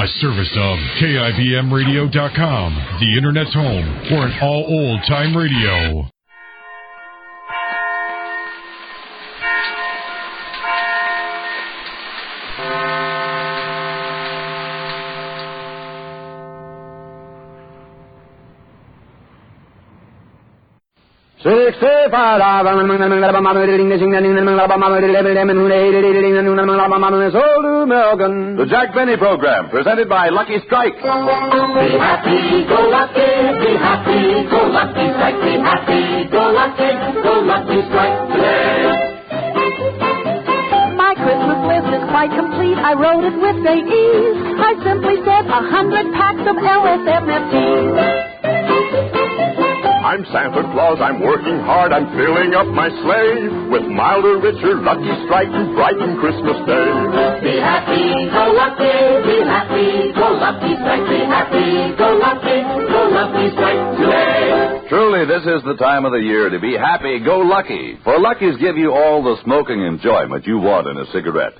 A service of KIBMradio.com, the Internet's home for an all old-time radio. The Jack Benny Program, presented by Lucky Strike. Be happy, go lucky, be happy, go lucky strike, be happy, go lucky strike today. My Christmas list is quite complete. I wrote it with great ease. I simply said 100 packs of LSMFT. I'm Santa Claus, I'm working hard, I'm filling up my sleigh with milder, richer Lucky Strike to brighten Christmas Day. Be happy, go lucky, be happy, go lucky strike, be happy, go lucky strike today. Truly, this is the time of the year to be happy, go lucky. For Luckies give you all the smoking enjoyment you want in a cigarette.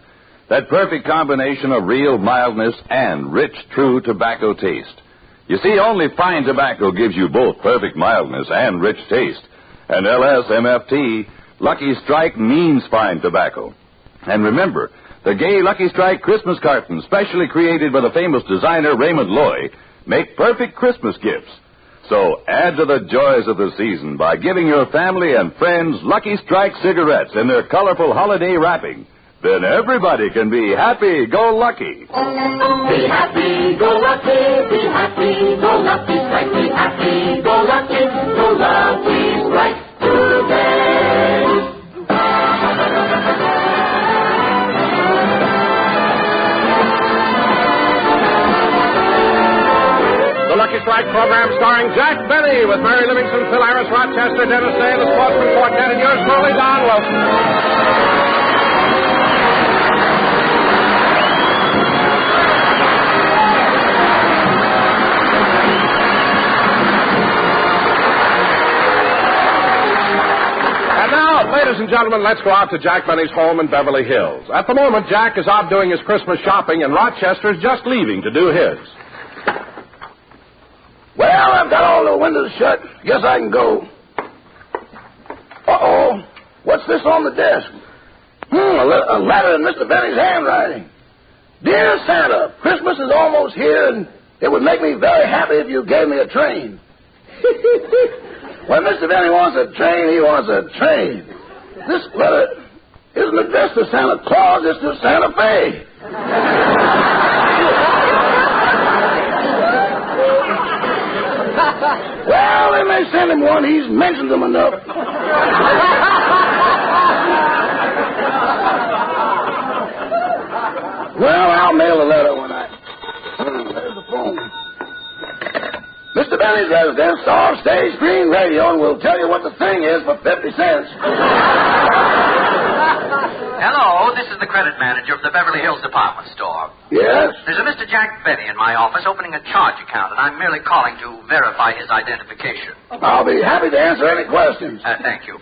That perfect combination of real mildness and rich, true tobacco taste. You see, only fine tobacco gives you both perfect mildness and rich taste. And LSMFT, Lucky Strike, means fine tobacco. And remember, the gay Lucky Strike Christmas cartons, specially created by the famous designer Raymond Loy, make perfect Christmas gifts. So add to the joys of the season by giving your family and friends Lucky Strike cigarettes in their colorful holiday wrapping. Then everybody can be happy, go lucky. Be happy, go lucky, be happy, go lucky strike, be happy, go lucky strike today. The Lucky Strike program starring Jack Benny with Mary Livingston, Phil Iris, Rochester, Dennis Day, the Sportsman Quartet, and yours truly, Don Wilson. Ladies and gentlemen, let's go out to Jack Benny's home in Beverly Hills. At the moment, Jack is out doing his Christmas shopping, and Rochester's just leaving to do his. Well, I've got all the windows shut. Guess I can go. Uh-oh. What's this on the desk? A letter in Mr. Benny's handwriting. Dear Santa, Christmas is almost here, and it would make me very happy if you gave me a train. When Mr. Benny wants a train, he wants a train. This letter isn't addressed to Santa Claus, it's to Santa Faye. Well, they may send him one. He's mentioned them enough. Well, I'll mail the letter when there's the phone. Mr. Benny's residence, off stage screen radio, and we'll tell you what the thing is for 50 cents. Hello, this is the credit manager of the Beverly Hills department store. Yes? There's a Mr. Jack Benny in my office opening a charge account, and I'm merely calling to verify his identification. I'll be happy to answer any questions. Thank you.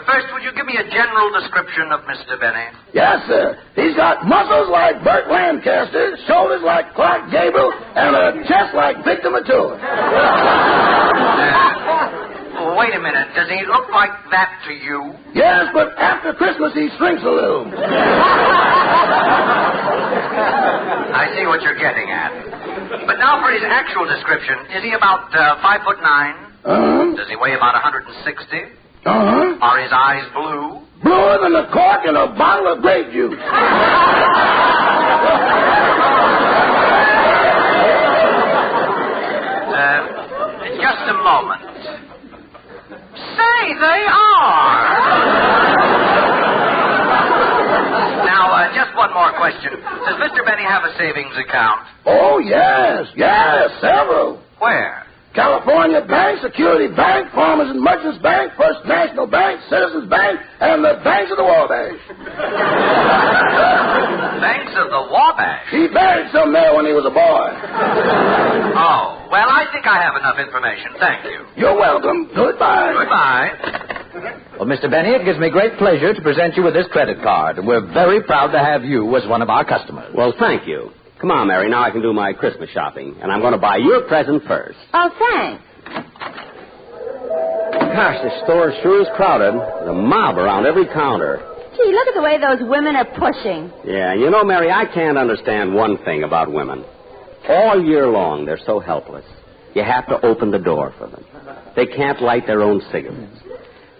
First, would you give me a general description of Mr. Benny? Yes, sir. He's got muscles like Burt Lancaster, shoulders like Clark Gable, and a chest like Victor Mature. Wait a minute. Does he look like that to you? Yes, but after Christmas he shrinks a little. I see what you're getting at. But now for his actual description. Is he about 5'9"? Uh-huh. Does he weigh about 160? Uh-huh. Are his eyes blue? Bluer than a cork in a bottle of grape juice. Just a moment. Say, they are! Now, just one more question. Does Mr. Benny have a savings account? Oh, yes, several. Where? California Bank, Security Bank, Farmers and Merchants Bank, First National Bank, Citizens Bank, and the Banks of the Wabash. Banks of the Wabash? He buried some there when he was a boy. Oh, well, I think I have enough information. Thank you. You're welcome. Goodbye. Goodbye. Well, Mr. Benny, it gives me great pleasure to present you with this credit card. We're very proud to have you as one of our customers. Well, thank you. Come on, Mary. Now I can do my Christmas shopping. And I'm going to buy your present first. Oh, thanks. Gosh, this store sure is crowded. There's a mob around every counter. Gee, look at the way those women are pushing. Yeah, you know, Mary, I can't understand one thing about women. All year long, they're so helpless. You have to open the door for them. They can't light their own cigarettes.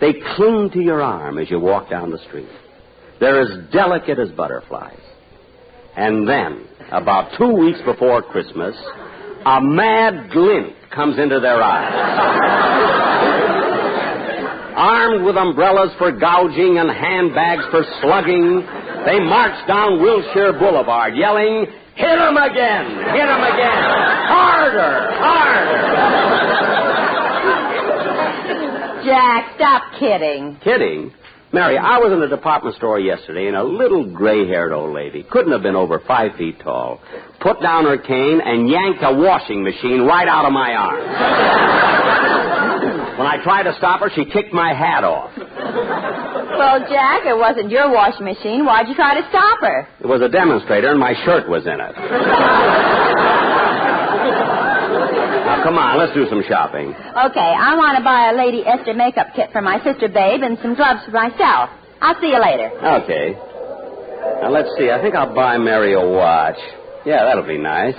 They cling to your arm as you walk down the street. They're as delicate as butterflies. And then, about 2 weeks before Christmas, a mad glint comes into their eyes. Armed with umbrellas for gouging and handbags for slugging, they march down Wilshire Boulevard yelling, "Hit 'em again! Hit 'em again! Harder! Harder!" Jack, stop kidding. Kidding? Mary, I was in a department store yesterday, and a little gray-haired old lady, couldn't have been over 5 feet tall, put down her cane and yanked a washing machine right out of my arm. When I tried to stop her, she kicked my hat off. Well, Jack, it wasn't your washing machine. Why'd you try to stop her? It was a demonstrator, and my shirt was in it. Now, come on, let's do some shopping. Okay, I want to buy a Lady Esther makeup kit for my sister Babe and some gloves for myself. I'll see you later. Okay. Now, let's see. I think I'll buy Mary a watch. Yeah, that'll be nice.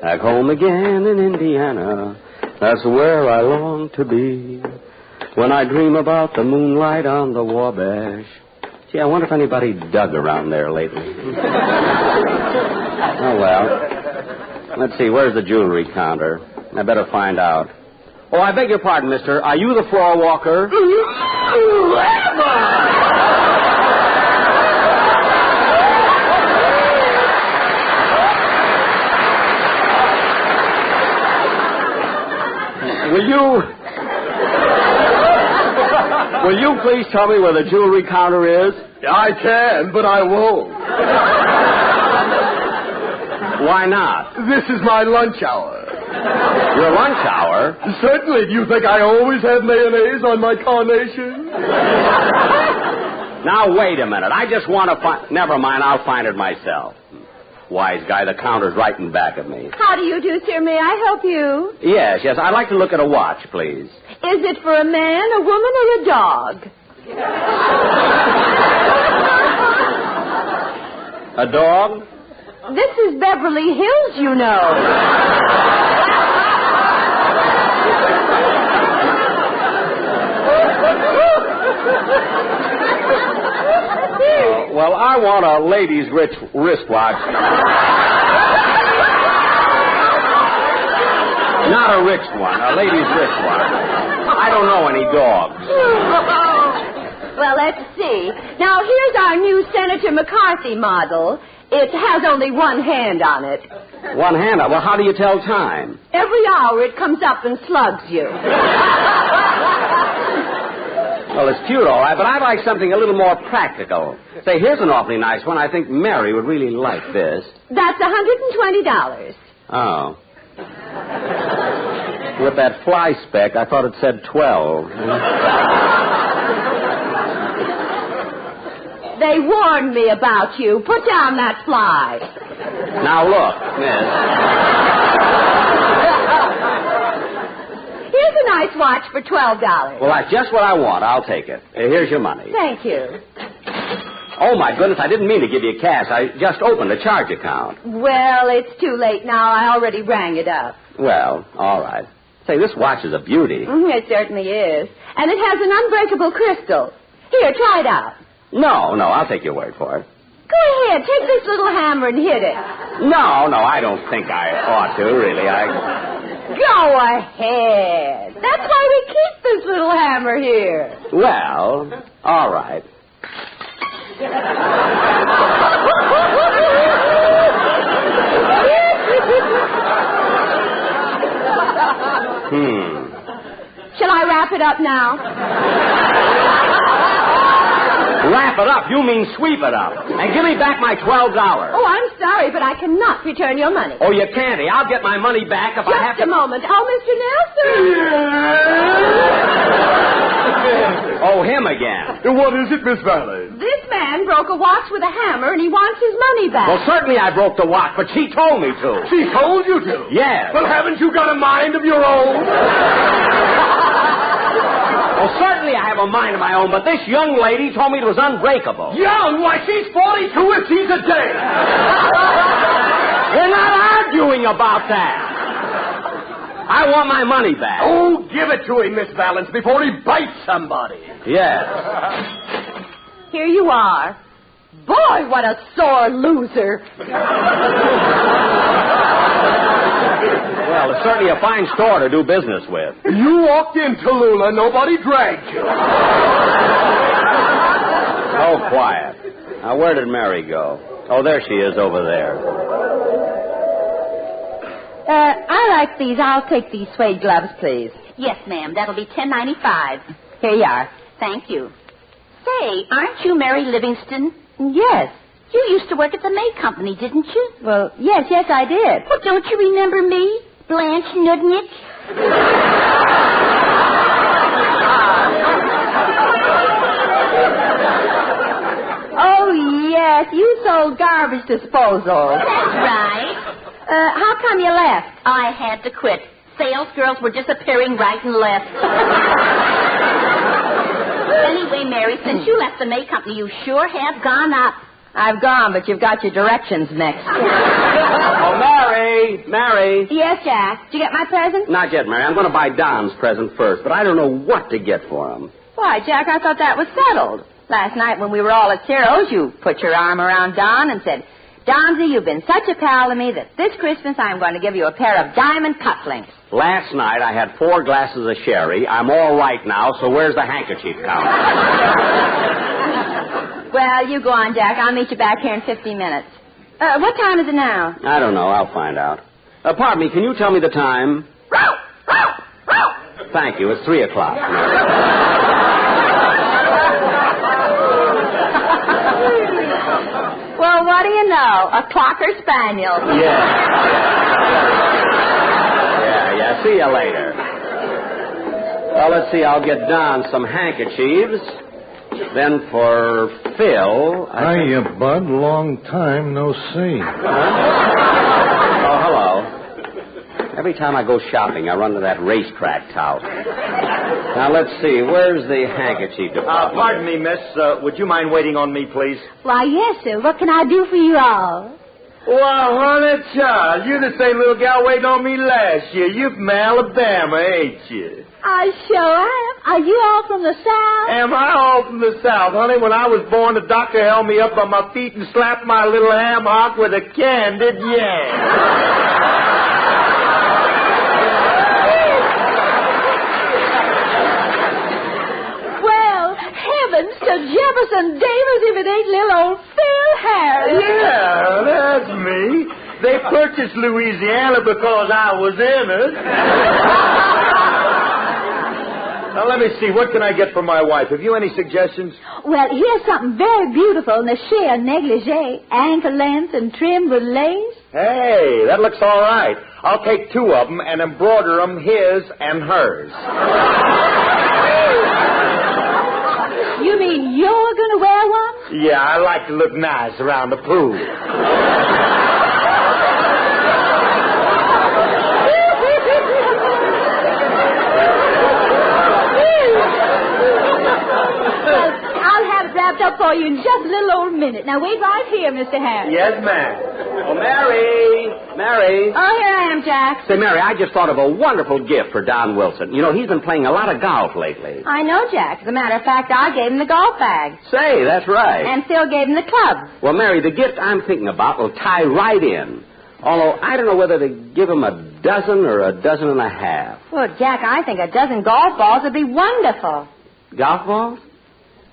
Back home again in Indiana. That's where I long to be. When I dream about the moonlight on the Wabash. Gee, I wonder if anybody dug around there lately. Oh, well. Let's see, where's the jewelry counter? I better find out. Oh, I beg your pardon, mister. Are you the floor walker? Will you please tell me where the jewelry counter is? I can, but I won't. Why not? This is my lunch hour. Your lunch hour? Certainly. Do you think I always have mayonnaise on my carnation? Now, wait a minute. I just want to find... Never mind, I'll find it myself. Wise guy, the counter's right in back of me. How do you do, sir? May I help you? Yes. I'd like to look at a watch, please. Is it for a man, a woman, or a dog? A dog? This is Beverly Hills, you know. Well, I want a lady's wristwatch. Not a rich one, a lady's wristwatch. I don't know any dogs. Well, let's see. Now, here's our new Senator McCarthy model. It has only one hand on it. One hand? Well, how do you tell time? Every hour it comes up and slugs you. Well, it's cute, all right, but I'd like something a little more practical. Say, here's an awfully nice one. I think Mary would really like this. That's $120. Oh. With that fly speck, I thought it said 12. They warned me about you. Put down that fly. Now, look, miss. Here's a nice watch for $12. Well, that's just what I want. I'll take it. Here's your money. Thank you. Oh, my goodness, I didn't mean to give you cash. I just opened a charge account. Well, it's too late now. I already rang it up. Well, all right. Say, this watch is a beauty. It certainly is. And it has an unbreakable crystal. Here, try it out. No, I'll take your word for it. Go ahead. Take this little hammer and hit it. No, I don't think I ought to, really. Go ahead. That's why we keep this little hammer here. Well, all right. Shall I wrap it up now? Wrap it up? You mean sweep it up. And give me back my $12. Oh, I'm sorry, but I cannot return your money. Oh, you can't. I'll get my money back if I have to... Just a moment. Oh, Mr. Nelson. Oh, him again. What is it, Miss Valley? this man broke a watch with a hammer and he wants his money back. Well, certainly I broke the watch, but she told me to. She told you to? Yes. Well, haven't you got a mind of your own? Well, certainly I have a mind of my own, but this young lady told me it was unbreakable. Young? Why, she's 42 if she's a day. We're not arguing about that. I want my money back. Oh, give it to him, Miss Valance, before he bites somebody. Yes. Here you are. Boy, what a sore loser. Well, it's certainly a fine store to do business with. You walked in, Tallulah. Nobody dragged you. Oh, quiet. Now, where did Mary go? Oh, there she is over there. I like these. I'll take these suede gloves, please. Yes, ma'am. That'll be $10.95. Here you are. Thank you. Say, aren't you Mary Livingston? Yes. You used to work at the May Company, didn't you? Well, yes, I did. Well, don't you remember me? Blanche Nudnik? Oh, yes. You sold garbage disposal. That's right. How come you left? I had to quit. Sales girls were disappearing right and left. Anyway, Mary, since you left the May Company, you sure have gone up. I've gone, but you've got your directions mixed. Oh, Mary. Yes, Jack. Did you get my present? Not yet, Mary. I'm going to buy Don's present first, but I don't know what to get for him. Why, Jack, I thought that was settled. Last night when we were all at Ciro's, you put your arm around Don and said, Donzy, you've been such a pal to me that this Christmas I'm going to give you a pair of diamond cufflinks. Last night I had 4 glasses of sherry. I'm all right now, so where's the handkerchief count? Well, you go on, Jack. I'll meet you back here in 15 minutes. What time is it now? I don't know. I'll find out. Pardon me, can you tell me the time? Thank you. It's 3 o'clock. Well, what do you know? A Cocker Spaniel. Yeah. See you later. Well, let's see. I'll get Don some handkerchiefs. Then for Phil... Hiya, Bud. Long time no see. Oh, hello. Every time I go shopping, I run to that racetrack tout. Now, let's see. Where's the handkerchief department? Pardon me, miss. Would you mind waiting on me, please? Why, yes, sir. What can I do for you all? Well, honey child, you're the same little gal waiting on me last year. You're from Alabama, ain't you? I sure am. Are you all from the South? Am I all from the South, honey? When I was born, the doctor held me up on my feet and slapped my little ham hock with a candied yam. To Jefferson Davis if it ain't little old Phil Harris. Yeah, that's me. They purchased Louisiana because I was in it. Now, let me see. What can I get for my wife? Have you any suggestions? Well, here's something very beautiful in a sheer negligee, ankle length and trimmed with lace. Hey, that looks all right. I'll take 2 of them and embroider them his and hers. You mean you're going to wear one? Yeah, I like to look nice around the pool. I'll have it wrapped up for you in just a little old minute. Now, wait right here, Mr. Harris. Yes, ma'am. Oh, Mary. Oh, here I am, Jack. Say, Mary, I just thought of a wonderful gift for Don Wilson. You know, he's been playing a lot of golf lately. I know, Jack. As a matter of fact, I gave him the golf bag. Say, that's right. And Phil gave him the clubs. Well, Mary, the gift I'm thinking about will tie right in. Although I don't know whether to give him a dozen or a dozen and a half. Well, Jack, I think a dozen golf balls would be wonderful. Golf balls?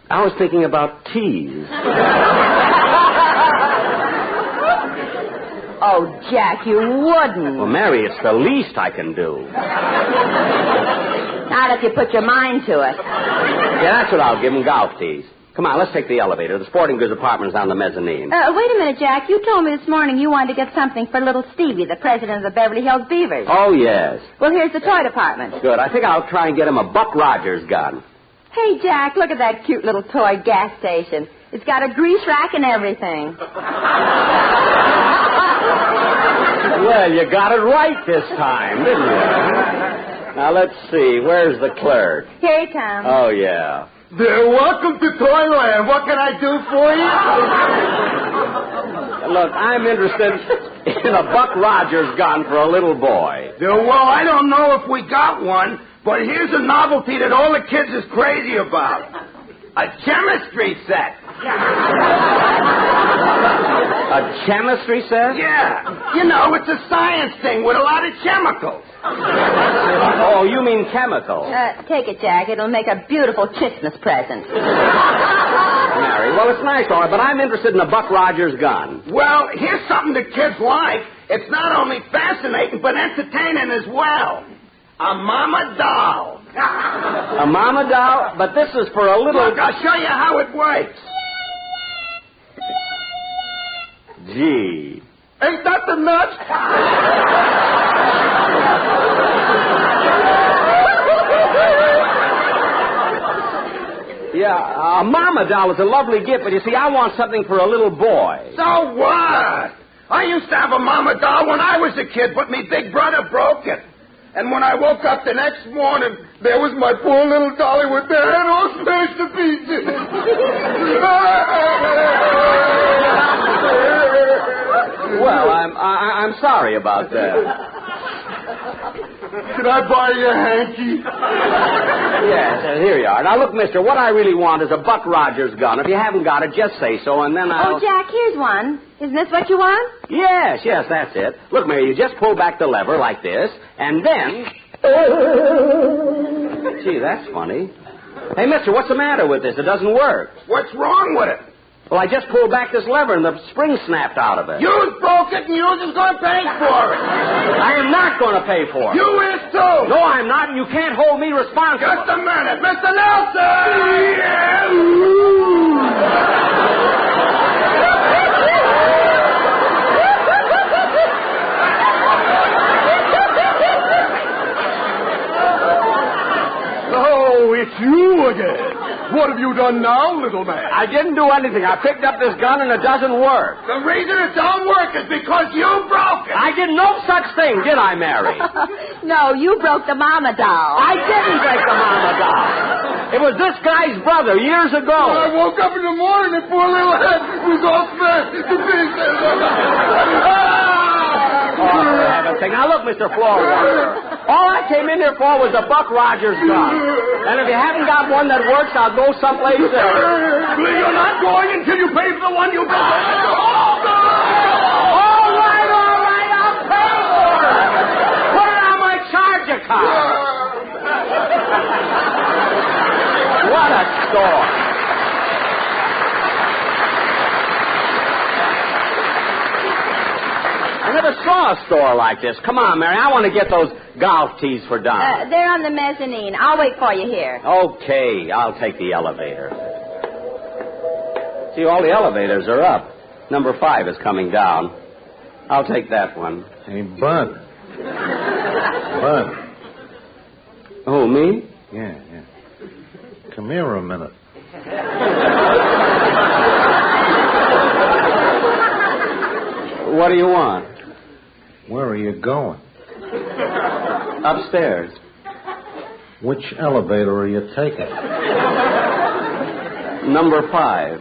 I was thinking about tees. Oh, Jack, you wouldn't. Well, Mary, it's the least I can do. Not if you put your mind to it. Yeah, that's what I'll give him, golf tees. Come on, let's take the elevator. The sporting goods department's on the mezzanine. Wait a minute, Jack. You told me this morning you wanted to get something for little Stevie, the president of the Beverly Hills Beavers. Oh, yes. Well, here's the toy department. Good. I think I'll try and get him a Buck Rogers gun. Hey, Jack, look at that cute little toy gas station. It's got a grease rack and everything. Well, you got it right this time, didn't you? Now, let's see. Where's the clerk? Here he comes. Oh, yeah. Welcome to Toyland. What can I do for you? Look, I'm interested in a Buck Rogers gun for a little boy. Well, I don't know if we got one, but here's a novelty that all the kids is crazy about. A chemistry set. A chemistry set? Yeah. You know, it's a science thing with a lot of chemicals. Oh, you mean chemicals? Take it, Jack. It'll make a beautiful Christmas present. Mary, well, it's nice, all right, but I'm interested in a Buck Rogers gun. Well, here's something the kids like. It's not only fascinating, but entertaining as well. A mama doll. A mama doll? But this is for a little... Look, I'll show you how it works. Gee. Ain't that the nuts? Yeah, a mama doll is a lovely gift, but you see, I want something for a little boy. So what? I used to have a mama doll when I was a kid, but me big brother broke it. And when I woke up the next morning, there was my poor little dolly with the head all smashed to pieces. Well, I'm sorry about that. Should I buy you a hanky? Yes, here you are. Now, look, mister, what I really want is a Buck Rogers gun. If you haven't got it, just say so, and then I'll... Oh, Jack, here's one. Isn't this what you want? Yes, that's it. Look, Mary, you just pull back the lever like this, and then... Gee, that's funny. Hey, mister, what's the matter with this? It doesn't work. What's wrong with it? Well, I just pulled back this lever, and the spring snapped out of it. You broke it, and you're just going to pay for it. I am not going to pay for it. You is, too. No, I'm not, and you can't hold me responsible. Just a minute. Mr. Nelson! Oh, it's you again. What have you done now, little man? I didn't do anything. I picked up this gun, and it doesn't work. The reason it don't work is because you broke it. I did no such thing, did I, Mary? No, you broke the mama doll. I didn't break the mama doll. It was this guy's brother years ago. I woke up in the morning and poor little head was all smashed to pieces. Oh, for heaven's sake. Now, look, Mr. Florida. All I came in here for was a Buck Rogers gun. And if you haven't got one that works, I'll go someplace else. You're not going until you pay for the one you got. All right, I'll pay for it. Put it on my charge account. What a store. I never saw a store like this. Come on, Mary. I want to get those golf tees for Don. They're on the mezzanine. I'll wait for you here. Okay, I'll take the elevator. See, all the elevators are up. Number 5 is coming down. I'll take that one. Hey, Bud. Bud. Oh, me? Yeah. Come here a minute. What do you want? Where are you going? Upstairs. Which elevator are you taking? Number 5.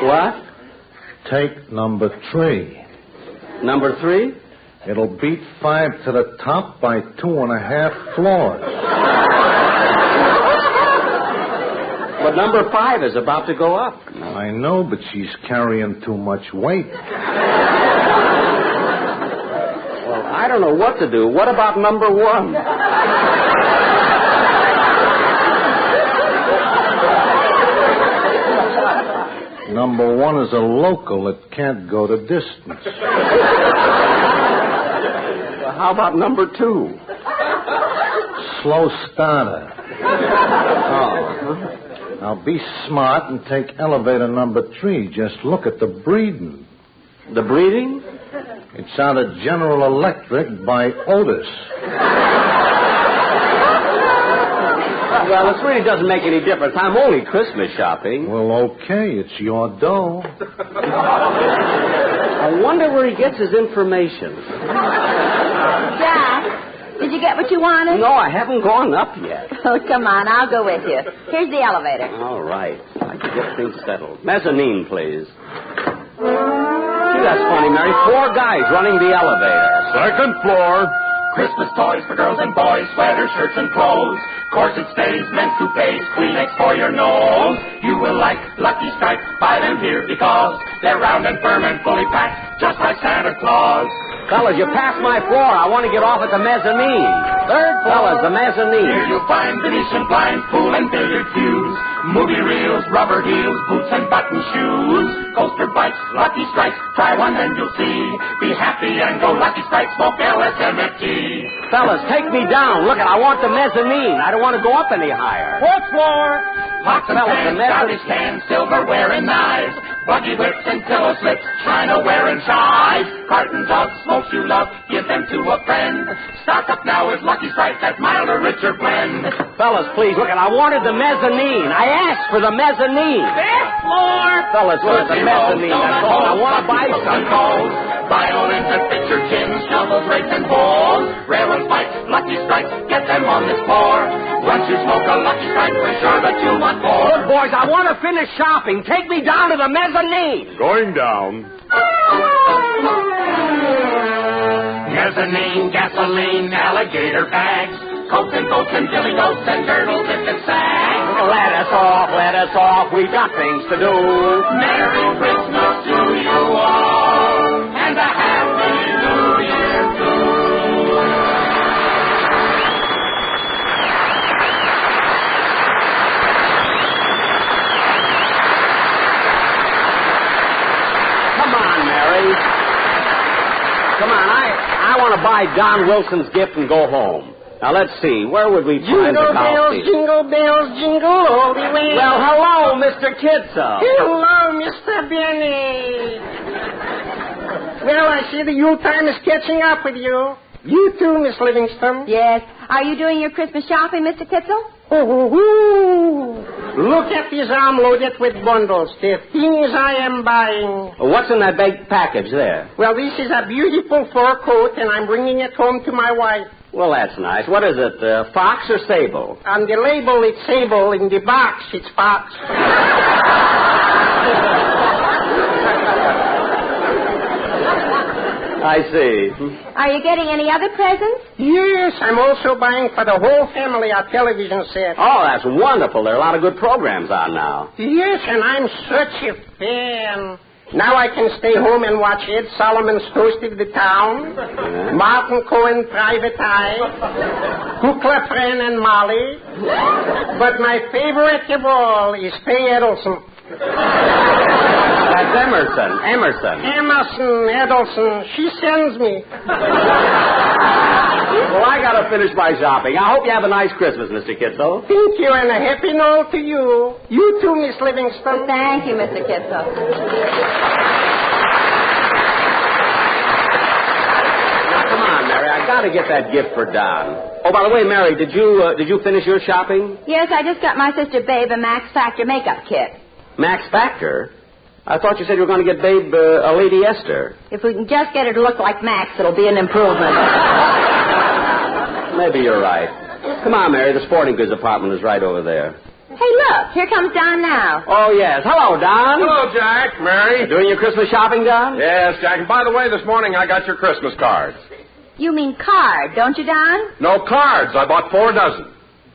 What? Take number 3. Number 3? It'll beat 5 to the top by 2.5 floors. But number 5 is about to go up. I know, but she's carrying too much weight. Well, I don't know what to do. What about number 1? Number 1 is a local that can't go the distance. Well, how about number 2? Slow starter. Oh. Now be smart and take elevator number 3. Just look at the breathing. The breathing? It's out of General Electric by Otis. Well, this really doesn't make any difference. I'm only Christmas shopping. Well, okay. It's your dough. I wonder where he gets his information. Jack, did you get what you wanted? No, I haven't gone up yet. Oh, come on. I'll go with you. Here's the elevator. All right. I can get things settled. Mezzanine, please. Gee, that's funny, Mary. 4 guys running the elevator. Second floor. Christmas toys for girls and boys, sweaters, shirts, and clothes. Corset stays, men's toupees, Kleenex for your nose. You will like Lucky Strikes, buy them here because they're round and firm and fully packed, just like Santa Claus. Fellas, you passed my floor. I want to get off at the mezzanine. Third fellas, the mezzanine. Here you'll find Venetian blinds, pool and billiard cues, movie reels, rubber heels, boots and button shoes, coaster bikes, Lucky Strikes. Try one and you'll see. Be happy and go Lucky Strikes. Smoke LSMFT. Fellas, take me down. Look, I want the mezzanine. I don't want to go up any higher. Fourth floor. Pots and pans, garbage cans, silverware and knives, buggy whips and pillow slips, china-ware and chives, cartons of smokes you love, give them to a friend. Stock up now with Lucky Strikes, that milder, richer blend. Fellas, please, look, I wanted the mezzanine. I asked for the mezzanine. Fifth floor. Fellas, look, the mezzanine, that's all. I want to buy something. Violins and picture tins, shovels, rakes, and bowls, railroad spikes, Lucky Strikes, get them on this floor. Once you smoke a Lucky Strike, we're sure that you'll want more. Look, boys, I want to finish shopping. Take me down to the mezzanine. Going down. Mezzanine, gasoline, alligator bags, coats and boats and billy goats and girdles and sags. Let us off. We got things to do. Merry Christmas to you all, and a Happy New Year too. Come on, Mary. Come on, I want to buy Don Wilson's gift and go home. Now, let's see. Where would we find the coffee? Jingle bells, jingle all the way. Well, hello, Mr. Kitso. Hello, Mr. Benny. Well, I see the Yuletime is catching up with you. You too, Miss Livingston. Yes. Are you doing your Christmas shopping, Mr. Kitzel? Look at this arm loaded with bundles. The things I am buying. What's in that big package there? Well, this is a beautiful fur coat, and I'm bringing it home to my wife. Well, that's nice. What is it, fox or sable? On the label, it's sable. In the box, it's fox. I see. Are you getting any other presents? Yes, I'm also buying for the whole family a television set. Oh, that's wonderful. There are a lot of good programs on now. Yes, and I'm such a fan. Now I can stay home and watch Ed Solomon's Toast of the Town, Martin Cohen Private Eye, Kukla Fren and Molly. But my favorite of all is Faye Edelson. That's Emerson. Emerson, Edelson. She sends me. Well, I got to finish my shopping. I hope you have a nice Christmas, Mr. Kitzel. Thank you, and a happy Noel to you. You too, Miss Livingston. Thank you, Mr. Kitzel. Now, come on, Mary. I got to get that gift for Don. Oh, by the way, Mary, did you finish your shopping? Yes, I just got my sister Babe a Max Factor makeup kit. Max Factor? I thought you said you were going to get Babe a Lady Esther. If we can just get her to look like Max, it'll be an improvement. Maybe you're right. Come on, Mary. The sporting goods department is right over there. Hey, look. Here comes Don now. Oh, yes. Hello, Don. Hello, Jack. Mary. Doing your Christmas shopping, Don? Yes, Jack. And by the way, this morning I got your Christmas cards. You mean card, don't you, Don? No, cards. I bought 4 dozen.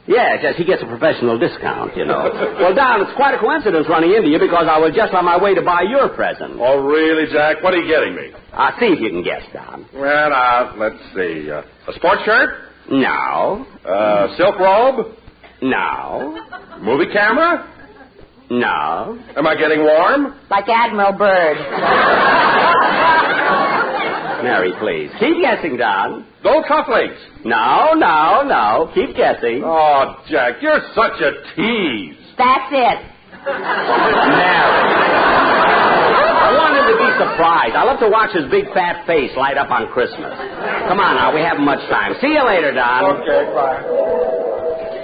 Yes, he gets a professional discount, you know. Well, Don, it's quite a coincidence running into you because I was just on my way to buy your present. Oh, really, Jack? What are you getting me? See if you can guess, Don. Well, let's see. A sports shirt? No. Silk robe? No. Movie camera? No. Am I getting warm? Like Admiral Byrd. Mary, please. Keep guessing, Don. Gold cufflinks. No. Keep guessing. Oh, Jack, you're such a tease. That's it. Mary. I want him to be surprised. I love to watch his big fat face light up on Christmas. Come on now, we haven't much time. See you later, Don. Okay, bye.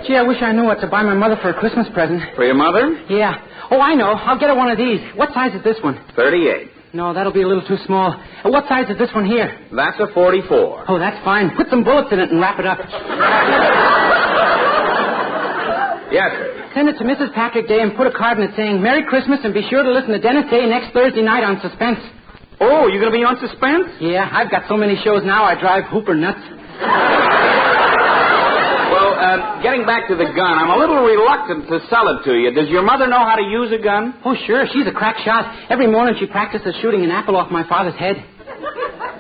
Gee, I wish I knew what to buy my mother for a Christmas present. For your mother? Yeah. Oh, I know. I'll get her one of these. What size is this one? 38. No, that'll be a little too small. What size is this one here? That's a 44. Oh, that's fine. Put some bullets in it and wrap it up. Yes, sir. Send it to Mrs. Patrick Day and put a card in it saying, Merry Christmas, and be sure to listen to Dennis Day next Thursday night on Suspense. Oh, you're going to be on Suspense? Yeah, I've got so many shows now I drive Hooper nuts. Well, getting back to the gun, I'm a little reluctant to sell it to you. Does your mother know how to use a gun? Oh, sure. She's a crack shot. Every morning she practices shooting an apple off my father's head.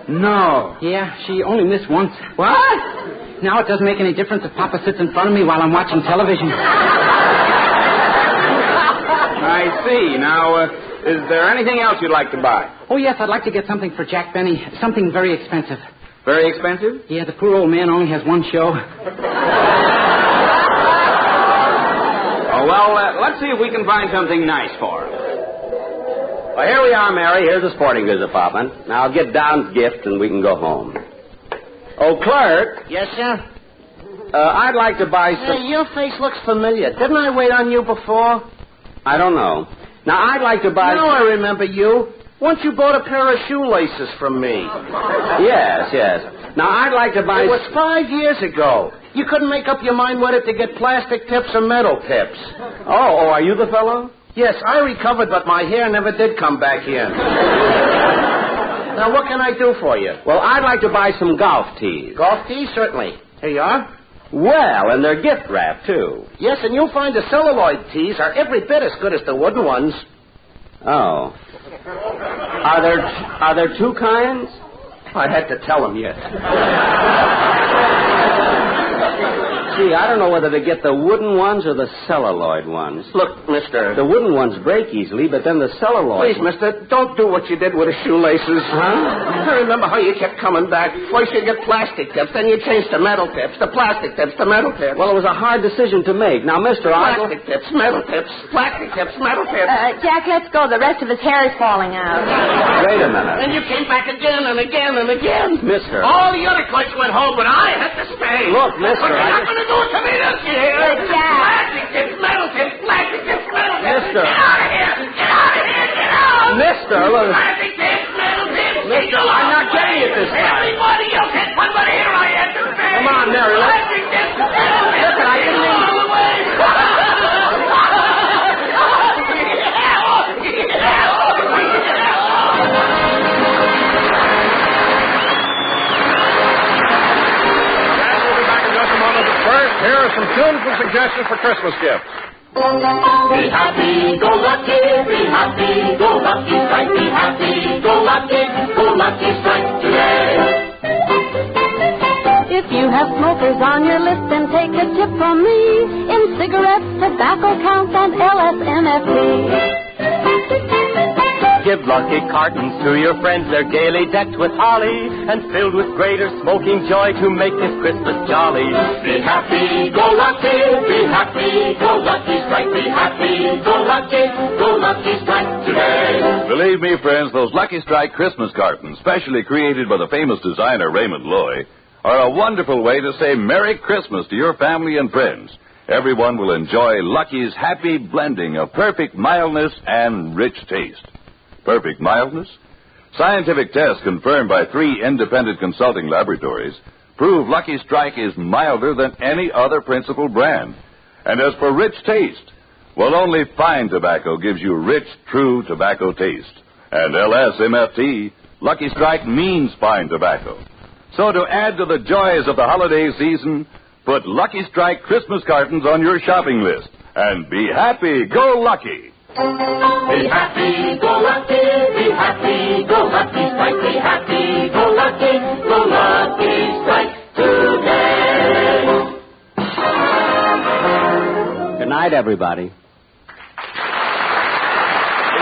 No. Yeah, she only missed once. What? Now it doesn't make any difference if Papa sits in front of me while I'm watching television. I see. Now, is there anything else you'd like to buy? Oh, yes, I'd like to get something for Jack Benny. Something very expensive. Very expensive? Yeah, the poor old man only has one show. Oh, well, let's see if we can find something nice for him. Well, here we are, Mary. Here's a sporting goods department. Now, I'll get Don's gift and we can go home. Oh, clerk. Yes, sir? I'd like to buy some... Hey, your face looks familiar. Didn't I wait on you before? I don't know. Now, I'd like to buy... Now I remember you. Once you bought a pair of shoelaces from me. Yes. Now, I'd like to buy... It was 5 years ago. You couldn't make up your mind whether to get plastic tips or metal tips. Oh, are you the fellow? Yes, I recovered, but my hair never did come back in. Now, what can I do for you? Well, I'd like to buy some golf tees. Golf tees? Certainly. Here you are. Well, and they're gift wrapped, too. Yes, and you'll find the celluloid tees are every bit as good as the wooden ones. Oh. Are there two kinds? I had to tell him yet. Gee, I don't know whether to get the wooden ones or the celluloid ones. Look, mister. The wooden ones break easily, but then the celluloid... Please, mister, don't do what you did with the shoelaces. Huh? I remember how you kept coming back. First you get plastic tips, then you changed to metal tips, the plastic tips, to metal tips. Well, it was a hard decision to make. Now, mister, Plastic tips, metal tips, plastic tips, metal tips. Jack, let's go. The rest of his hair is falling out. Wait a minute. And you came back again and again and again. Mister. All the other clerks went home, but I had to stay. Look, mister, But you're not going to do it to me this year. Jack. Plastic tips, metal tips, plastic tips, metal tips. Mister. Get out of here. Get out of here. Get out. Mister, look. Plastic tips, metal tips. Mister, I'm not getting it this time. Everybody else had fun, but here I had to stay. Come on, Mary. Plastic tips, metal tips. Listen, I didn't mean... All the way. First, here are some tunes and suggestions for Christmas gifts. Be happy, go lucky, go lucky strike, be happy, go lucky strike today. If you have smokers on your list, then take a tip from me. In cigarettes, tobacco counts, and LSMFT. Give lucky cartons to your friends. They're gaily decked with holly and filled with greater smoking joy to make this Christmas jolly. Be happy, go lucky strike, be happy, go lucky strike today. Believe me, friends, those Lucky Strike Christmas cartons, specially created by the famous designer Raymond Loy, are a wonderful way to say Merry Christmas to your family and friends. Everyone will enjoy Lucky's happy blending of perfect mildness and rich taste. Perfect mildness? Scientific tests confirmed by 3 independent consulting laboratories prove Lucky Strike is milder than any other principal brand. And as for rich taste, well, only fine tobacco gives you rich, true tobacco taste. And LSMFT, Lucky Strike means fine tobacco. So to add to the joys of the holiday season, put Lucky Strike Christmas cartons on your shopping list. And be happy, go lucky. Be happy, go lucky strike, be happy, go lucky strike today. Good night, everybody. Be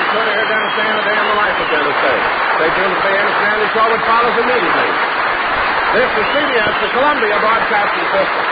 sure to hear Dennis Day and the Day in the Life of Dennis Day. Stay tuned to the Understand the show that follows immediately. This is CBS, the Columbia Broadcasting System.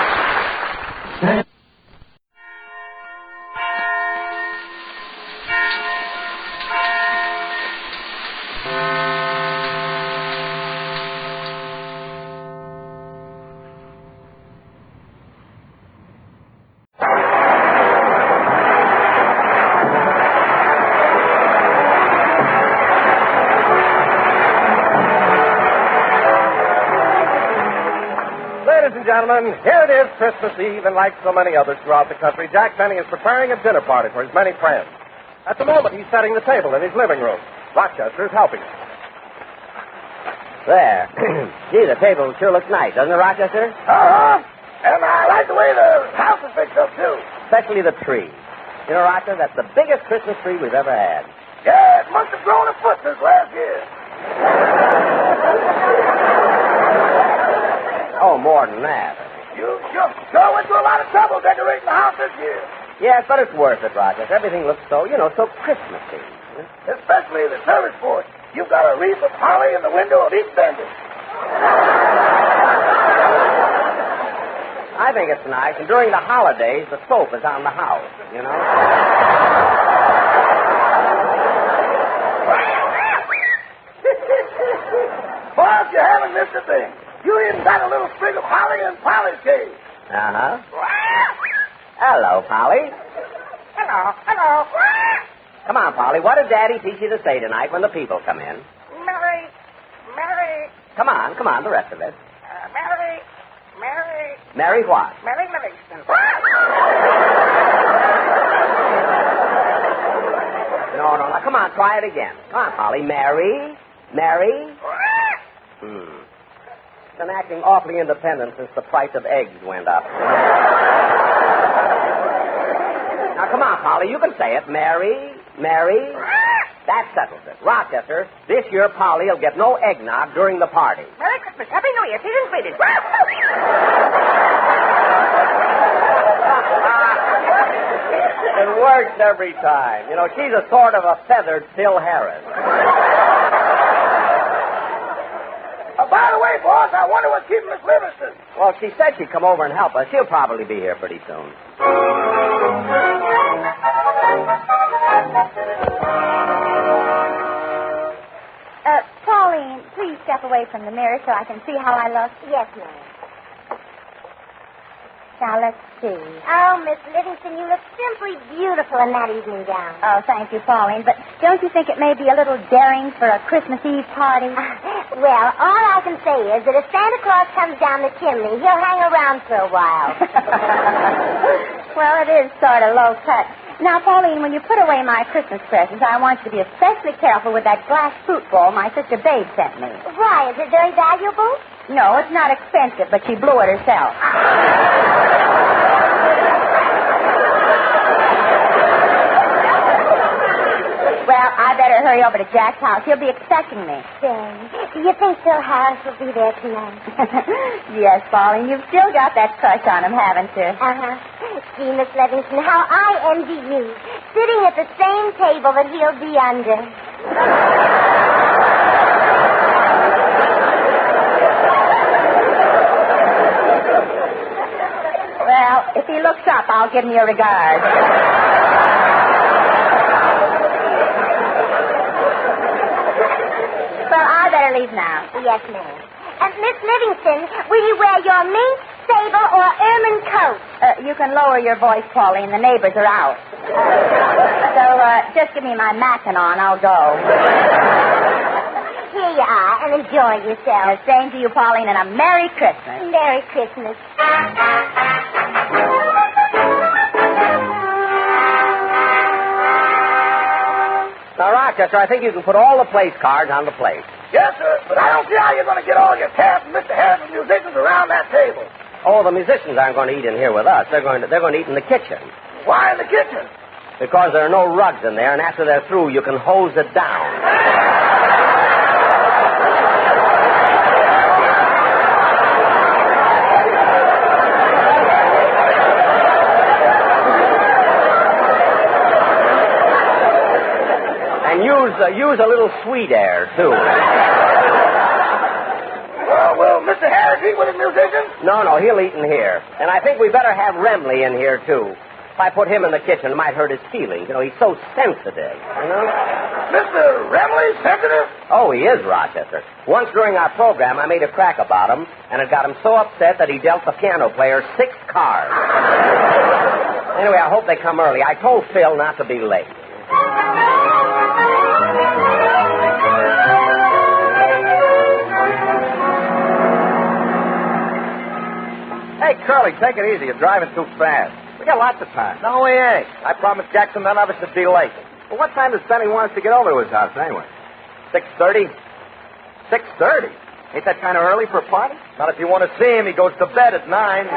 gentlemen, here it is, Christmas Eve, and like so many others throughout the country, Jack Benny is preparing a dinner party for his many friends. At the moment, he's setting the table in his living room. Rochester is helping him. There. Gee, the table sure looks nice, doesn't it, Rochester? Uh-huh. And I like the way the house is fixed up, too. Especially the tree. You know, Rochester, that's the biggest Christmas tree we've ever had. Yeah, it must have grown a foot since last year. Oh, more than that. You sure went through a lot of trouble decorating the house this year. Yes, but it's worth it, Rochester. Everything looks so, so Christmassy. Especially the service porch. You've got a wreath of holly in the window of each bender. I think it's nice, and during the holidays, the soap is on the house, Boss, you haven't missed a thing. You even got a little sprig of holly in Polly's cage. Uh-huh. Hello, Polly. Hello. Come on, Polly. What did Daddy teach you to say tonight when the people come in? Mary. Come on, the rest of it. Mary. Mary what? Mary Livingston. No. Now, come on, try it again. Come on, Polly. Mary. Been acting awfully independent since the price of eggs went up. Now, come on, Polly. You can say it. Mary. That settles it. Rochester, this year Polly will get no eggnog during the party. Merry Christmas. Happy New Year. Season's greetings. It works every time. She's a sort of a feathered Phil Harris. By the way, boss, I wonder what's keeping Miss Livingston. Well, she said she'd come over and help us. She'll probably be here pretty soon. Pauline, please step away from the mirror so I can see how I look. Yes, ma'am. Now, let's see. Oh, Miss Livingston, you look simply beautiful in that evening gown. Oh, thank you, Pauline. But don't you think it may be a little daring for a Christmas Eve party? Well, all I can say is that if Santa Claus comes down the chimney, he'll hang around for a while. Well, it is sort of low cut. Now, Pauline, when you put away my Christmas presents, I want you to be especially careful with that glass fruit bowl my sister Babe sent me. Why? Is it very valuable? No, it's not expensive, but she blew it herself. Well, I better hurry over to Jack's house. He'll be expecting me. Do you think Phil Harris will be there tonight? Yes, Pauline. You've still got that crush on him, haven't you? Uh-huh. See, Miss Livingston, how I envy you. Sitting at the same table that he'll be under. Well, if he looks up, I'll give him your regard. Well, I better leave now. Yes, ma'am. Miss Livingston, will you wear your mink, sable, or ermine coat? You can lower your voice, Pauline. The neighbors are out. So just give me my Mackinac, I'll go. Here you are, and enjoy yourself. Same to you, Pauline, and a Merry Christmas. Merry Christmas. Now, Rochester, I think you can put all the place cards on the plate. Yes, sir, but I don't see how you're going to get all your cast and Mr. Harris's musicians around that table. Oh, the musicians aren't going to eat in here with us. They're going to eat in the kitchen. Why in the kitchen? Because there are no rugs in there, and after they're through, you can hose it down. Use a little sweet air, too. Will Mr. Harris eat with his musicians? No, he'll eat in here. And I think we better have Remley in here, too. If I put him in the kitchen, it might hurt his feelings. He's so sensitive, Mr. Remley sensitive? Oh, he is, Rochester. Once during our program, I made a crack about him, and it got him so upset that he dealt the piano player 6 cards. Anyway, I hope they come early. I told Phil not to be late. Curly, take it easy. You're driving too fast. We got lots of time. No, we ain't. I promised Jackson none of us would be late. Well, what time does Benny want us to get over to his house, anyway? 6:30. 6:30? Ain't that kind of early for a party? Not if you want to see him. He goes to bed at 9.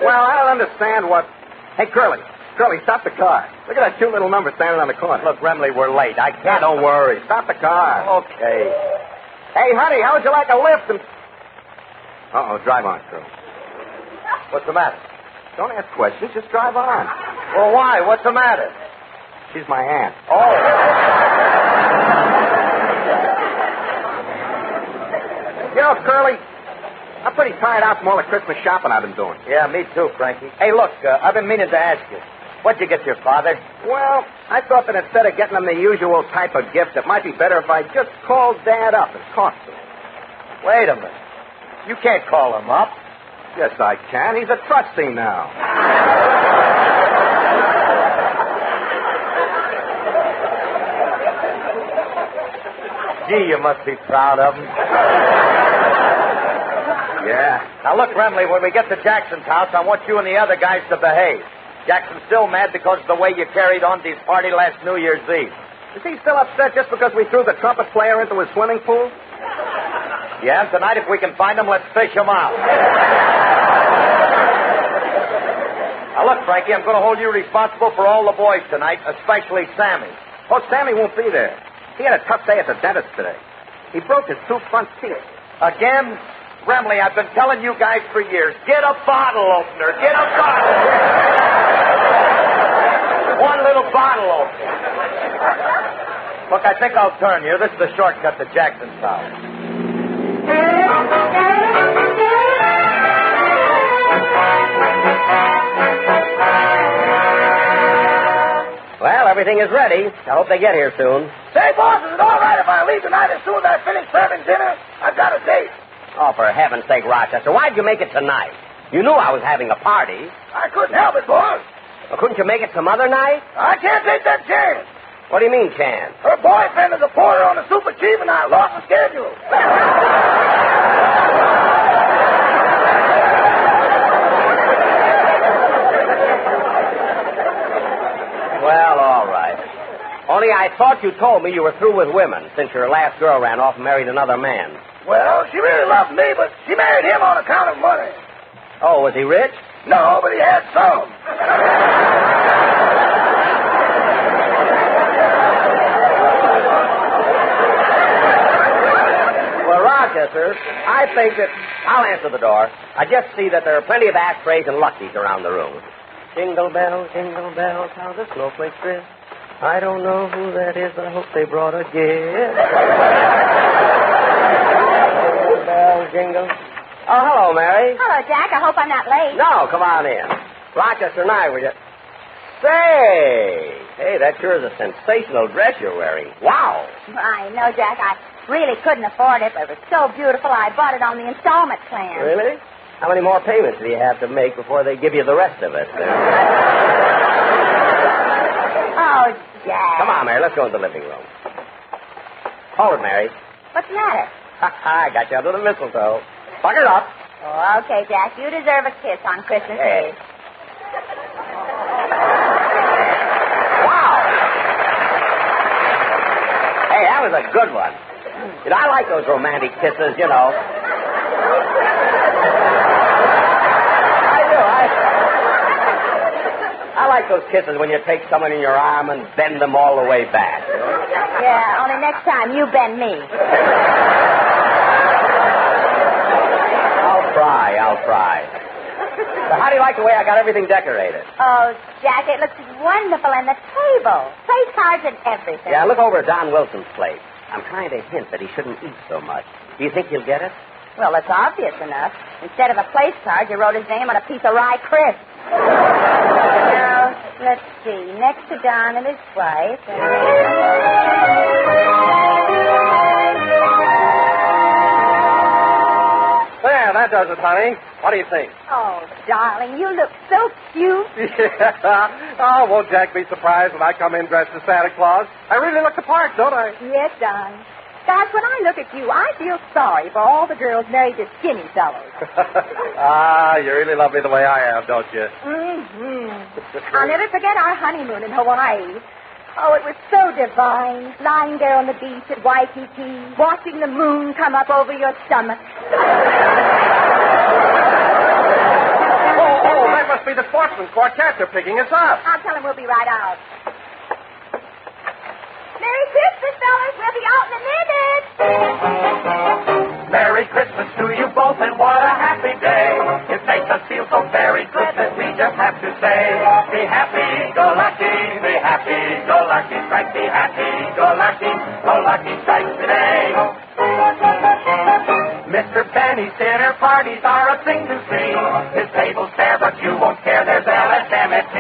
Well, I don't understand what... Hey, Curly, stop the car. Look at that cute little number standing on the corner. Look, Remley, we're late. I can't. Don't worry. Stop the car. Okay. Hey, honey, how would you like a lift? Uh-oh, drive on, Curly. What's the matter? Don't ask questions. Just drive on. Well, why? What's the matter? She's my aunt. Oh. You know, Curly, I'm pretty tired out from all the Christmas shopping I've been doing. Yeah, me too, Frankie. Hey, look, I've been meaning to ask you. What'd you get your father? Well, I thought that instead of getting him the usual type of gift, it might be better if I just called Dad up and talked to him. Wait a minute. You can't call him up. Yes, I can. He's a trustee now. Gee, you must be proud of him. Yeah. Now, look, Remley, when we get to Jackson's house, I want you and the other guys to behave. Jackson's still mad because of the way you carried on to his party last New Year's Eve. Is he still upset just because we threw the trumpet player into his swimming pool? Yeah, and tonight, if we can find him, let's fish him out. Now, look, Frankie, I'm going to hold you responsible for all the boys tonight, especially Sammy. Oh, Sammy won't be there. He had a tough day at the dentist today. He broke his 2 front teeth. Again? Remley, I've been telling you guys for years, get a bottle opener. Get a bottle. One little bottle opener. Look, I think I'll turn you. This is the shortcut to Jackson's house. Well, everything is ready. I hope they get here soon. Say, boss, is it all right if I leave tonight as soon as I finish serving dinner? I've got a date. Oh, for heaven's sake, Rochester, why'd you make it tonight? You knew I was having a party. I couldn't help it, boss. Well, couldn't you make it some other night? I can't take that chance. What do you mean, can't? Her boyfriend is a porter on the Super Chief, and I lost the schedule. Well, all right. Only I thought you told me you were through with women since your last girl ran off and married another man. Well, she really loved me, but she married him on account of money. Oh, was he rich? No, but he had some. Well, Rochester, I think that I'll answer the door. I just see that there are plenty of ashtrays and luckies around the room. Jingle bells, how the snowflakes drift. I don't know who that is, but I hope they brought a gift. Jingle bells, jingle. Oh, hello, Mary. Hello, Jack. I hope I'm not late. No, come on in. Rochester and I were just... Hey, that sure is a sensational dress you're wearing. Wow. I know, Jack. I really couldn't afford it, but it was so beautiful I bought it on the installment plan. Really? How many more payments do you have to make before they give you the rest of it? Oh, Jack. Come on, Mary. Let's go into the living room. Hold it, Mary. What's the matter? I got you under the mistletoe. Pucker up. Oh, okay, Jack. You deserve a kiss on Christmas Eve. Wow. Hey, that was a good one. You know, I like those romantic kisses, you know. I like those kisses when you take someone in your arm and bend them all the way back. Yeah, only next time you bend me. I'll try. So how do you like the way I got everything decorated? Oh, Jack, it looks wonderful. And the table. Place cards and everything. Yeah, look over at Don Wilson's plate. I'm trying to hint that he shouldn't eat so much. Do you think he'll get it? Well, it's obvious enough. Instead of a place card, you wrote his name on a piece of rye crisp. Now, let's see. Next to Don and his wife. There, that does it, honey. What do you think? Oh, darling, you look so cute. Yeah. Oh, won't Jack be surprised when I come in dressed as Santa Claus? I really look the part, don't I? Yes, Don. Gosh, when I look at you, I feel sorry for all the girls married to skinny fellows. You really love me the way I am, don't you? Mm-hmm. I'll never forget our honeymoon in Hawaii. Oh, it was so divine, lying there on the beach at Waikiki, watching the moon come up over your stomach. Oh, that must be the Sportsman's Quartet. They're picking us up. I'll tell them we'll be right out. Merry Christmas, fellas. We'll be out in a minute. Merry Christmas to you both, and what a happy day. It makes us feel so very good that we just have to say, be happy, go lucky, be happy, go lucky, strike, be happy, go lucky, strike today. Mr. Benny's dinner parties are a thing to see. His table's fair, but you won't care, there's LSMFT.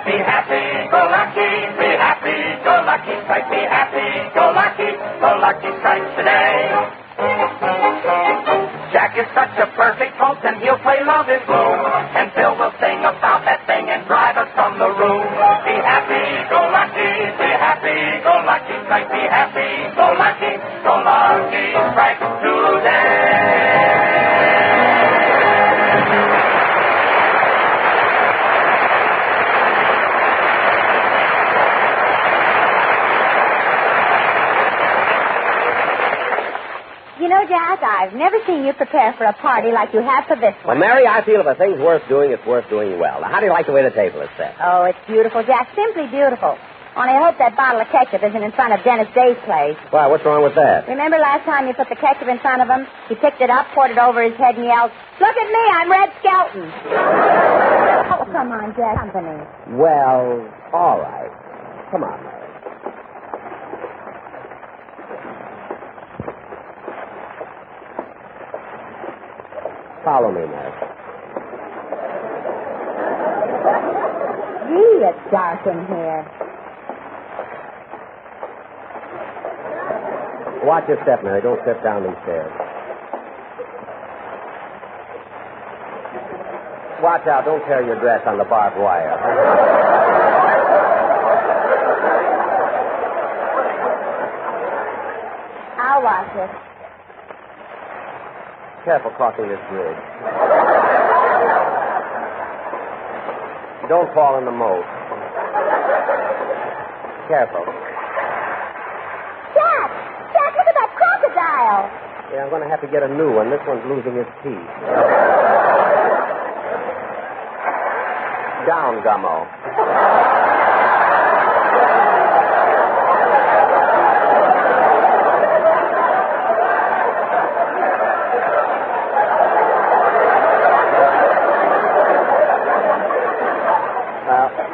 Be happy, go lucky, be happy, go lucky, strike, be happy, go lucky, strike today. Jack is such a perfect host, and he'll play Love is Blue. And Phil will sing about that thing and drive us from the room. Be happy, go lucky, strike, be happy, go lucky, strike today. You know, Jack, I've never seen you prepare for a party like you have for this Well, one. Mary, I feel if a thing's worth doing, it's worth doing well. Now, how do you like the way the table is set? Oh, it's beautiful, Jack. Simply beautiful. Only I hope that bottle of ketchup isn't in front of Dennis Day's place. Why, what's wrong with that? Remember last time you put the ketchup in front of him? He picked it up, poured it over his head, and yelled, "Look at me, I'm Red Skelton." Oh, come on, Jack. Company. Well, all right. Come on, Mary. Follow me, Mary. Gee, it's dark in here. Watch your step, Mary. Don't step down these stairs. Watch out. Don't tear your dress on the barbed wire. I'll watch it. Careful crossing this bridge. Don't fall in the moat. Careful. Jack! Jack, look at that crocodile! Yeah, I'm going to have to get a new one. This one's losing its teeth. Down, Gummo.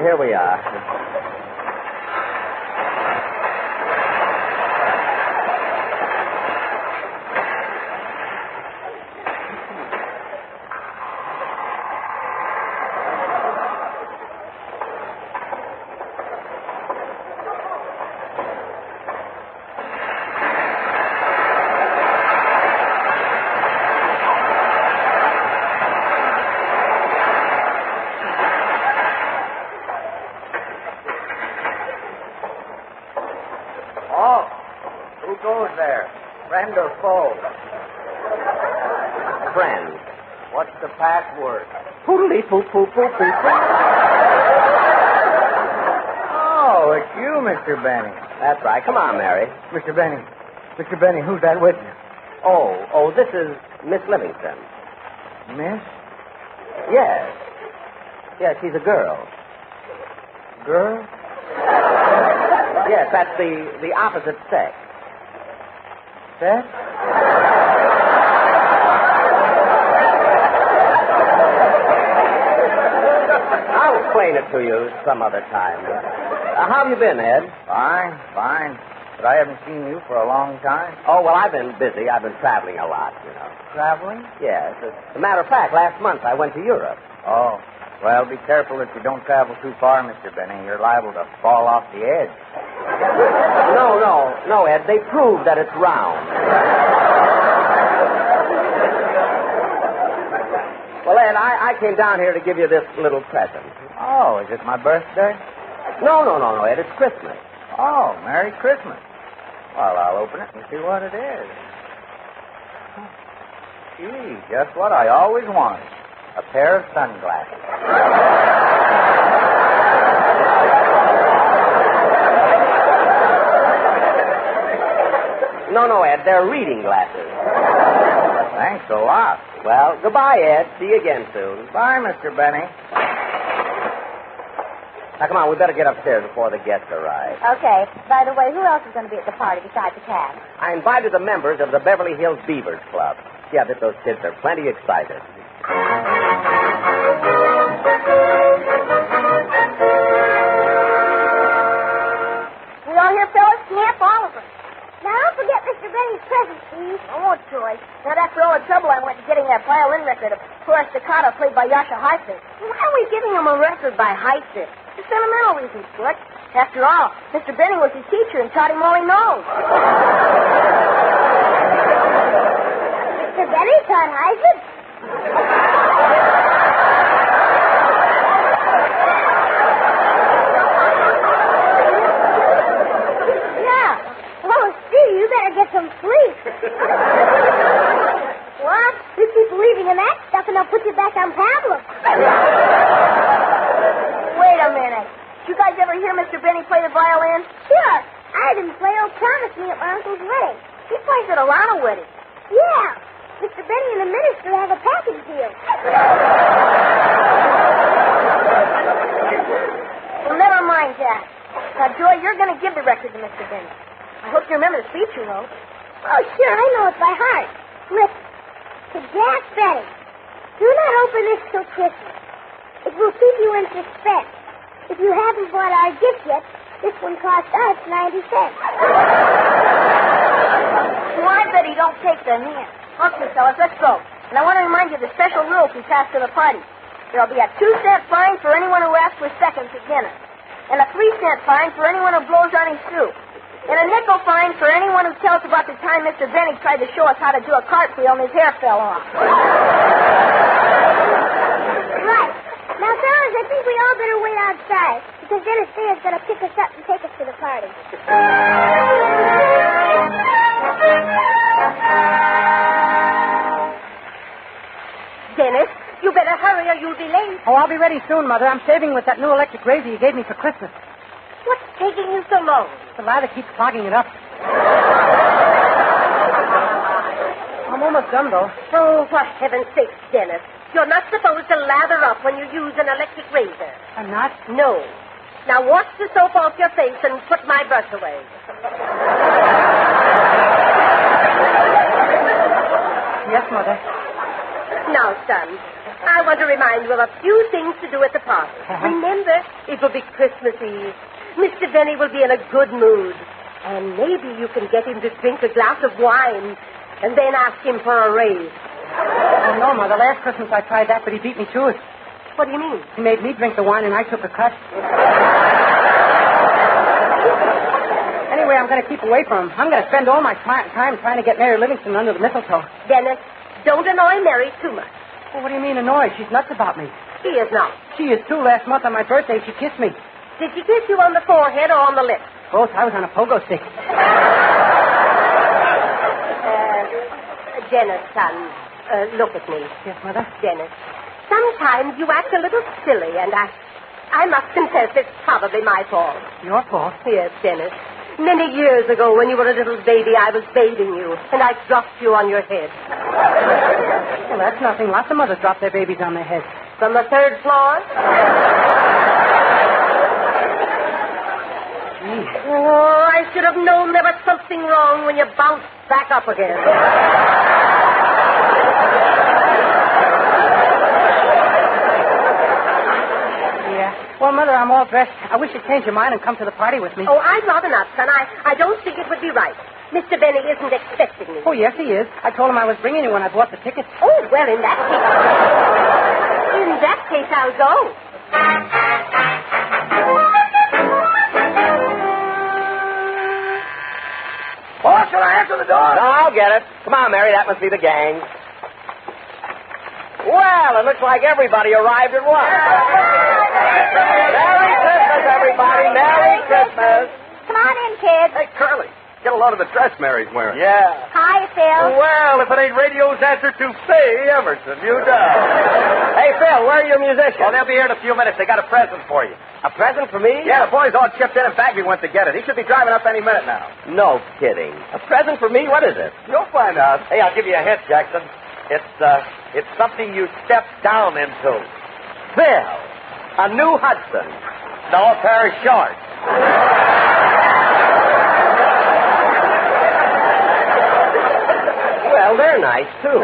Here we are. goes there? Friend or foe? Friend. What's the password? Poodly-poo-poo-poo-poo. Oh, it's you, Mr. Benny. That's right. Come on, Mary. Mr. Benny. Mr. Benny, who's that with you? Oh, this is Miss Livingston. Miss? Yes. Yes, she's a girl. Girl? Yes, that's the opposite sex. Sex? I'll explain it to you some other time. How have you been, Ed? Fine. But I haven't seen you for a long time. Oh, well, I've been busy. I've been traveling a lot, you know. Traveling? Yes. As a matter of fact, last month I went to Europe. Oh. Well, be careful that you don't travel too far, Mr. Benny. You're liable to fall off the edge. No, Ed. They proved that it's round. Well, Ed, I came down here to give you this little present. Oh, is it my birthday? No, Ed. It's Christmas. Oh, Merry Christmas. Well, I'll open it and see what it is. Gee, just what I always wanted. A pair of sunglasses. No, Ed, they're reading glasses. Thanks a lot. Well, goodbye, Ed. See you again soon. Bye, Mr. Benny. Now, come on, we better get upstairs before the guests arrive. Okay. By the way, who else is going to be at the party besides the cat? I invited the members of the Beverly Hills Beavers Club. Yeah, I bet those kids are plenty excited. We all here, fellas? Snap all of us. Now, don't forget Mr. Benny's present, please. I won't, Joy. Not after all the trouble I went to getting that violin record of Poor Staccato played by Yasha Heifetz. Why are we giving him a record by Heifetz? For sentimental reasons, Slick. After all, Mr. Benny was his teacher and taught him all he knows. Mr. Benny taught Heifetz? You better get some sleep. What? You keep believing in that stuff and they'll put you back on Pablo. Wait a minute. Did you guys ever hear Mr. Benny play the violin? Sure. I heard him play Old Promise Me at my uncle's wedding. He plays at a lot of weddings. Yeah. Mr. Benny and the minister have a package deal. Well, never mind that. Now, Joy, you're going to give the record to Mr. Benny. I hope you remember the speech you wrote. Oh, sure, I know it by heart. Listen, to Jack Benny, do not open this till Christmas. It will keep you in suspense. If you haven't bought our gift yet, this one cost us 90 cents. Well, I bet he don't take them in. Okay, fellas, let's go. And I want to remind you of the special rules we passed to the party. There'll be a 2-cent fine for anyone who asks for seconds at dinner, and a 3-cent fine for anyone who blows on his soup. And a nickel fine for anyone who tells about the time Mr. Benny tried to show us how to do a cartwheel and his hair fell off. Right. Now, fellas, I think we all better wait outside, because Dennis Sayers going to pick us up and take us to the party. Dennis, you better hurry or you'll be late. Oh, I'll be ready soon, Mother. I'm saving with that new electric razor you gave me for Christmas. What's taking you so long? The lather keeps clogging it up. I'm almost done, though. Oh, for heaven's sake, Dennis. You're not supposed to lather up when you use an electric razor. I'm not? No. Now wash the soap off your face and put my brush away. Yes, Mother. Now, son, I want to remind you of a few things to do at the party. Remember, it will be Christmas Eve. Mr. Benny will be in a good mood. And maybe you can get him to drink a glass of wine and then ask him for a raise. Oh, no, Mother. Last Christmas I tried that, but he beat me to it. What do you mean? He made me drink the wine and I took a cut. Anyway, I'm going to keep away from him. I'm going to spend all my time trying to get Mary Livingston under the mistletoe. Dennis, don't annoy Mary too much. Well, what do you mean annoyed? She's nuts about me. She is not. She is, too. Last month on my birthday, she kissed me. Did she kiss you on the forehead or on the lips? Both. I was on a pogo stick. Dennis, son, look at me. Yes, Mother? Dennis, sometimes you act a little silly, and I must confess it's probably my fault. Your fault? Yes, Dennis. Many years ago, when you were a little baby, I was bathing you, and I dropped you on your head. Well, that's nothing. Lots of mothers drop their babies on their heads. From the 3rd floor? Oh, I should have known there was something wrong when you bounced back up again. Yeah. Well, Mother, I'm all dressed. I wish you'd change your mind and come to the party with me. Oh, I'd rather not, son. I don't think it would be right. Mr. Benny isn't expecting me. Oh, yes, he is. I told him I was bringing you when I bought the tickets. Oh, well, in that case, I'll go. Oh, shall I answer the door? No, I'll get it. Come on, Mary. That must be the gang. Well, it looks like everybody arrived at once. Merry Christmas, everybody. Merry Christmas. Come on in, kids. Hey, Curly, Get a load of the dress Mary's wearing. Yeah. Hi, Phil. Well, if it ain't radio's answer to Faye Emerson, you know. Hey, Phil, where are your musicians? Oh, they'll be here in a few minutes. They got a present for you. A present for me? Yeah, the boys all chipped in and Bagby went to get it. He should be driving up any minute now. No kidding. A present for me? What is it? You'll find out. Hey, I'll give you a hint, Jackson. It's something you step down into. Phil, a new Hudson. No, a pair of shorts. Well, they're nice, too.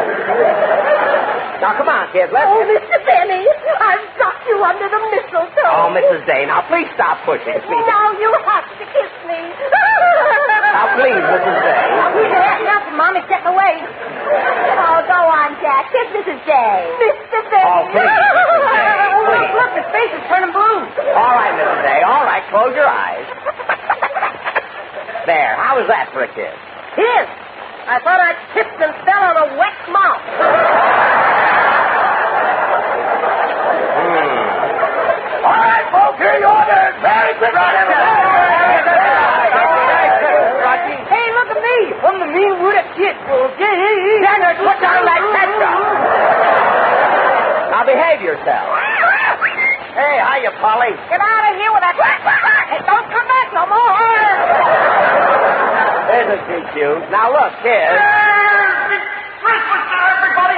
Now, come on, kids. Let's... Oh, Mr. Benny, I've got you under the mistletoe. Oh, Mrs. Day, now, please stop pushing. Now you have to kiss me. Now, please, Mrs. Day. Enough, Mommy's getting away. Oh, go on, Jack. Kiss Mrs. Day. Mr. Benny. Oh, please, Mrs. Day. Please. Look, his face is turning blue. All right, Mrs. Day. All right, close your eyes. There. How was that for a kiss? Kiss? I thought I kissed and fell on a wet mouth. All right, folks, here you are. Merry Christmas. Hey, look at me. I'm the mean rooted kid. Cantor, put down that ketchup. Now behave yourself. Hey, hiya, Polly. Get out of here with that. Hey, don't come back no more. Isn't she cute? Now look, kid. Christmas to everybody.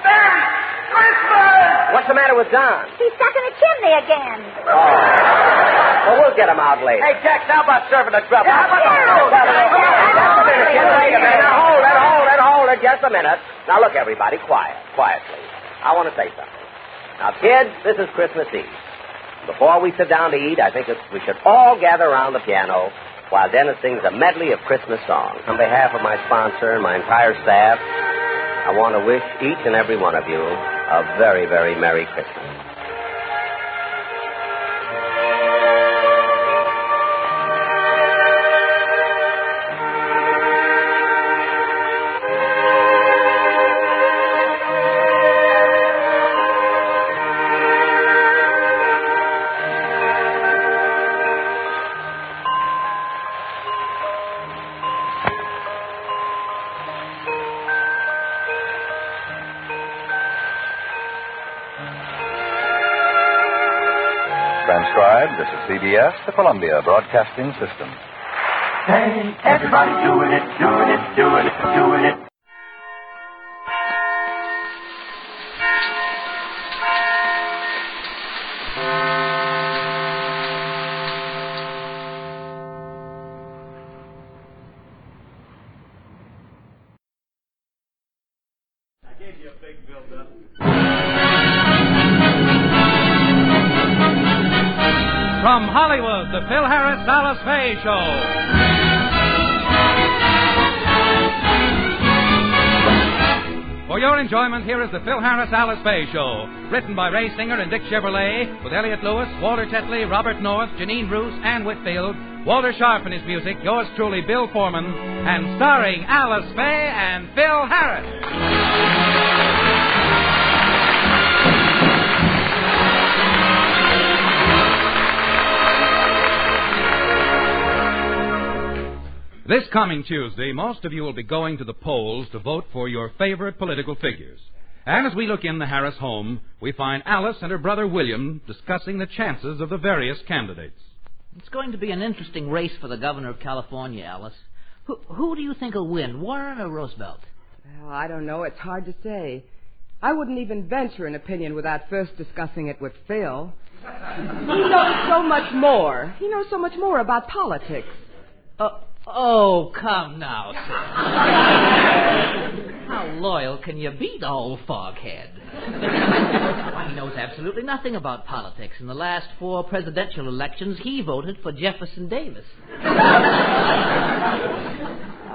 Merry Christmas. What's the matter with Don? He's stuck in the chimney again. Oh. Well, we'll get him out later. Hey, Jack, how about serving the grub? How about Hold it just a minute. Now, look, everybody, quiet, please. I want to say something. Now, kids, this is Christmas Eve. Before we sit down to eat, I think we should all gather around the piano while Dennis sings a medley of Christmas songs. On behalf of my sponsor and my entire staff, I want to wish each and every one of you a very, very Merry Christmas. Transcribed, this is CBS, the Columbia Broadcasting System. Hey, everybody doing it, doing it, doing it, doing it. I gave you a big build-up. From Hollywood, the Phil Harris Alice Faye Show. For your enjoyment, here is the Phil Harris Alice Faye Show. Written by Ray Singer and Dick Chevrolet, with Elliot Lewis, Walter Tetley, Robert North, Janine Roos, Ann Whitfield, Walter Sharp in his music, yours truly, Bill Foreman, and starring Alice Faye and Phil Harris. This coming Tuesday, most of you will be going to the polls to vote for your favorite political figures. And as we look in the Harris home, we find Alice and her brother William discussing the chances of the various candidates. It's going to be an interesting race for the governor of California, Alice. Who do you think will win, Warren or Roosevelt? Well, I don't know. It's hard to say. I wouldn't even venture an opinion without first discussing it with Phil. He knows so much more. He knows so much more about politics. Oh, come now, sir. How loyal can you be to old foghead? Why, he knows absolutely nothing about politics. In the last 4 presidential elections, he voted for Jefferson Davis.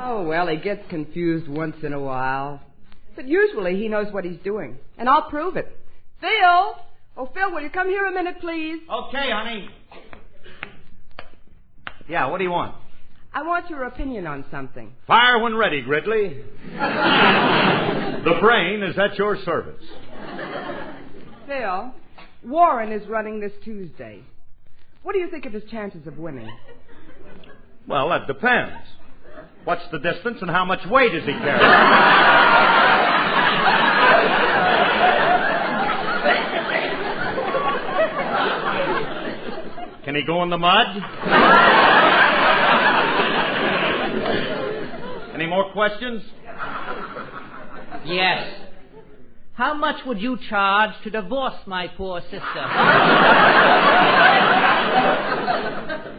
Oh, well, he gets confused once in a while. But usually he knows what he's doing. And I'll prove it. Phil! Oh, Phil, will you come here a minute, please? Okay, honey. Yeah, what do you want? I want your opinion on something. Fire when ready, Gridley. The brain is at your service. Phil, Warren is running this Tuesday. What do you think of his chances of winning? Well, that depends. What's the distance and how much weight is he carrying? Can he go in the mud? Any more questions? Yes. How much would you charge to divorce my poor sister?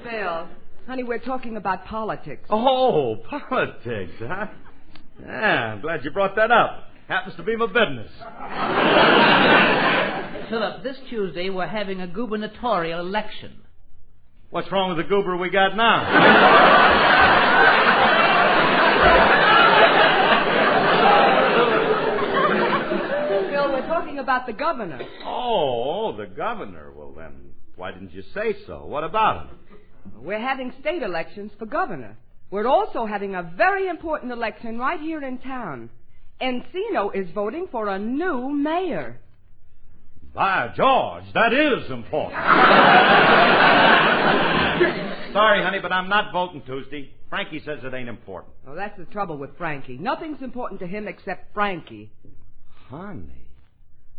Phil, honey, we're talking about politics. Oh, politics, huh? Yeah, I'm glad you brought that up. Happens to be my business. Philip, this Tuesday we're having a gubernatorial election. What's wrong with the goober we got now? Phil, we're talking about the governor. Oh, the governor. Well, then, why didn't you say so? What about him? We're having state elections for governor. We're also having a very important election right here in town. Encino is voting for a new mayor. By George, that is important. Sorry, honey, but I'm not voting Tuesday. Frankie says it ain't important. Oh, that's the trouble with Frankie. Nothing's important to him except Frankie. Honey,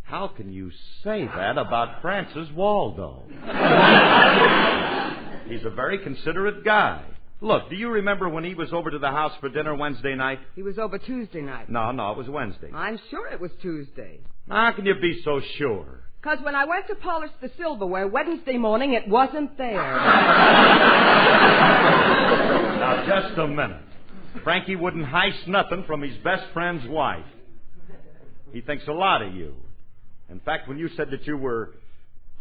how can you say that about Francis Waldo? He's a very considerate guy. Look, do you remember when he was over to the house for dinner Wednesday night? He was over Tuesday night. No, it was Wednesday. I'm sure it was Tuesday. How can you be so sure? Because when I went to polish the silverware Wednesday morning, it wasn't there. Now, just a minute. Frankie wouldn't heist nothing from his best friend's wife. He thinks a lot of you. In fact, when you said that you were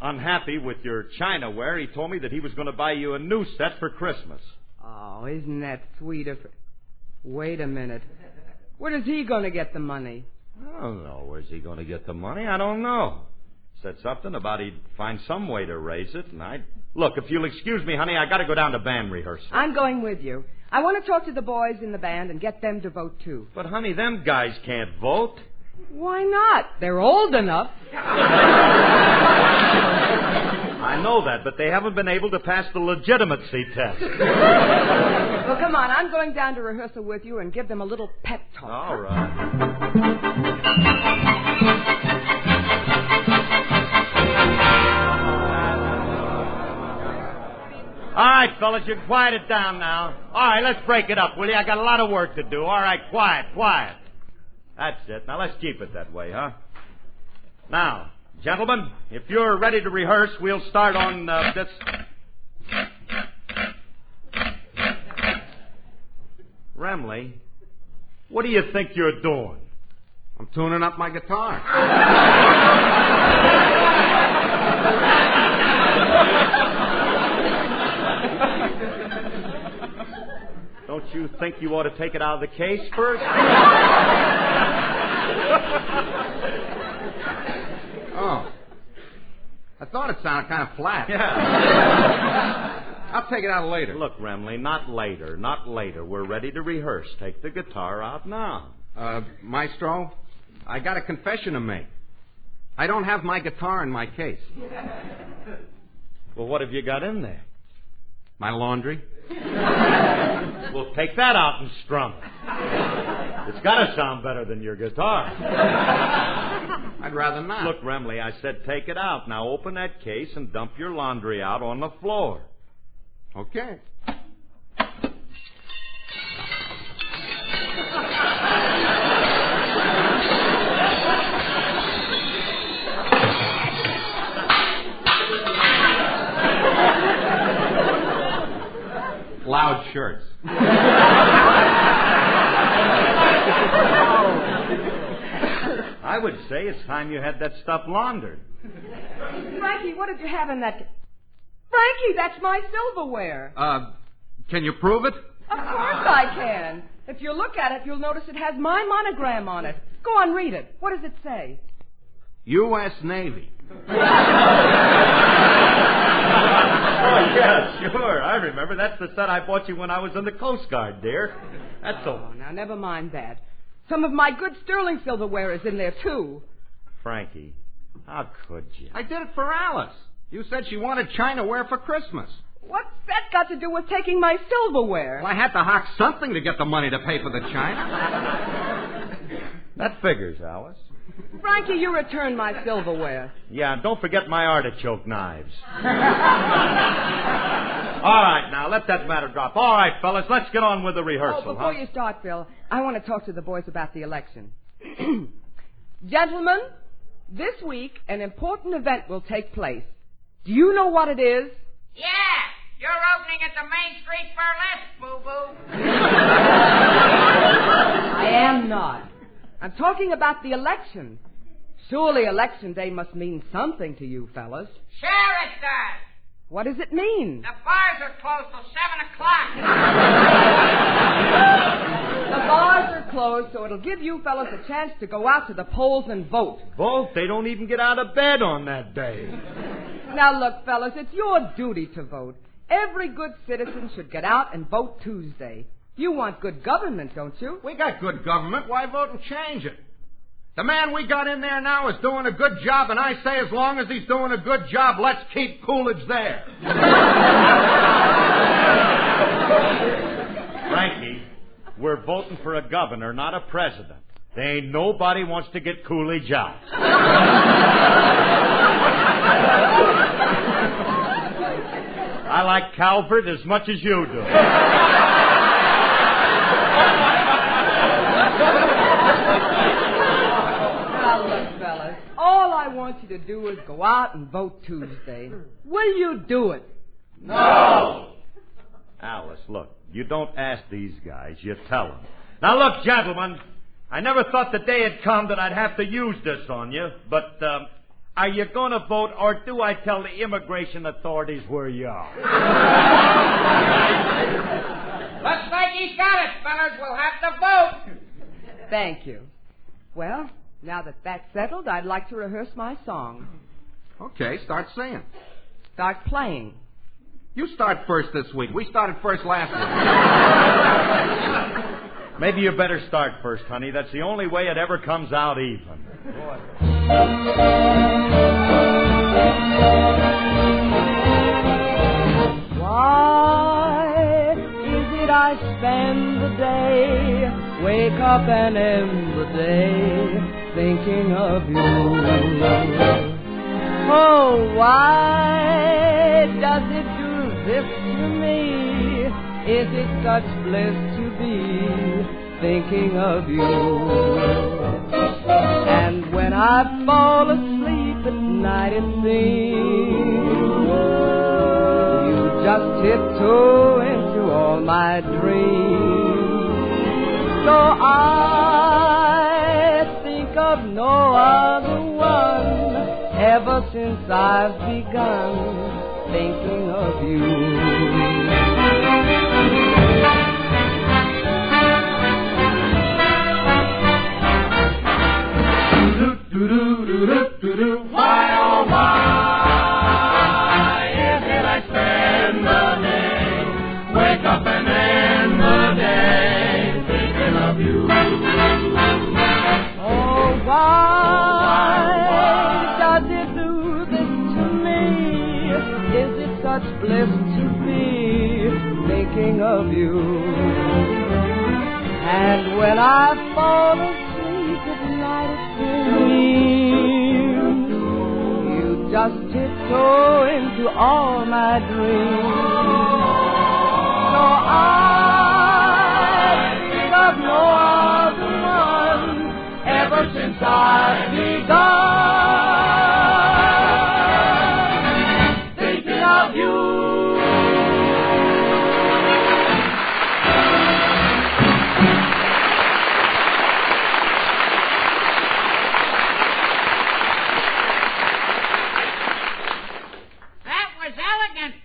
unhappy with your chinaware, he told me that he was going to buy you a new set for Christmas. Oh, isn't that sweet of... Wait a minute. Where is he going to get the money? I don't know. Where's he going to get the money? I don't know. Said something about he'd find some way to raise it, and Look, if you'll excuse me, honey, I got to go down to band rehearsal. I'm going with you. I want to talk to the boys in the band and get them to vote, too. But, honey, them guys can't vote. Why not? They're old enough. I know that, but they haven't been able to pass the legitimacy test. Well, come on. I'm going down to rehearsal with you and give them a little pep talk. All right. All right, fellas, you quiet it down now. All right, let's break it up, will you? I got a lot of work to do. All right, quiet. That's it. Now, let's keep it that way, huh? Now, gentlemen, if you're ready to rehearse, we'll start on this... Remley, what do you think you're doing? I'm tuning up my guitar. Don't you think you ought to take it out of the case first? Oh. I thought it sounded kind of flat. Yeah. I'll take it out later. Look, Remley, not later. We're ready to rehearse. Take the guitar out now. Maestro, I got a confession to make. I don't have my guitar in my case. Well, what have you got in there? My laundry. Well, take that out and strum it. It's got to sound better than your guitar. I'd rather not. Look, Remley, I said take it out. Now open that case and dump your laundry out on the floor. Okay. Loud shirts. I would say it's time you had that stuff laundered. Frankie, what did you have in that... Frankie, that's my silverware. Can you prove it? Of course I can. If you look at it, you'll notice it has my monogram on it. Go on, read it. What does it say? U.S. Navy. Oh, yeah, sure. I remember. That's the set I bought you when I was in the Coast Guard, dear. That's all. Oh, now, never mind that. Some of my good sterling silverware is in there, too. Frankie, how could you? I did it for Alice. You said she wanted chinaware for Christmas. What's that got to do with taking my silverware? Well, I had to hock something to get the money to pay for the china. That figures, Alice. Frankie, you returned my silverware. Yeah, and don't forget my artichoke knives. All right, now, let that matter drop. All right, fellas, let's get on with the rehearsal, before you start, Phil, I want to talk to the boys about the election. Gentlemen, this week an important event will take place. Do you know what it is? Yeah, you're opening at the Main Street Burlesque, boo-boo. I am not. I'm talking about the election. Surely Election Day must mean something to you fellas. Sure it does. What does it mean? The bars are closed till 7 o'clock. The bars are closed, so it'll give you fellas a chance to go out to the polls and vote. Vote? They don't even get out of bed on that day. Now, look, fellas, it's your duty to vote. Every good citizen should get out and vote Tuesday. You want good government, don't you? We got good government. Why vote and change it? The man we got in there now is doing a good job, and I say as long as he's doing a good job, let's keep Coolidge there. Frankie, we're voting for a governor, not a president. There ain't nobody wants to get Coolidge out. I like Calvert as much as you do. Now, look, fellas, all I want you to do is go out and vote Tuesday. Will you do it? No! Alice, look, you don't ask these guys, you tell them. Now, look, gentlemen, I never thought the day had come that I'd have to use this on you, but, are you going to vote, or do I tell the immigration authorities where you are? Looks like he's got it, fellas. We'll have to vote. Thank you. Well, now that that's settled, I'd like to rehearse my song. Okay, start singing. Start playing. You start first this week. We started first last week. Maybe you better start first, honey. That's the only way it ever comes out even. Why is it I spend the day, wake up and end the day, thinking of you? Oh, why does it do this to me? Is it such bliss to be thinking of you? And when I fall asleep at night it seems you just tiptoe into all my dreams. So I think of no other one ever since I've begun thinking of you. Why, oh, why is it I spend the day, wake up and end the day, thinking of you? Oh, why does it do this to me? Is it such bliss to be thinking of you? And when I fall asleep at night it seems you just tiptoe into all my dreams. So I think of no other one ever since I've begun thinking of you.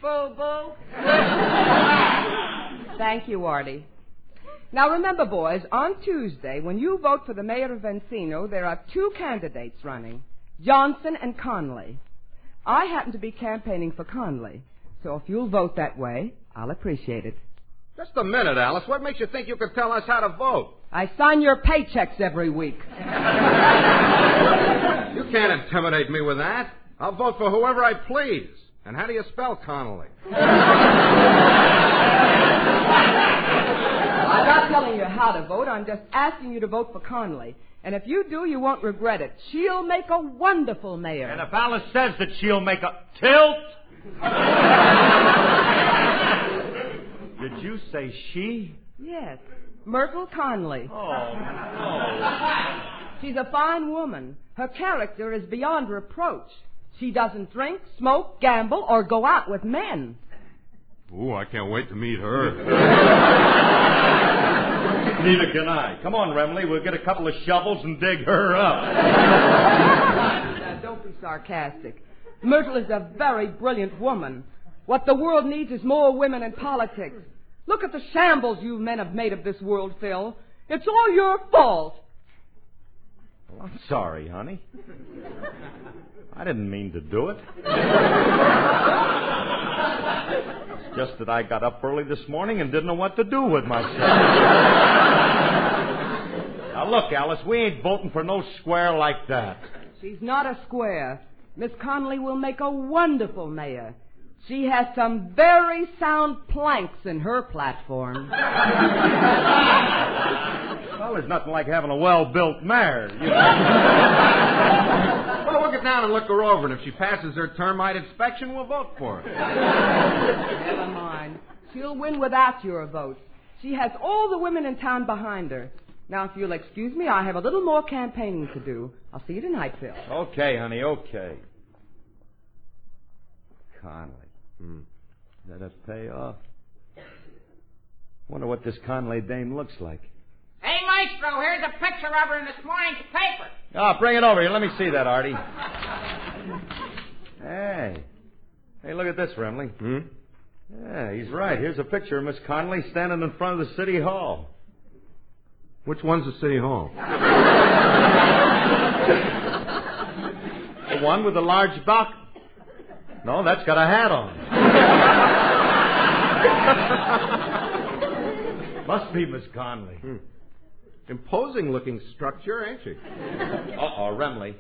Boo-boo. Thank you, Artie. Now remember, boys, on Tuesday, when you vote for the mayor of Encino, there are two candidates running, Johnson and Conley. I happen to be campaigning for Conley, so if you'll vote that way, I'll appreciate it. Just a minute, Alice. What makes you think you can tell us how to vote? I sign your paychecks every week. You can't intimidate me with that. I'll vote for whoever I please. And how do you spell Connolly? I'm not telling you how to vote. I'm just asking you to vote for Conley. And if you do, you won't regret it. She'll make a wonderful mayor. And if Alice says that she'll make a tilt... Did you say she? Yes. Myrtle Conley. Oh. She's a fine woman. Her character is beyond reproach. She doesn't drink, smoke, gamble, or go out with men. Ooh, I can't wait to meet her. Neither can I. Come on, Remley. We'll get a couple of shovels and dig her up. Now, don't be sarcastic. Myrtle is a very brilliant woman. What the world needs is more women in politics. Look at the shambles you men have made of this world, Phil. It's all your fault. Well, I'm sorry, honey. I didn't mean to do it. It's just that I got up early this morning and didn't know what to do with myself. Now, look, Alice, we ain't voting for no square like that. She's not a square. Miss Connolly will make a wonderful mayor. She has some very sound planks in her platform. Well, there's nothing like having a well-built mare, you know. Well, we'll get down and look her over, and if she passes her termite inspection, we'll vote for her. Never mind. She'll win without your vote. She has all the women in town behind her. Now, if you'll excuse me, I have a little more campaigning to do. I'll see you tonight, Phil. Okay, honey, okay. Conley. Let us pay off. Wonder what this Conley dame looks like. Hey, Maestro, here's a picture of her in this morning's paper. Oh, bring it over here. Let me see that, Artie. Hey, look at this, Remley. Yeah, he's right. Here's a picture of Miss Conley standing in front of the City Hall. Which one's the City Hall? The one with the large dock. No, that's got a hat on. Must be Miss Conley. Imposing-looking structure, ain't she? Uh-oh, Remley.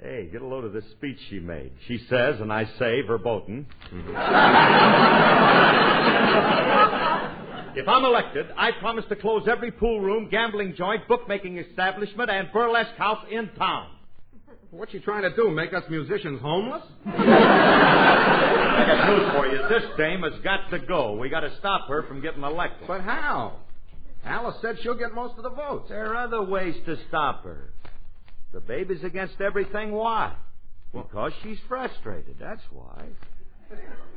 Hey, get a load of this speech she made. She says, and I say, verboten, if I'm elected, I promise to close every pool room, gambling joint, bookmaking establishment, and burlesque house in town. What's she trying to do, make us musicians homeless? I got news for you. This dame has got to go. We got to stop her from getting elected. But how? Alice said she'll get most of the votes. There are other ways to stop her. The baby's against everything. Why? Because she's frustrated. That's why.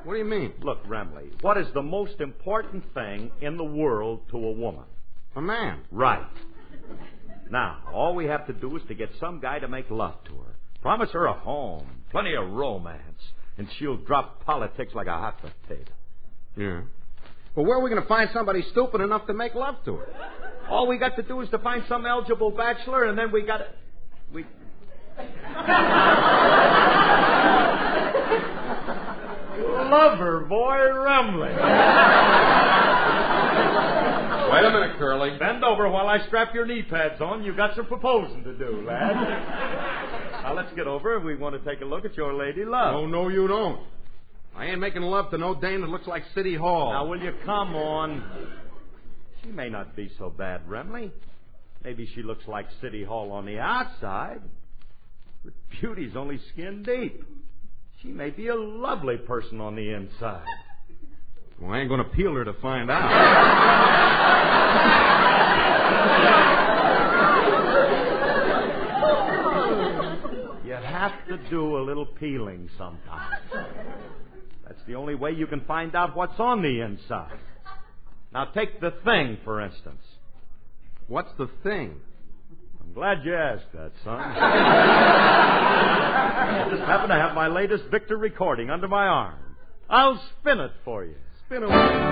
What do you mean? Look, Remley, what is the most important thing in the world to a woman? A man. Right. Now, all we have to do is to get some guy to make love to her. Promise her a home, plenty of romance, and she'll drop politics like a hot potato. Yeah. Well, where are we going to find somebody stupid enough to make love to her? All we got to do is to find some eligible bachelor, and then we got to... Lover boy Remley. Wait a minute, Curly. Bend over while I strap your knee pads on. You got some proposing to do, lad. Now, let's get over. We want to take a look at your lady love. Oh, no, you don't. I ain't making love to no dame that looks like City Hall. Now, will you come on? She may not be so bad, Remley. Maybe she looks like City Hall on the outside, but beauty's only skin deep. She may be a lovely person on the inside. Well, I ain't going to peel her to find out. You have to do a little peeling sometimes. That's the only way you can find out what's on the inside. Now, take the thing, for instance. What's the thing? I'm glad you asked that, son. I just happen to have my latest Victor recording under my arm. I'll spin it for you. Spin away.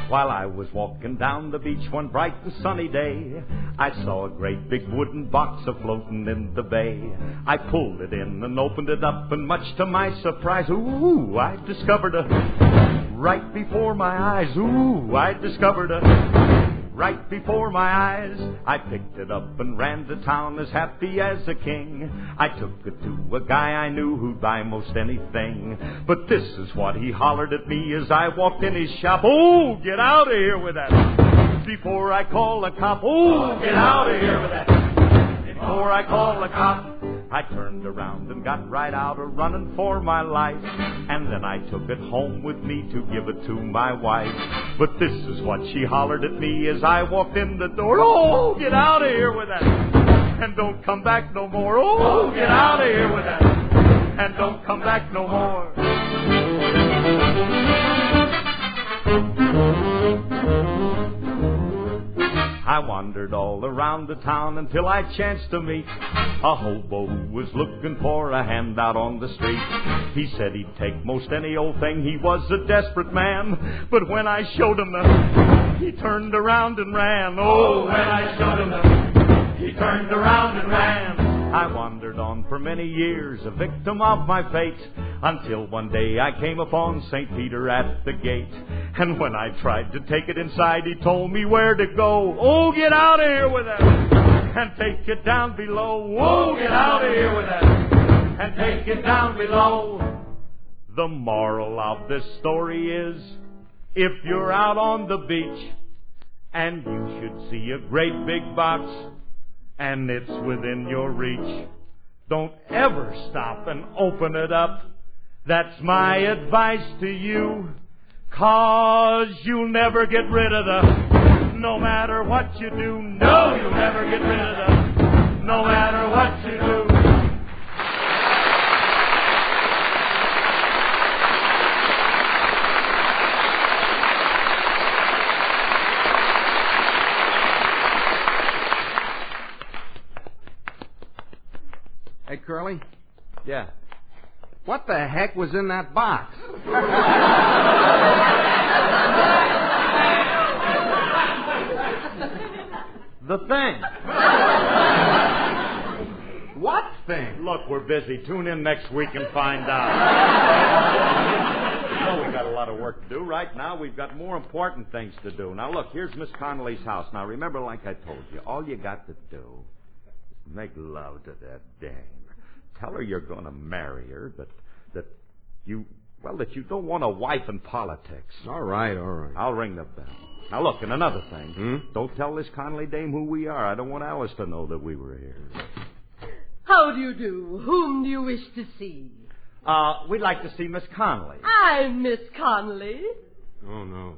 While I was walking down the beach one bright and sunny day, I saw a great big wooden box a-floating in the bay. I pulled it in and opened it up, and much to my surprise, ooh, I discovered a... Right before my eyes, ooh, I discovered a... right before my eyes. I picked it up and ran to town as happy as a king. I took it to a guy I knew who'd buy most anything. But this is what he hollered at me as I walked in his shop. Oh, get out of here with that before I call the cop. Oh, get out of here with that before I call the cop. I turned around and got right out of running for my life. And then I took it home with me to give it to my wife. But this is what she hollered at me as I walked in the door. Oh, get out of here with that. And don't come back no more. Oh, get out of here with that. And don't come back no more. I wandered all around the town until I chanced to meet a hobo who was looking for a handout on the street. He said he'd take most any old thing. He was a desperate man. But when I showed him he turned around and ran. Oh, when I showed him he turned around and ran. I wandered on for many years, a victim of my fate, until one day I came upon St. Peter at the gate. And when I tried to take it inside, he told me where to go. Oh, get out of here with that, and take it down below. Oh, get out of here with that, and take it down below. The moral of this story is, if you're out on the beach, and you should see a great big box, and it's within your reach, don't ever stop and open it up. That's my advice to you, 'cause you'll never get rid of them, no matter what you do. No, you'll never get rid of them, no matter what you do. Hey, Curly? Yeah. What the heck was in that box? The thing. What thing? Look, we're busy. Tune in next week and find out. You know we got a lot of work to do. Right now, we've got more important things to do. Now, look, here's Miss Connolly's house. Now, remember, like I told you, all you got to do is make love to that dame. Tell her you're going to marry her, that you don't want a wife in politics. All right. I'll ring the bell. Now, look, and another thing. Don't tell this Connolly dame who we are. I don't want Alice to know that we were here. How do you do? Whom do you wish to see? We'd like to see Miss Connolly. I'm Miss Connolly. Oh, no.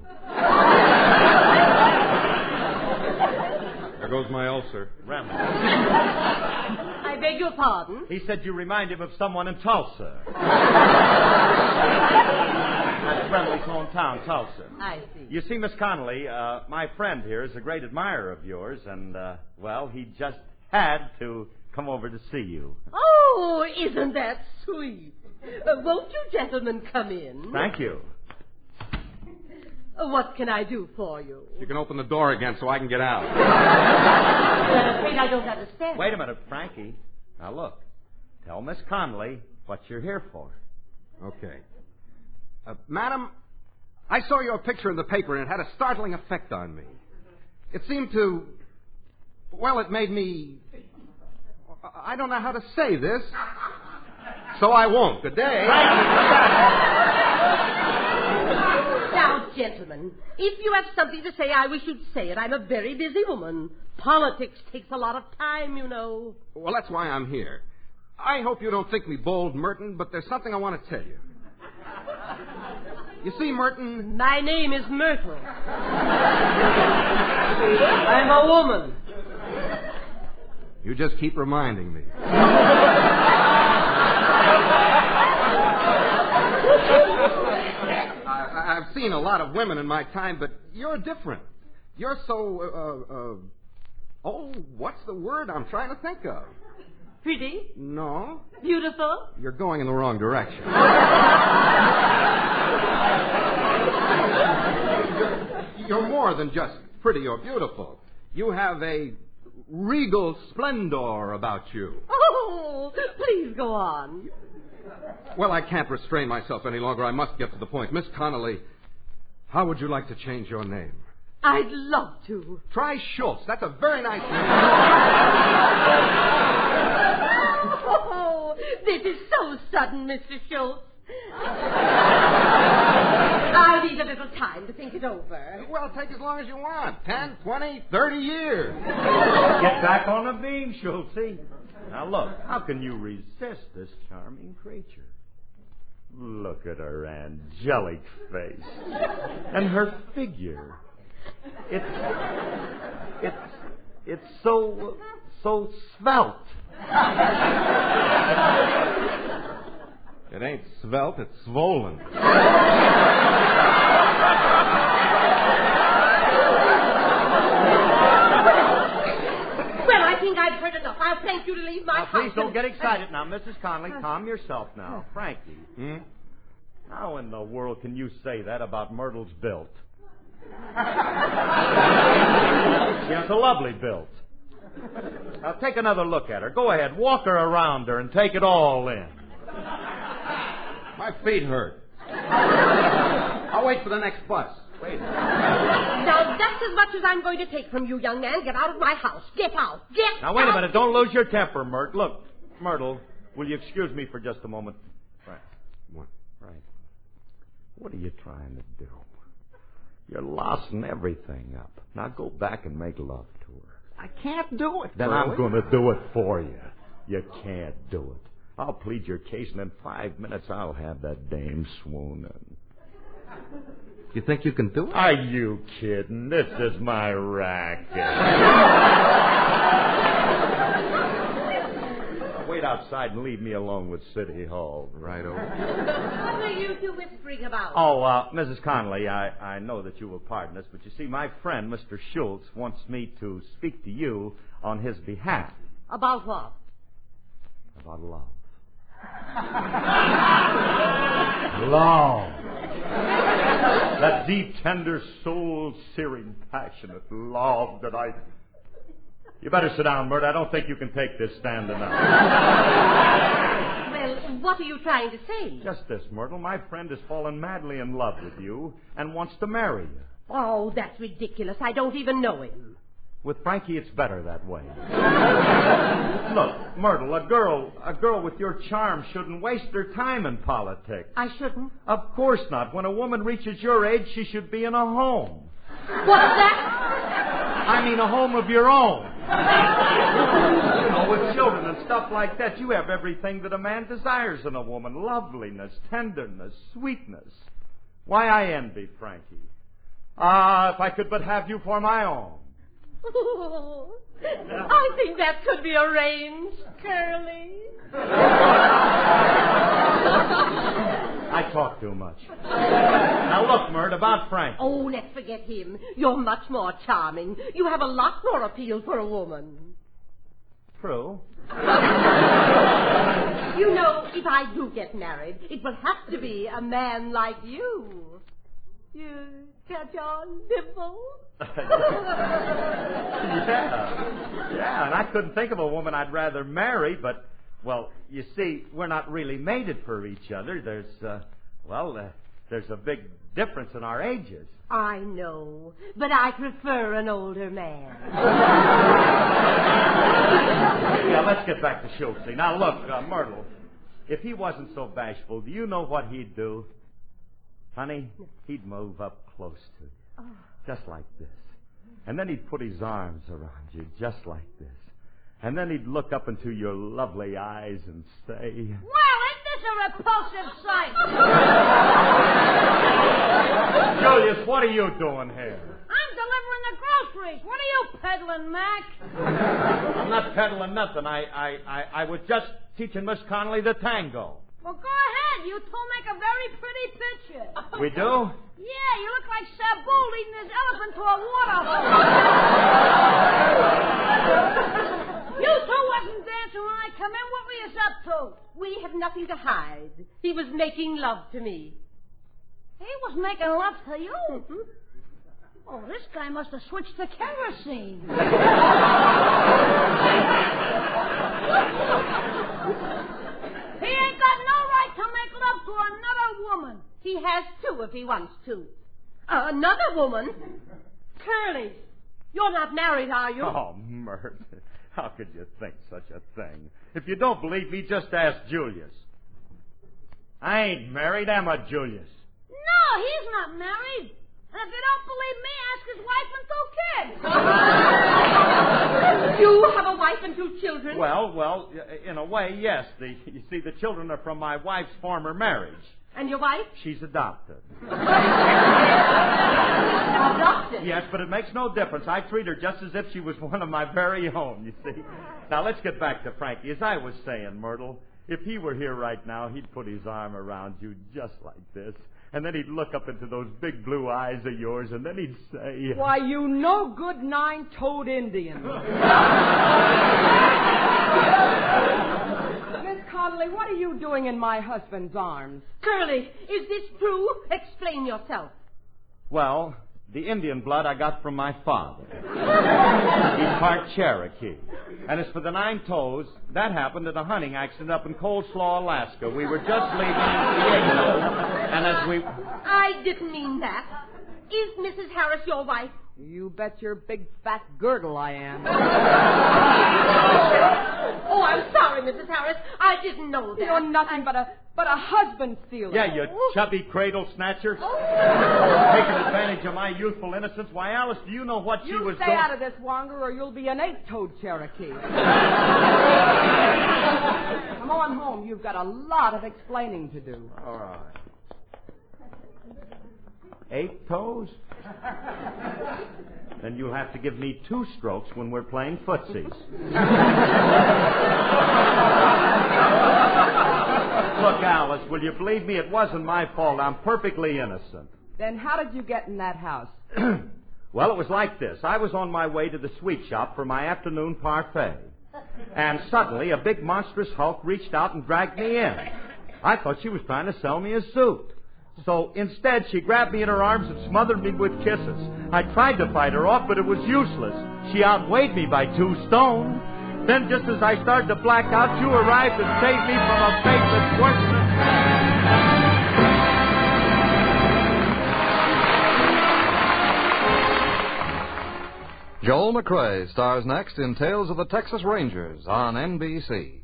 There goes my ulcer. Remley. I beg your pardon? He said you remind him of someone in Tulsa. That's Remley's hometown, Tulsa. I see. You see, Miss Connolly, my friend here is a great admirer of yours, and, he just had to come over to see you. Oh, isn't that sweet? Won't you gentlemen come in? Thank you. What can I do for you? You can open the door again so I can get out. I'm afraid I don't understand. Wait a minute, Frankie. Now, look. Tell Miss Connolly what you're here for. Okay. Madam, I saw your picture in the paper, and it had a startling effect on me. It seemed to... Well, it made me... I don't know how to say this. So I won't. Good day. Now, gentlemen, if you have something to say, I wish you'd say it. I'm a very busy woman. Politics takes a lot of time, you know. Well, that's why I'm here. I hope you don't think me bold, Merton, but there's something I want to tell you. You see, Merton... My name is Myrtle. I'm a woman. You just keep reminding me. I've seen a lot of women in my time, but you're different. You're so, what's the word I'm trying to think of? Pretty? No. Beautiful? You're going in the wrong direction. You're more than just pretty or beautiful. You have a regal splendor about you. Oh, please go on. Well, I can't restrain myself any longer. I must get to the point. Miss Connolly, how would you like to change your name? I'd love to. Try Schultz. That's a very nice name. Oh, this is so sudden, Mr. Schultz. I'll need a little time to think it over. Well, take as long as you want. 10, 20, 30 years. Get back on the beam, Schultz. Now, look, how can you resist this charming creature? Look at her angelic face. And her figure. It's so svelte. It ain't svelte, it's swollen. Well, I think I've heard enough. I'll thank you to leave my house. Please don't get excited now, Mrs. Conley. Calm yourself now. Frankie. How in the world can you say that about Myrtle's build? She has a lovely build. Now take another look at her. Go ahead, walk her around her and take it all in. My feet hurt. I'll wait for the next bus. Wait. Now, that's as much as I'm going to take from you, young man. Get out of my house. Get out. Get out. Now, wait a minute. Don't lose your temper, Myrt. Look, Myrtle, will you excuse me for just a moment? Right. What? Right. What are you trying to do? You're lossing everything up. Now go back and make love to her. I can't do it. Then I'm going to do it for you. You can't do it. I'll plead your case, and in 5 minutes I'll have that dame swooning. You think you can do it? Are you kidding? This is my racket. Now wait outside and leave me alone with City Hall. Righto. What are you two whispering about? Oh, Mrs. Conley, I know that you will pardon us, but you see, my friend, Mr. Schultz, wants me to speak to you on his behalf. About what? About love. Love. That deep, tender, soul-searing, passionate love that I... You better sit down, Myrt. I don't think you can take this standing up. Well, what are you trying to say? Just this, Myrtle. My friend has fallen madly in love with you and wants to marry you. Oh, that's ridiculous. I don't even know him. With Frankie, it's better that way. Look, Myrtle, a girl with your charm shouldn't waste her time in politics. I shouldn't? Of course not. When a woman reaches your age, she should be in a home. What's that? I mean a home of your own. You know, with children and stuff like that, you have everything that a man desires in a woman. Loveliness, tenderness, sweetness. Why, I envy Frankie. If I could but have you for my own. Oh, I think that could be arranged, Curly. I talk too much. Now look, Myrt, about Frank. Oh, let's forget him. You're much more charming. You have a lot more appeal for a woman. True. You know, if I do get married, it will have to be a man like you. You catch on, Dimple? Yeah, and I couldn't think of a woman I'd rather marry, but, well, you see, we're not really mated for each other. There's a big difference in our ages. I know, but I prefer an older man. Yeah, let's get back to Schultz. Now, look, Myrtle, if he wasn't so bashful, do you know what he'd do? Honey, he'd move up close to you, just like this. And then he'd put his arms around you, just like this. And then he'd look up into your lovely eyes and say... Well, isn't this a repulsive sight? Julius, what are you doing here? I'm delivering the groceries. What are you peddling, Mac? I'm not peddling nothing. I was just teaching Miss Connolly the tango. Well, go ahead. You two make a very pretty picture. We do? Yeah, you look like Sabu leading his elephant to a water hole. You two wasn't dancing when I come in. What were you up to? We have nothing to hide. He was making love to me. He was making love to you? Mm-hmm. Oh, this guy must have switched to kerosene. He ain't got no right to make love to another woman. He has to if he wants to. Another woman? Curly, you're not married, are you? Oh, Mert. How could you think such a thing? If you don't believe me, just ask Julius. I ain't married, am I, Julius? No, he's not married. And if you don't believe me, ask his wife and 2 kids. You have a wife and 2 children? Well, in a way, yes. You see, the children are from my wife's former marriage. And your wife? She's adopted. Adopted? Yes, but it makes no difference. I treat her just as if she was one of my very own, you see. Now, let's get back to Frankie. As I was saying, Myrtle, if he were here right now, he'd put his arm around you just like this. And then he'd look up into those big blue eyes of yours, and then he'd say... Why, you no good 9-toed Indian. Miss Connolly, what are you doing in my husband's arms? Curly, is this true? Explain yourself. Well, the Indian blood I got from my father. He's part Cherokee. And as for the 9 toes, that happened at a hunting accident up in Coleslaw, Alaska. We were just leaving Diego, and as we... I didn't mean that. Is Mrs. Harris your wife? You bet your big fat girdle I am. Oh, I'm sorry, Mrs. Harris. I didn't know that. You're nothing but a husband stealer. Yeah, you chubby cradle snatcher. Taking advantage of my youthful innocence. Why, Alice, do you know what she was doing? You stay out of this, Wonger, or you'll be an 8-toed Cherokee. Come on home. You've got a lot of explaining to do. All right. 8 toes? Then you'll have to give me 2 strokes when we're playing footsies. Look, Alice, will you believe me? It wasn't my fault. I'm perfectly innocent. Then how did you get in that house? Well, it was like this. I was on my way to the sweet shop for my afternoon parfait. And suddenly a big monstrous hulk reached out and dragged me in. I thought she was trying to sell me a suit. So instead, she grabbed me in her arms and smothered me with kisses. I tried to fight her off, but it was useless. She outweighed me by 2 stone. Then, just as I started to black out, you arrived and saved me from a fate that's worse than... Joel McRae stars next in Tales of the Texas Rangers on NBC.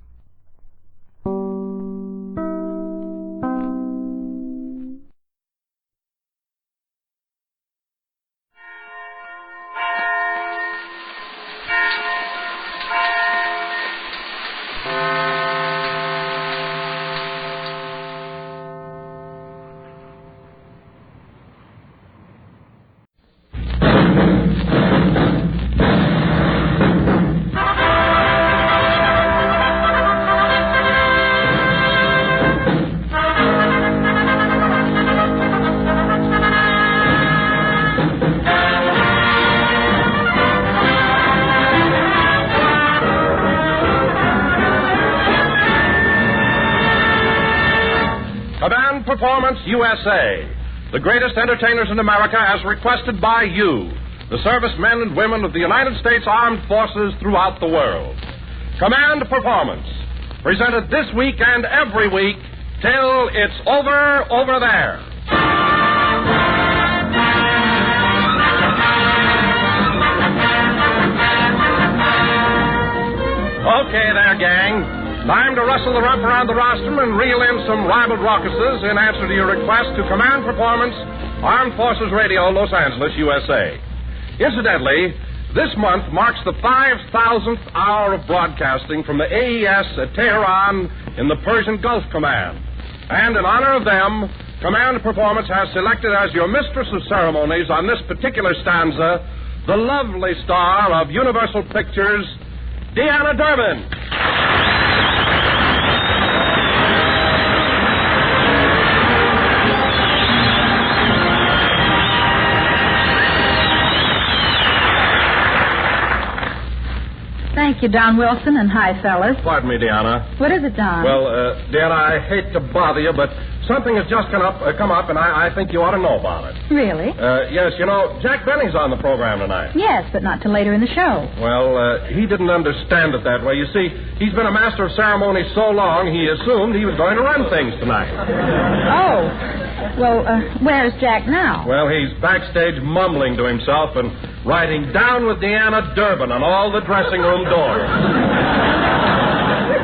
Perforamnce USA, the greatest entertainers in America as requested by you, the servicemen and women of the United States Armed Forces throughout the world. Command Perforamnce, presented this week and every week till it's over there. Okay there, gang. Time to rustle the rump around the rostrum and reel in some ribald raucuses in answer to your request to Command Perforamnce, Armed Forces Radio, Los Angeles, USA. Incidentally, this month marks the 5,000th hour of broadcasting from the AES at Tehran in the Persian Gulf Command. And in honor of them, Command Perforamnce has selected as your mistress of ceremonies on this particular stanza the lovely star of Universal Pictures, Deanna Durbin. Thank you, Don Wilson, and hi, fellas. Pardon me, Deanna. What is it, Don? Well, Deanna, I hate to bother you, but something has just come up, and I think you ought to know about it. Really? Yes, you know, Jack Benny's on the program tonight. Yes, but not till later in the show. Well, he didn't understand it that way. You see, he's been a master of ceremonies so long, he assumed he was going to run things tonight. Oh. Well, where's Jack now? Well, he's backstage mumbling to himself and writing down with Deanna Durbin on all the dressing room doors.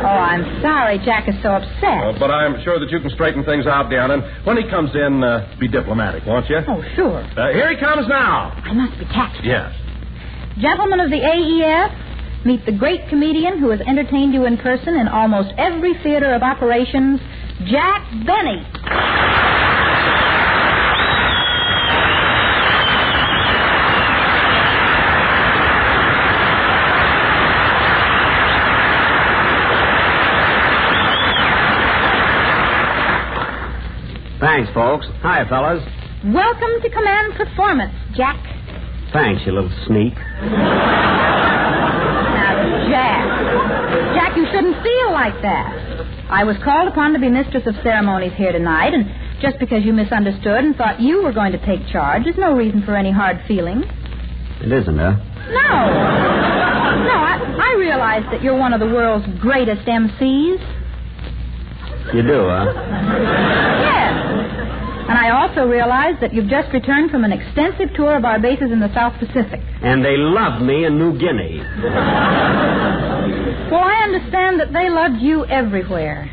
Oh, I'm sorry Jack is so upset. But I'm sure that you can straighten things out, Deanna. And when he comes in, be diplomatic, won't you? Oh, sure. Here he comes now. I must be tactful. Yes. Gentlemen of the AEF, meet the great comedian who has entertained you in person in almost every theater of operations, Jack Benny. Thanks, folks. Hi, fellas. Welcome to Command Performance, Jack. Thanks, you little sneak. Now, Jack, you shouldn't feel like that. I was called upon to be mistress of ceremonies here tonight, and just because you misunderstood and thought you were going to take charge, there's no reason for any hard feelings. It isn't, huh? No, I realize that you're one of the world's greatest MCs. You do, huh? Yes. And I also realize that you've just returned from an extensive tour of our bases in the South Pacific. And they loved me in New Guinea. Well, I understand that they loved you everywhere.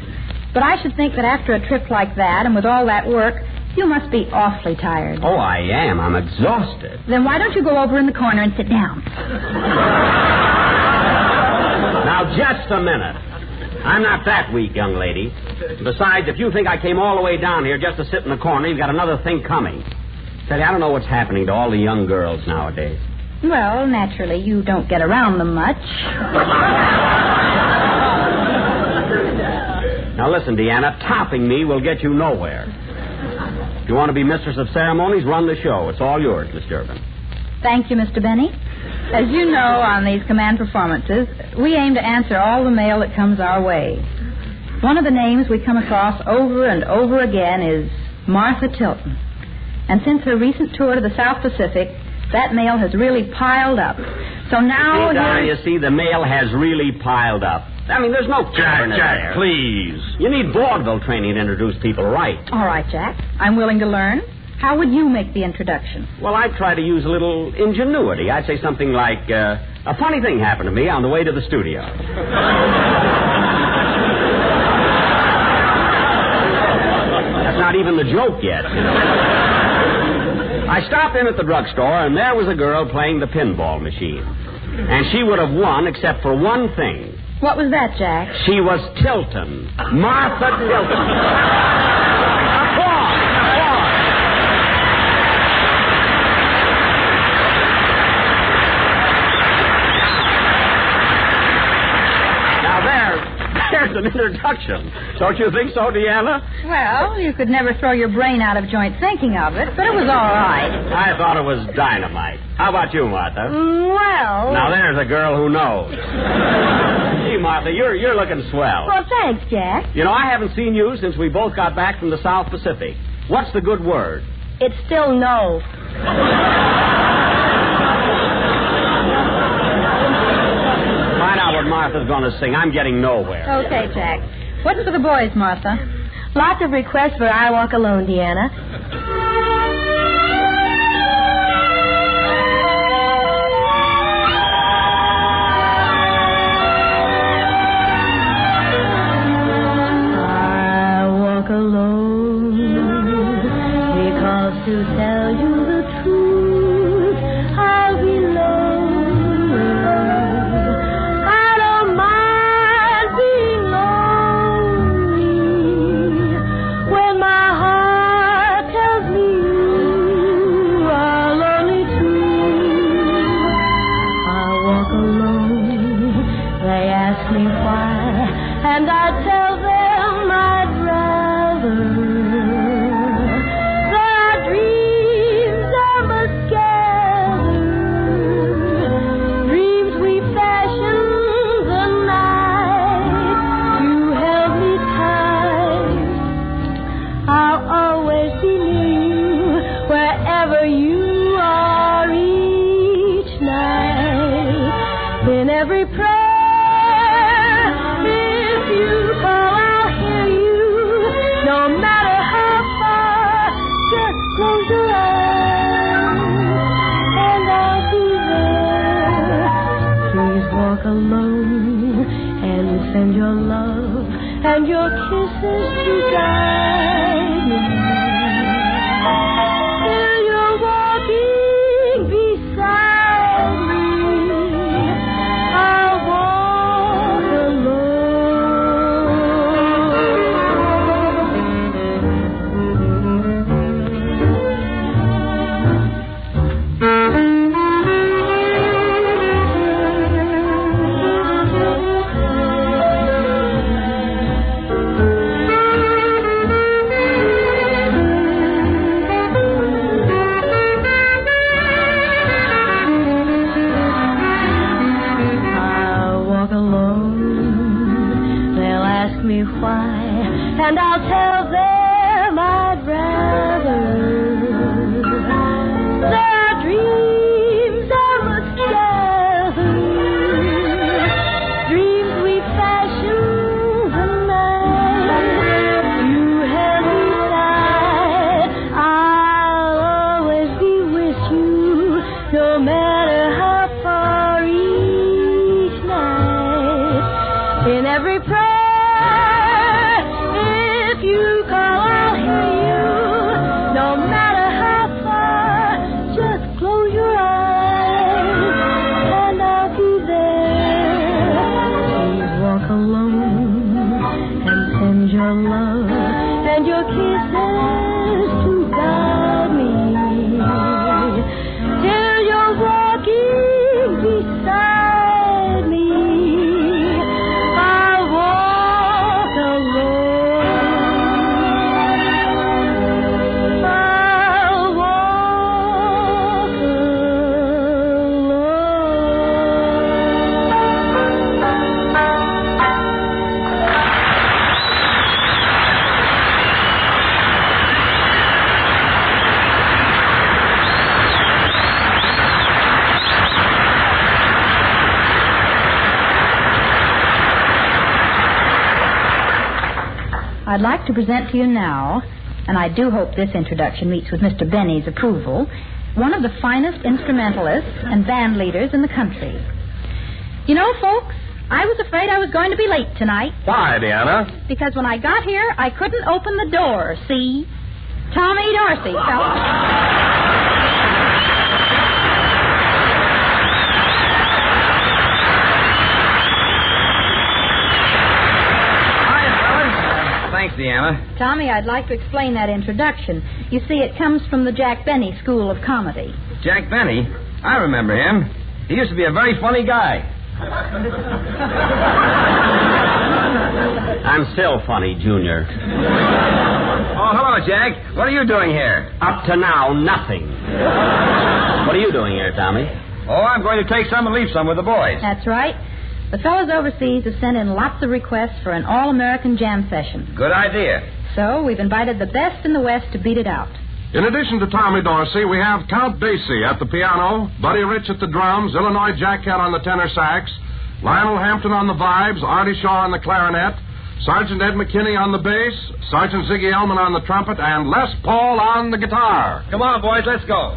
But I should think that after a trip like that and with all that work, you must be awfully tired. Oh, I am. I'm exhausted. Then why don't you go over in the corner and sit down? Now, just a minute. I'm not that weak, young lady. Besides, if you think I came all the way down here just to sit in the corner, you've got another thing coming. Tell you, I don't know what's happening to all the young girls nowadays. Well, naturally, you don't get around them much. Now, listen, Deanna, topping me will get you nowhere. If you want to be mistress of ceremonies, run the show. It's all yours, Miss Durbin. Thank you, Mr. Benny. As you know, on these command performances, we aim to answer all the mail that comes our way. One of the names we come across over and over again is Martha Tilton. And since her recent tour to the South Pacific, that mail has really piled up. So now... You see, the mail has really piled up. I mean, there's no cleverness there. Jack, please. You need vaudeville training to introduce people right. All right, Jack. I'm willing to learn. How would you make the introduction? Well, I'd try to use a little ingenuity. I'd say something like, a funny thing happened to me on the way to the studio. That's not even the joke yet. I stopped in at the drugstore, and there was a girl playing the pinball machine. And she would have won except for one thing. What was that, Jack? She was Tilton. Martha Tilton. There's an introduction. Don't you think so, Deanna? Well, you could never throw your brain out of joint thinking of it, but it was all right. I thought it was dynamite. How about you, Martha? Well... Now, there's a girl who knows. Gee, Martha, you're looking swell. Well, thanks, Jack. You know, I haven't seen you since we both got back from the South Pacific. What's the good word? It's still no. What Martha's going to sing. I'm getting nowhere. Okay, Jack. What's for the boys, Martha? Lots of requests for I Walk Alone, Deanna. I walk alone because to tell you the truth, I'll be lonely. And I tell them I'd rather. There are dreams I must gather, dreams we fashion the night. You held me tight. I'll always be near you wherever you are each night. In every prayer. walk alone and send your love and your kisses to guide me. Till you're walking beside me, I'll walk why, and I'll tell them I'd rather. There are dreams I must gather, dreams we fashion the night you held me tight. I'll always be with you, no matter how far each night. In every prayer I'd like to present to you now, and I do hope this introduction meets with Mr. Benny's approval, one of the finest instrumentalists and band leaders in the country. You know, folks, I was afraid I was going to be late tonight. Why, Deanna? Because when I got here, I couldn't open the door, see? Tommy Dorsey, fellas. Thanks, Deanna. Tommy, I'd like to explain that introduction. You see, it comes from the Jack Benny School of Comedy. Jack Benny? I remember him. He used to be a very funny guy. I'm still funny, Junior. Oh, hello, Jack. What are you doing here? Up to now, nothing. What are you doing here, Tommy? Oh, I'm going to take some and leave some with the boys. That's right. The fellows overseas have sent in lots of requests for an all-American jam session. Good idea. So we've invited the best in the West to beat it out. In addition to Tommy Dorsey, we have Count Basie at the piano, Buddy Rich at the drums, Illinois Jackhead on the tenor sax, Lionel Hampton on the vibes, Artie Shaw on the clarinet, Sergeant Ed McKinney on the bass, Sergeant Ziggy Elman on the trumpet, and Les Paul on the guitar. Come on, boys, let's go.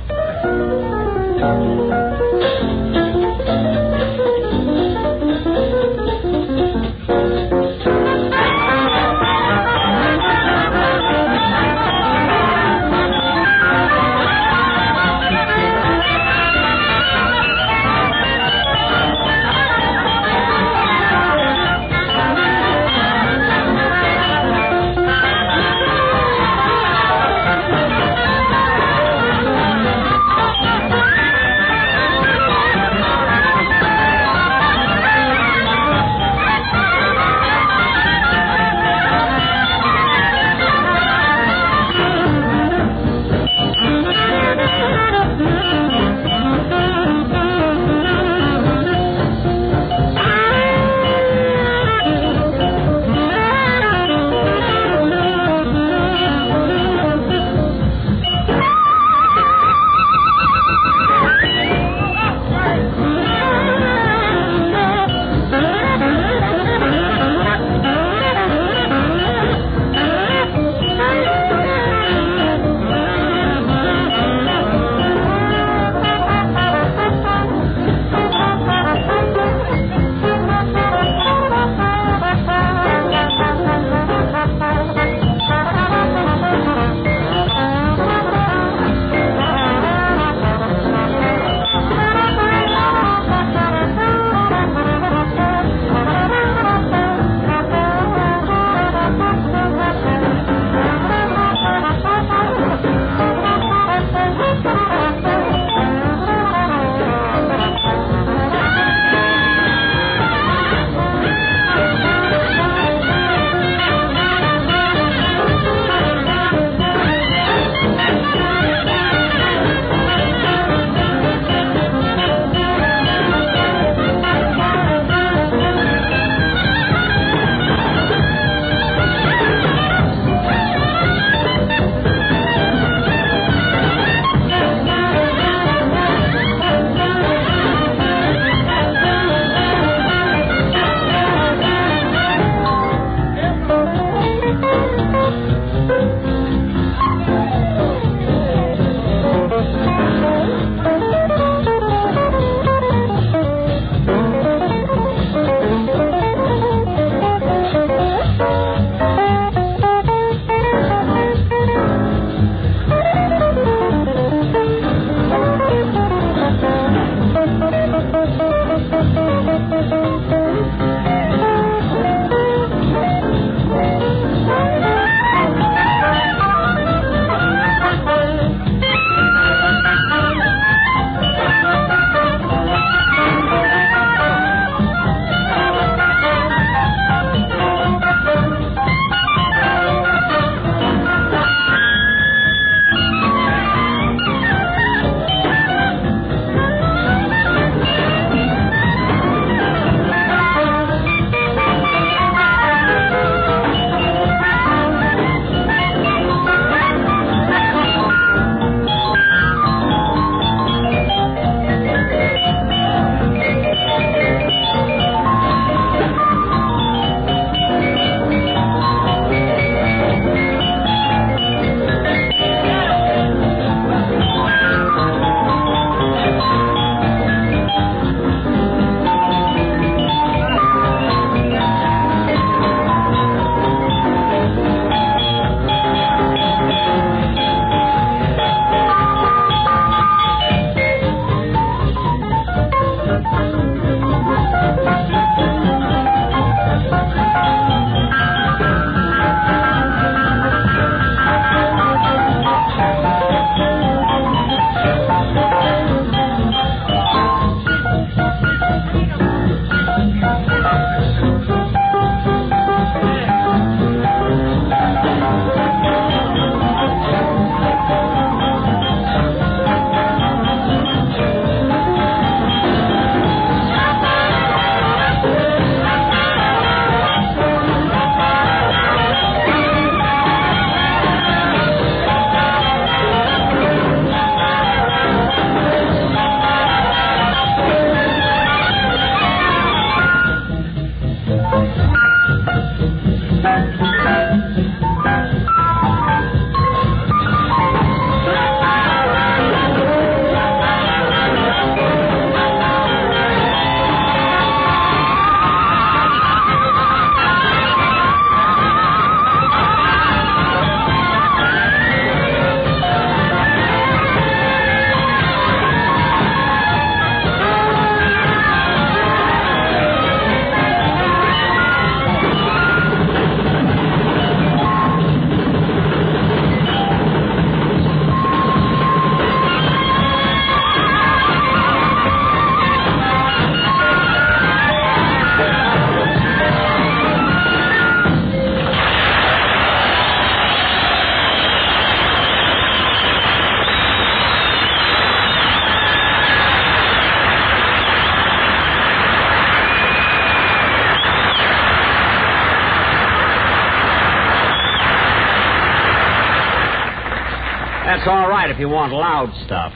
That's all right if you want loud stuff.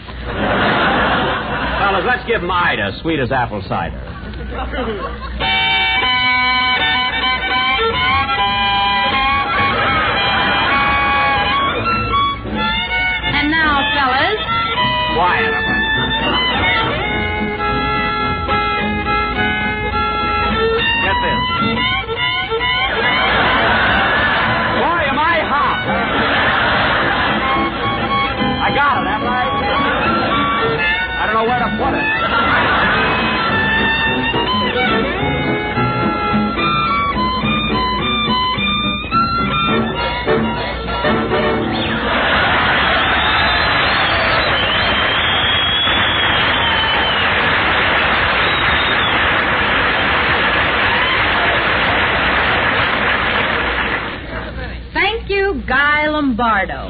Fellas, let's give Ida sweet as apple cider. And now, fellas. Quiet. Get this. Boy, am I hot. I got it, haven't I? I don't know where to put it. Thank you, Guy Lombardo.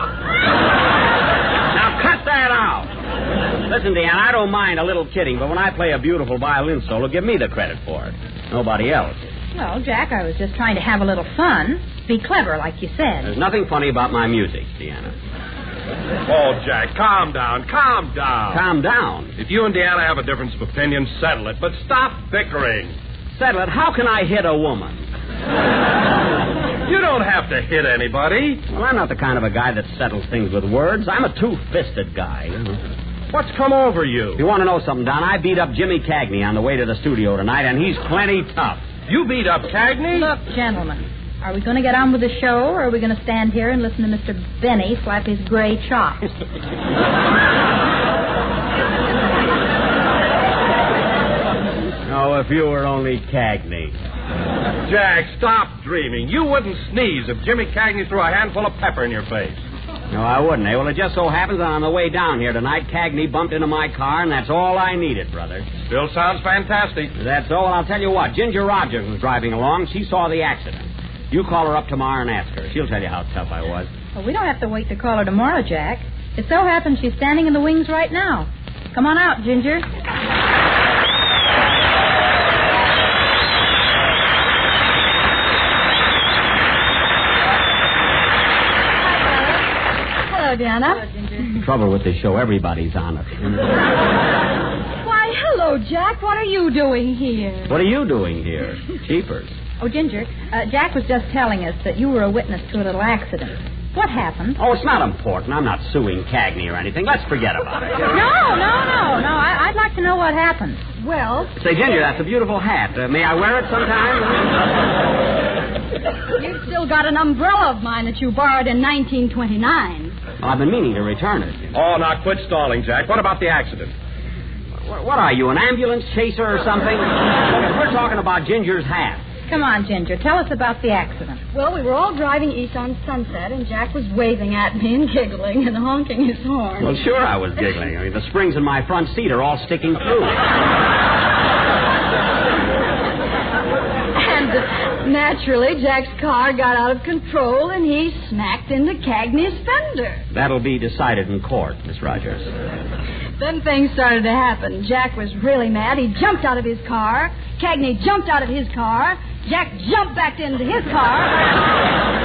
Now cut that out. Listen, Deanna, I don't mind a little kidding, but when I play a beautiful violin solo, give me the credit for it. Nobody else. Well, Jack, I was just trying to have a little fun. Be clever, like you said. There's nothing funny about my music, Deanna. Oh, Jack, calm down. Calm down. Calm down? If you and Deanna have a difference of opinion, settle it. But stop bickering. Settle it? How can I hit a woman? You don't have to hit anybody. Well, I'm not the kind of a guy that settles things with words. I'm a two-fisted guy. What's come over you? You want to know something, Don? I beat up Jimmy Cagney on the way to the studio tonight, and he's plenty tough. You beat up Cagney? Look, gentlemen, are we going to get on with the show, or are we going to stand here and listen to Mr. Benny slap his gray chops? Oh, if you were only Cagney. Jack, stop dreaming. You wouldn't sneeze if Jimmy Cagney threw a handful of pepper in your face. No, I wouldn't, eh? Well, it just so happens that on the way down here tonight, Cagney bumped into my car, and that's all I needed, brother. Still sounds fantastic. That's all. I'll tell you what. Ginger Rogers was driving along. She saw the accident. You call her up tomorrow and ask her. She'll tell you how tough I was. Well, we don't have to wait to call her tomorrow, Jack. It so happens she's standing in the wings right now. Come on out, Ginger. Hello, Deanna. Hello, Ginger. Trouble with this show, everybody's on it. Why, hello, Jack. What are you doing here? What are you doing here? Cheapers. Oh, Ginger, Jack was just telling us that you were a witness to a little accident. What happened? Oh, it's not important. I'm not suing Cagney or anything. Let's forget about it. No. I'd like to know what happened. Well... Say, Ginger, that's a beautiful hat. May I wear it sometime? You've still got an umbrella of mine that you borrowed in 1929. Well, I've been meaning to return it. Oh, now quit stalling, Jack. What about the accident? What are you, an ambulance chaser or something? Look, we're talking about Ginger's hat. Come on, Ginger. Tell us about the accident. Well, we were all driving east on Sunset, and Jack was waving at me and giggling and honking his horn. Well, sure I was giggling. I mean, the springs in my front seat are all sticking through. And naturally, Jack's car got out of control, and he smacked into Cagney's fender. That'll be decided in court, Miss Rogers. Then things started to happen. Jack was really mad. He jumped out of his car. Cagney jumped out of his car. Jack jumped back into his car.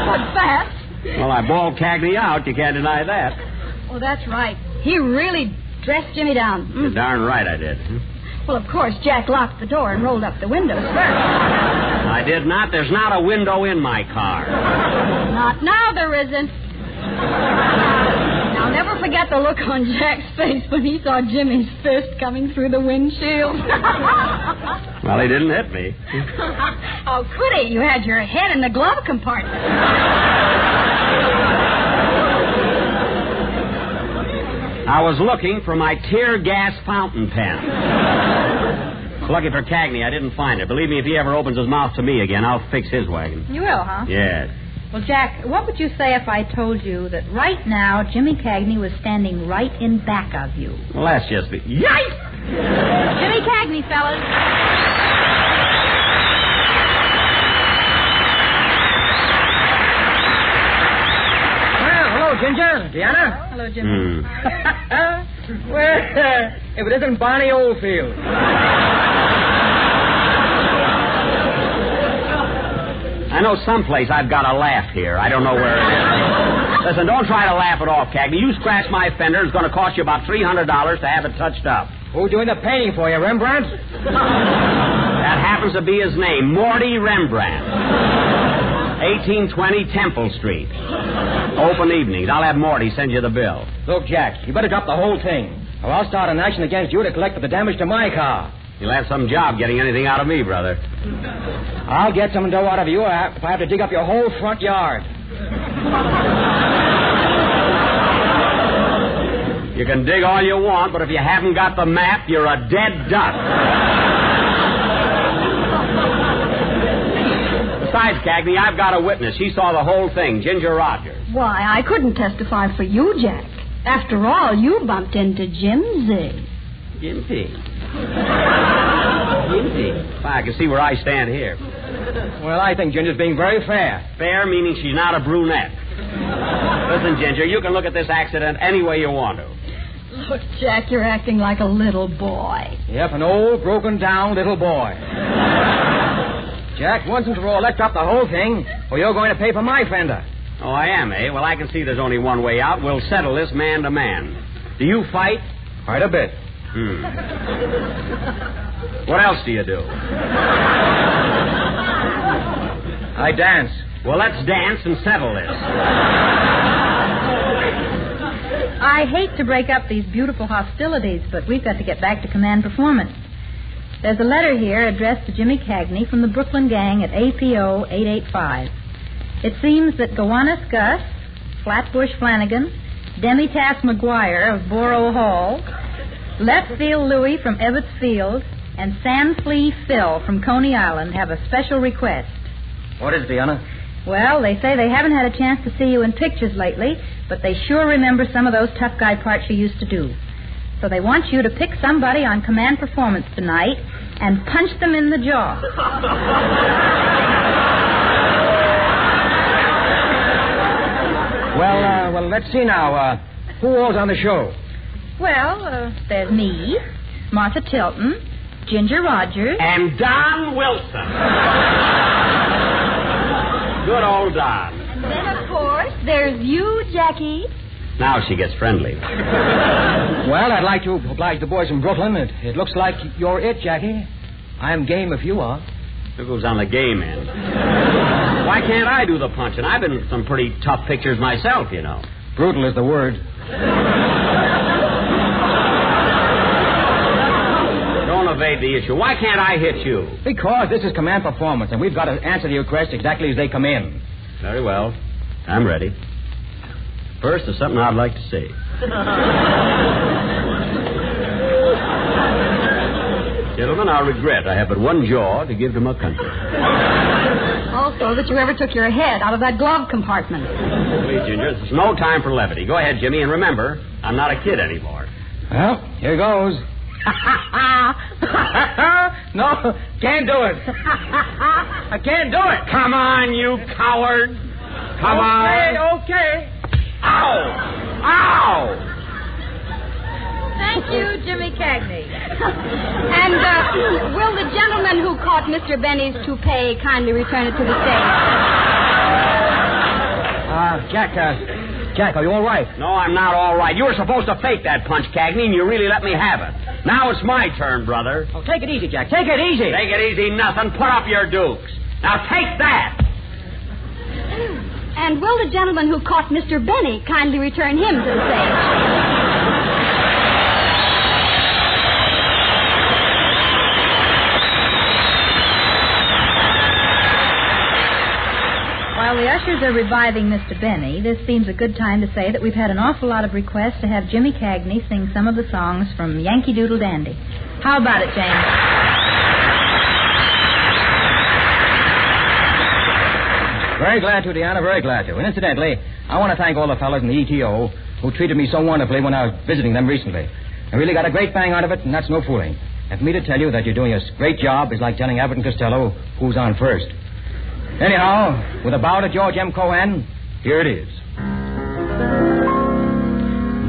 But fast. Well, I bawled Cagney out. You can't deny that. Well, that's right. He really dressed Jimmy down. You're darn right I did. Well, of course, Jack locked the door and rolled up the windows first. I did not. There's not a window in my car. Not now, there isn't. I'll never forget the look on Jack's face when he saw Jimmy's fist coming through the windshield. Well, he didn't hit me. Oh, could he? You had your head in the glove compartment. I was looking for my tear gas fountain pen. Lucky for Cagney, I didn't find it. Believe me, if he ever opens his mouth to me again, I'll fix his wagon. You will, huh? Yes. Well, Jack, what would you say if I told you that right now Jimmy Cagney was standing right in back of you? Well, that's just the... Yikes! Jimmy Cagney, fellas. Well, hello, Ginger. Deanna? Hello, Jimmy. Well, if it isn't Barney Oldfield. I know someplace I've got a laugh here. I don't know where it is. Listen, don't try to laugh it off, Cagney. You scratch my fender, it's going to cost you about $300 to have it touched up. Who's doing the painting for you, Rembrandt? That happens to be his name, Morty Rembrandt. 1820 Temple Street. Open evenings. I'll have Morty send you the bill. Look, Jack, you better drop the whole thing, or I'll start an action against you to collect for the damage to my car. You'll have some job getting anything out of me, brother. I'll get some dough out of you if I have to dig up your whole front yard. You can dig all you want, but if you haven't got the map, you're a dead duck. Besides, Cagney, I've got a witness. She saw the whole thing, Ginger Rogers. Why, I couldn't testify for you, Jack. After all, you bumped into Jimsy. Jimsy? Jimsy? Well, I can see where I stand here. Well, I think Ginger's being very fair. Fair meaning she's not a brunette. Listen, Ginger, you can look at this accident any way you want to. Look, Jack, you're acting like a little boy. Yep, an old, broken-down little boy. Jack, once and for all, let's drop the whole thing, or you're going to pay for my fender. Oh, I am, eh? Well, I can see there's only one way out. We'll settle this man to man. Do you fight? Quite a bit. What else do you do? I dance. Well, let's dance and settle this. I hate to break up these beautiful hostilities, but we've got to get back to command performance. There's a letter here addressed to Jimmy Cagney from the Brooklyn gang at APO 885. It seems that Gowanus Gus, Flatbush Flanagan, Demi-Tass McGuire of Borough Hall, Left Field Louie from Ebbets Field, and Sandflea Phil from Coney Island have a special request. What is it, Deanna? Well, they say they haven't had a chance to see you in pictures lately, but they sure remember some of those tough guy parts you used to do. So they want you to pick somebody on command performance tonight and punch them in the jaw. Well, let's see now. Who all's on the show? Well, there's me, Martha Tilton, Ginger Rogers, and Don Wilson. Good old Don. And then, of course, there's you, Jackie. Now she gets friendly. Well, I'd like to oblige the boys from Brooklyn. It looks like you're it, Jackie. I'm game if you are. Who goes on the game end? Why can't I do the punching? I've been in some pretty tough pictures myself, you know. Brutal is the word. Don't evade the issue. Why can't I hit you? Because this is command performance, and we've got to answer the requests exactly as they come in. Very well. I'm ready. First, there's something I'd like to say. Gentlemen, I regret I have but one jaw to give to my country. Also, that you ever took your head out of that glove compartment. Please, Ginger, there's no time for levity. Go ahead, Jimmy, and remember, I'm not a kid anymore. Well, here goes. No, can't do it. I can't do it. Come on, you coward. Come on. Okay. Ow! Ow! Thank you, Jimmy Cagney. And will the gentleman who caught Mr. Benny's toupee kindly return it to the stage? Jack, are you all right? No, I'm not all right. You were supposed to fake that punch, Cagney, and you really let me have it. Now it's my turn, brother. Oh, take it easy, Jack. Take it easy. Take it easy, nothing. Put up your dukes. Now take that. And will the gentleman who caught Mr. Benny kindly return him to the stage? While the ushers are reviving Mr. Benny, this seems a good time to say that we've had an awful lot of requests to have Jimmy Cagney sing some of the songs from Yankee Doodle Dandy. How about it, James? Very glad to, Deanna, very glad to. And incidentally, I want to thank all the fellas in the ETO who treated me so wonderfully when I was visiting them recently. I really got a great bang out of it, and that's no fooling. And for me to tell you that you're doing a great job is like telling Abbott and Costello who's on first. Anyhow, with a bow to George M. Cohan, here it is.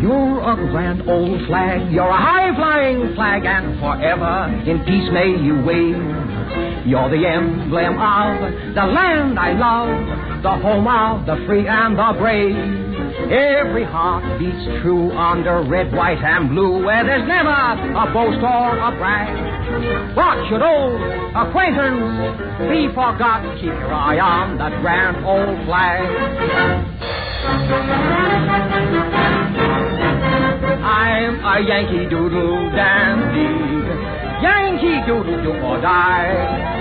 You're a grand old flag, you're a high-flying flag, and forever in peace may you wave. You're the emblem of the land I love, the home of the free and the brave. Every heart beats true under red, white, and blue, where there's never a boast or a brag. What should old acquaintance be forgot? Keep your eye on that grand old flag. I'm a Yankee Doodle dandy, Yankee Doodle do or die.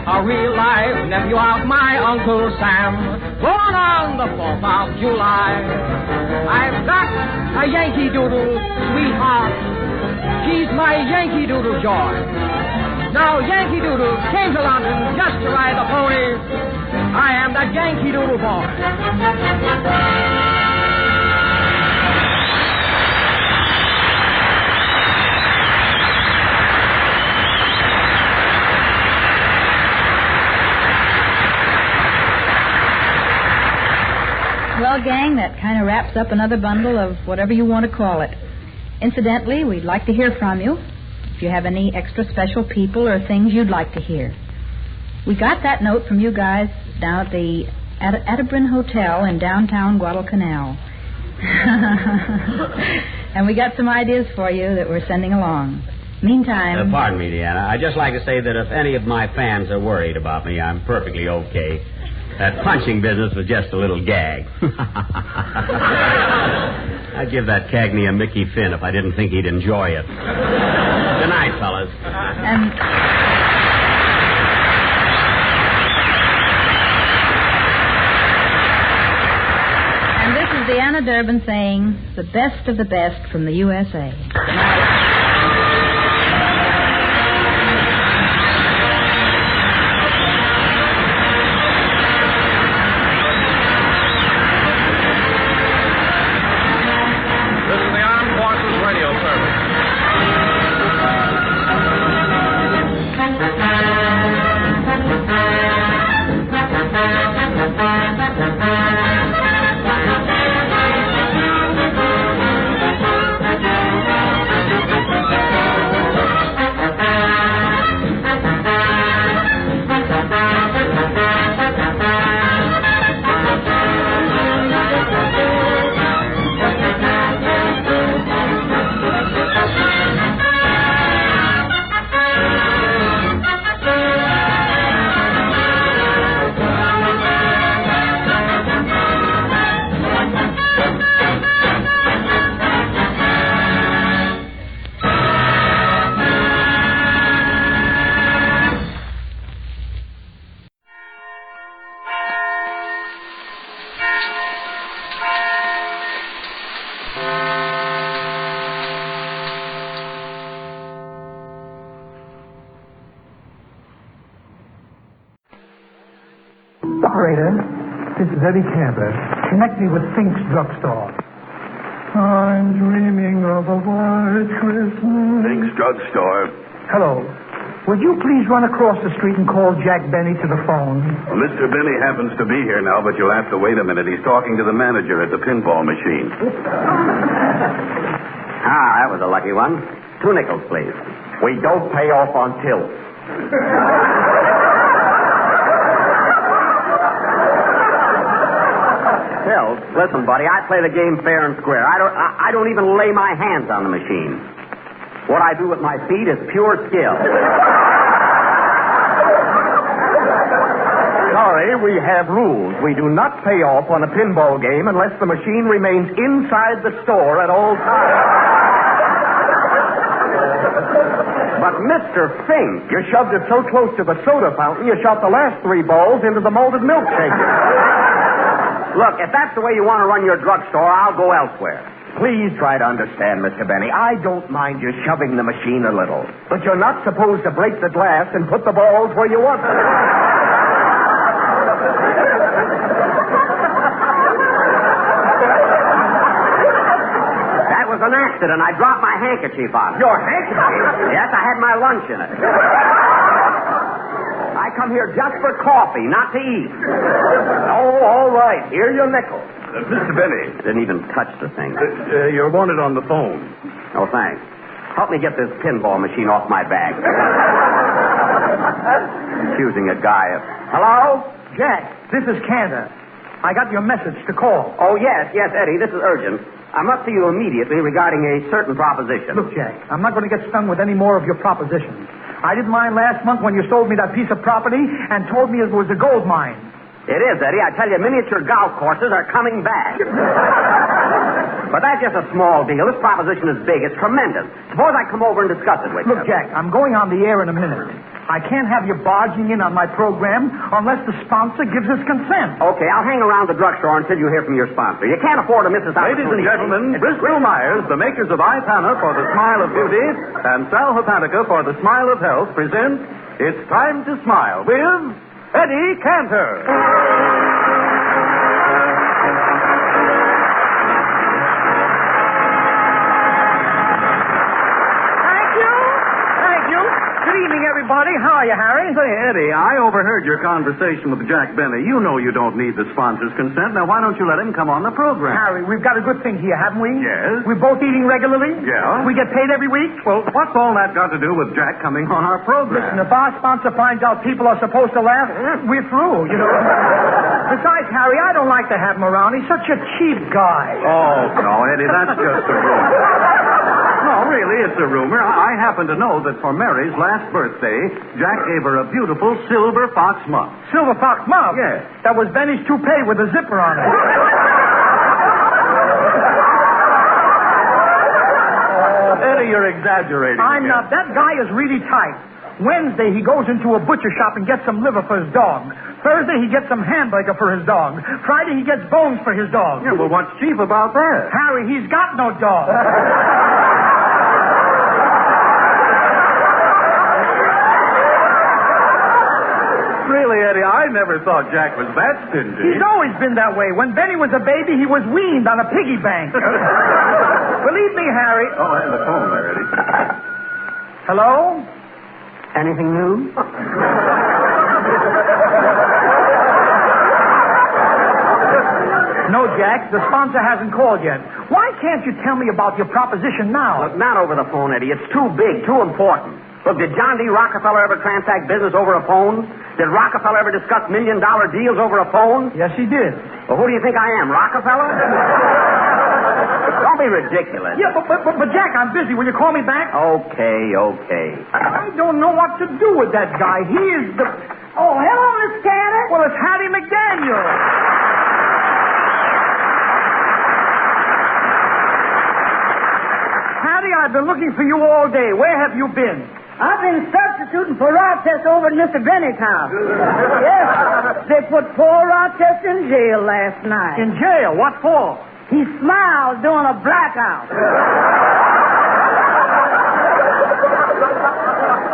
A real-life nephew of my Uncle Sam, born on the 4th of July. I've got a Yankee Doodle sweetheart. She's my Yankee Doodle joy. Now, Yankee Doodle came to London just to ride the pony. I am that Yankee Doodle boy. Well, gang, that kind of wraps up another bundle of whatever you want to call it. Incidentally, we'd like to hear from you if you have any extra special people or things you'd like to hear. We got that note from you guys down at the Durbin Hotel in downtown Guadalcanal. And we got some ideas for you that we're sending along. Meantime... pardon me, Deanna. I'd just like to say that if any of my fans are worried about me, I'm perfectly okay. That punching business was just a little gag. I'd give that Cagney a Mickey Finn if I didn't think he'd enjoy it. Good night, fellas. And this is Deanna Durbin saying, the best of the best from the USA. Operator, this is Eddie Cantor. Connect me with Fink's Drugstore. I'm dreaming of a white Christmas. Fink's Drugstore. Hello. Would you please run across the street and call Jack Benny to the phone? Well, Mr. Benny happens to be here now, but you'll have to wait a minute. He's talking to the manager at the pinball machine. That was a lucky one. 2 nickels, please. We don't pay off on tills. Phil, listen, buddy, I play the game fair and square. I don't even lay my hands on the machine. What I do with my feet is pure skill. Sorry, we have rules. We do not pay off on a pinball game unless the machine remains inside the store at all times. But, Mr. Fink, you shoved it so close to the soda fountain, you shot the last 3 balls into the malted milkshake. Look, if that's the way you want to run your drugstore, I'll go elsewhere. Please try to understand, Mr. Benny. I don't mind you shoving the machine a little. But you're not supposed to break the glass and put the balls where you want them. That was an accident. I dropped my handkerchief on it. Your handkerchief? Yes, I had my lunch in it. I come here just for coffee, not to eat. Oh, all right. Here your nickel. Mr. Benny. Didn't even touch the thing. You're wanted on the phone. Oh, thanks. Help me get this pinball machine off my back. Accusing a guy of... Hello? Jack, this is Cantor. I got your message to call. Oh, yes, Eddie, this is urgent. I'm up to you immediately regarding a certain proposition. Look, Jack, I'm not going to get stung with any more of your propositions. I did mine last month when you sold me that piece of property and told me it was a gold mine. It is, Eddie. I tell you, miniature golf courses are coming back. But that's just a small deal. This proposition is big. It's tremendous. Suppose I come over and discuss it with you. Look, Jack, I'm going on the air in a minute. I can't have you barging in on my program unless the sponsor gives his consent. Okay, I'll hang around the drugstore until you hear from your sponsor. You can't afford to miss this opportunity. Ladies and gentlemen, Bristol Myers, the makers of Ipana for the smile of beauty and Sal Hepatica for the smile of health, present It's Time to Smile with Eddie Cantor. Everybody, how are you, Harry? Say, Eddie, I overheard your conversation with Jack Benny. You know you don't need the sponsor's consent. Now, why don't you let him come on the program? Harry, we've got a good thing here, haven't we? Yes. We're both eating regularly? Yeah. We get paid every week? Well, what's all that got to do with Jack coming on our program? Listen, if our sponsor finds out people are supposed to laugh, we're through, you know. Besides, Harry, I don't like to have him around. He's such a cheap guy. Oh, no, Eddie, that's just a rumor. No, really, it's a rumor. I happen to know that for Mary's last birthday, Jack gave her a beautiful silver fox muff. Silver fox muff? Yes. That was Benny's toupee with a zipper on it. Eddie, you're exaggerating. I'm not. That guy is really tight. Wednesday, he goes into a butcher shop and gets some liver for his dog. Thursday, he gets some hamburger for his dog. Friday, he gets bones for his dog. Yeah, well, what's cheap about that? Harry, he's got no dog. Really, Eddie, I never thought Jack was that stingy. He's always been that way. When Benny was a baby, he was weaned on a piggy bank. Believe me, Harry. Oh, and the phone there, Eddie. Hello? Anything new? No, Jack. The sponsor hasn't called yet. Why can't you tell me about your proposition now? Look, not over the phone, Eddie. It's too big, too important. Look, did John D. Rockefeller ever transact business over a phone? Did Rockefeller ever discuss million-dollar deals over a phone? Yes, he did. Well, who do you think I am, Rockefeller? Don't be ridiculous. Yeah, but Jack, I'm busy. Will you call me back? Okay. I don't know what to do with that guy. He is the... Oh, hello, Miss Cantor. Well, it's Hattie McDaniel. Hattie, I've been looking for you all day. Where have you been? I've been substituting for Rochester over at Mr. Bennett's house. Yes, they put poor Rochester in jail last night. In jail? What for? He smiled during a blackout.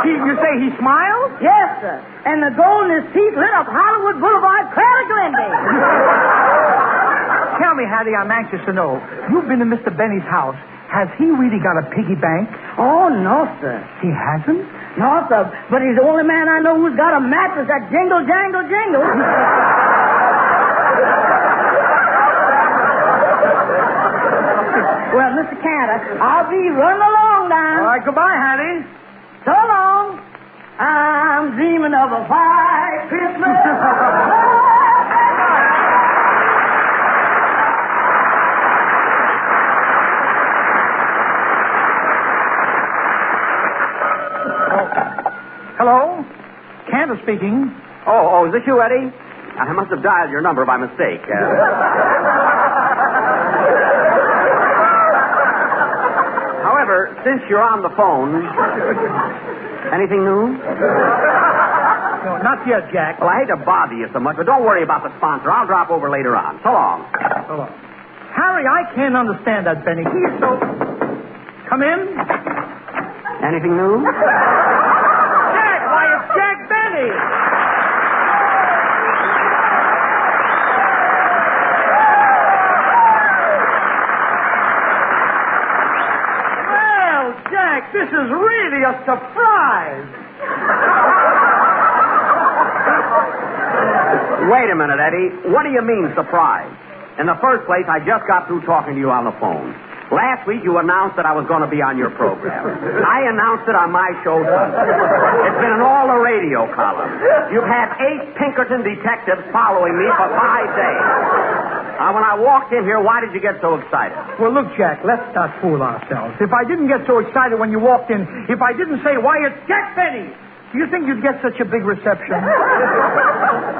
You say he smiled? Yes, sir. And the gold in his teeth lit up Hollywood Boulevard clear to Glendale. Tell me, Hattie, I'm anxious to know. You've been to Mr. Benny's house. Has he really got a piggy bank? Oh, no, sir. He hasn't? No, sir. But he's the only man I know who's got a mattress that jingle, jangle, jingle. Well, Mr. Cantor, I'll be running along now. All right, goodbye, Hattie. So long. I'm dreaming of a white Christmas. Hello? Cantor speaking. Oh, is this you, Eddie? I must have dialed your number by mistake. However, since you're on the phone, anything new? No, not yet, Jack. Well, I hate to bother you so much, but don't worry about the sponsor. I'll drop over later on. So long. So long. Harry, I can't understand that, Benny. He is so... Come in. Anything new? Jack, why, it's Jack Benny. Well, Jack, this is really a surprise. Wait a minute, Eddie. What do you mean, surprise? In the first place, I just got through talking to you on the phone. Last week you announced that I was going to be on your program. I announced it on my show Sunday. It's been in all the radio columns. You've had 8 Pinkerton detectives following me for 5 days. When I walked in here, why did you get so excited? Well, look, Jack, let's not fool ourselves. If I didn't get so excited when you walked in, if I didn't say, why, it's Jack Benny, do you think you'd get such a big reception?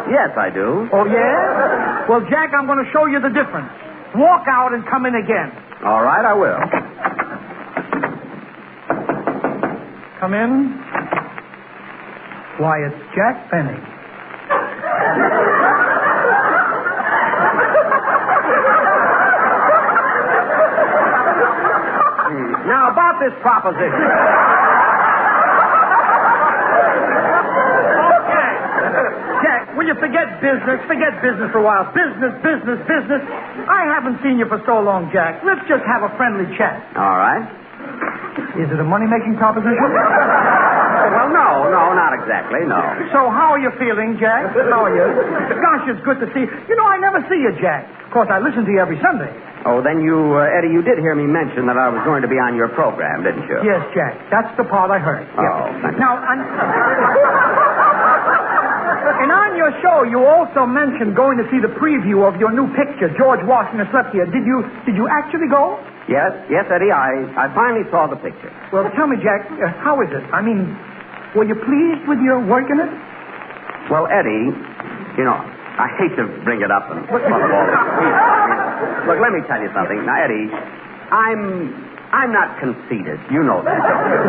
Yes, I do. Oh, yeah? Well, Jack, I'm going to show you the difference. Walk out and come in again. All right, I will. Come in. Why, it's Jack Benny. Now, about this proposition. Jack, will you forget business? Forget business for a while. Business. I haven't seen you for so long, Jack. Let's just have a friendly chat. All right. Is it a money-making proposition? Well, no, not exactly, no. So how are you feeling, Jack? How are you? Gosh, it's good to see you. You know, I never see you, Jack. Of course, I listen to you every Sunday. Oh, then you, Eddie, you did hear me mention that I was going to be on your program, didn't you? Yes, Jack. That's the part I heard. Oh, yes. Now, and on your show, you also mentioned going to see the preview of your new picture, George Washington Slept Here. Did you actually go? Yes, Eddie, I finally saw the picture. Well, tell me, Jack, how is it? I mean, were you pleased with your work in it? Well, Eddie, you know, I hate to bring it up in front of all this people. Look, let me tell you something. Now, Eddie, I'm not conceited. You know that, don't you?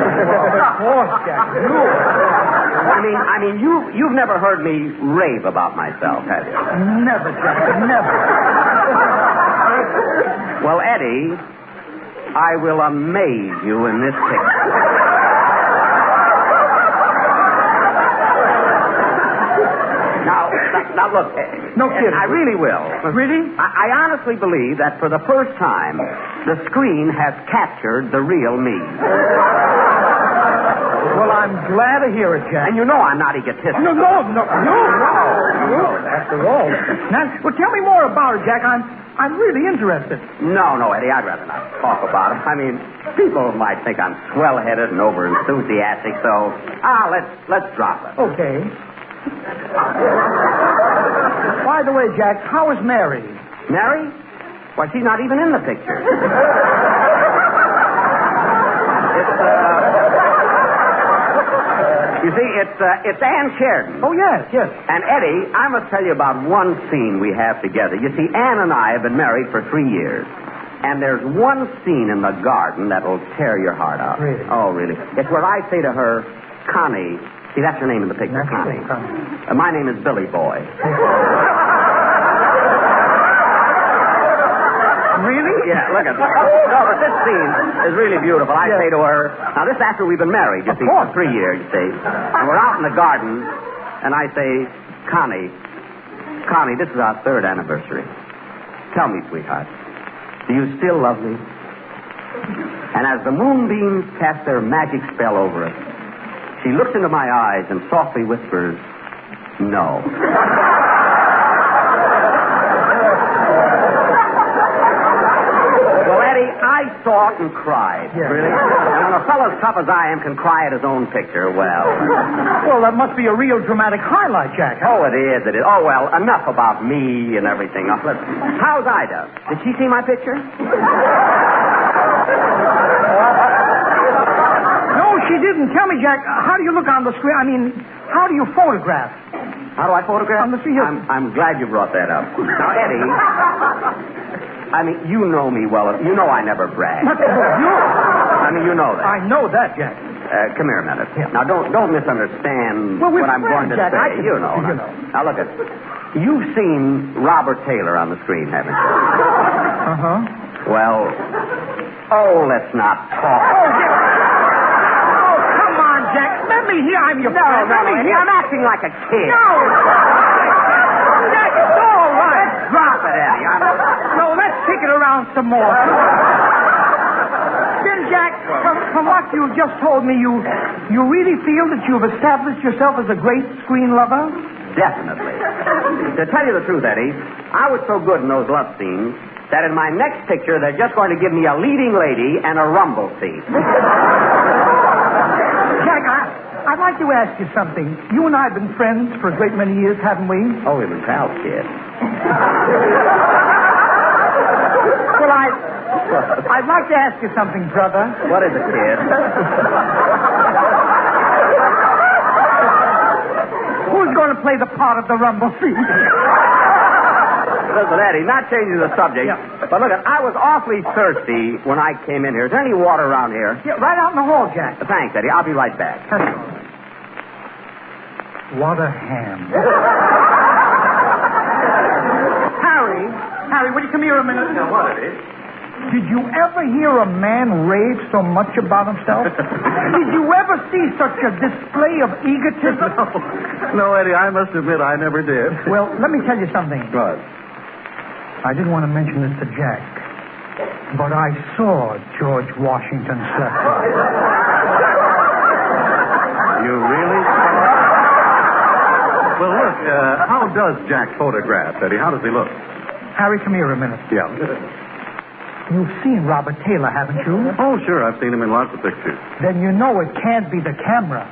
Of course, Jack. I mean, you've never heard me rave about myself, have you? Never, Jack. Never. Well, Eddie, I will amaze you in this picture. Now, look. No kidding. I really will. Really? I honestly believe that for the first time, the screen has captured the real me. Well, I'm glad to hear it, Jack. And you know I'm not egotistical. No. After all. Now, well, tell me more about it, Jack. I'm really interested. No, Eddie, I'd rather not talk about it. I mean, people might think I'm swell-headed and over-enthusiastic, so let's drop it. Okay. By the way, Jack, how is Mary? Mary? Why, she's not even in the picture. You see, it's Ann Sheridan. Oh, yes. And, Eddie, I must tell you about one scene we have together. You see, Ann and I have been married for 3 years. And there's one scene in the garden that'll tear your heart out. Really? Oh, really. It's where I say to her, Connie. See, that's her name in the picture, Connie. My name is Billy Boy. Really? Yeah, look at that. No, but this scene is really beautiful. I say to her, now this after we've been married, you see, for 3 years, you see. And we're out in the garden, and I say, Connie, this is our 3rd anniversary. Tell me, sweetheart, do you still love me? And as the moonbeams cast their magic spell over us, she looks into my eyes and softly whispers, no. Well, Eddie, I saw it and cried. Yeah. Really? And when a fellow as tough as I am can cry at his own picture, well... Well, that must be a real dramatic highlight, Jack. Oh, it is. Oh, well, enough about me and everything. Now, listen, how's Ida? Did she see my picture? She didn't. Tell me, Jack, how do you look on the screen? I mean, how do you photograph? How do I photograph? On the screen. I'm glad you brought that up. Now, Eddie, I mean, you know me well. You know I never brag. I mean, you know that. I know that, Jack. Come here a minute. Yeah. Now, don't misunderstand what I'm going to Jack, say. You know. Now, look at you've seen Robert Taylor on the screen, haven't you? Uh-huh. Well, let's not talk. Let me hear I'm your friend. No, Eddie, I'm acting like a kid. No! Jack, it's all right. Let's drop it, Eddie. No, let's kick it around some more. Then, Jack, from what you just told me, you really feel that you've established yourself as a great screen lover? Definitely. To tell you the truth, Eddie, I was so good in those love scenes that in my next picture they're just going to give me a leading lady and a rumble seat. Jack, I'd like to ask you something. You and I have been friends for a great many years, haven't we? Oh, we've been pals, kid. Well, I'd like to ask you something, brother. What is it, kid? Who's going to play the part of the rumble seat? Listen, Eddie, not changing the subject, but look, I was awfully thirsty when I came in here. Is there any water around here? Yeah, right out in the hall, Jack. Thanks, Eddie. I'll be right back. What a ham. Harry, will you come here a minute? Now, what, Eddie? Did you ever hear a man rave so much about himself? Did you ever see such a display of egotism? No, Eddie, I must admit I never did. Well, let me tell you something. What? I didn't want to mention this to Jack, but I saw George Washington slept well. You really saw? Well, look, how does Jack photograph, Eddie? How does he look? Harry, come here a minute. Yeah. You've seen Robert Taylor, haven't you? Oh, sure. I've seen him in lots of pictures. Then you know it can't be the camera.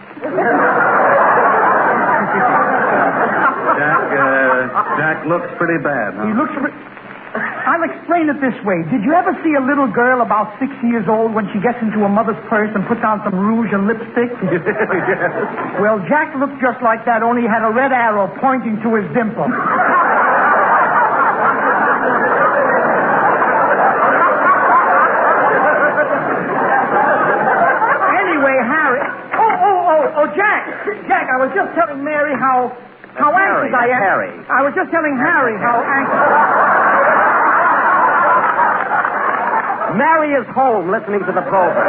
Jack looks pretty bad, huh? He looks... I'll explain it this way. Did you ever see a little girl about 6 years old when she gets into a mother's purse and puts on some rouge and lipstick? Yes. Well, Jack looked just like that, only he had a red arrow pointing to his dimple. Anyway, Harry... Oh, Jack! Jack, I was just telling Mary how anxious I am. Harry. I was just telling Harry how anxious... Mary is home listening to the program.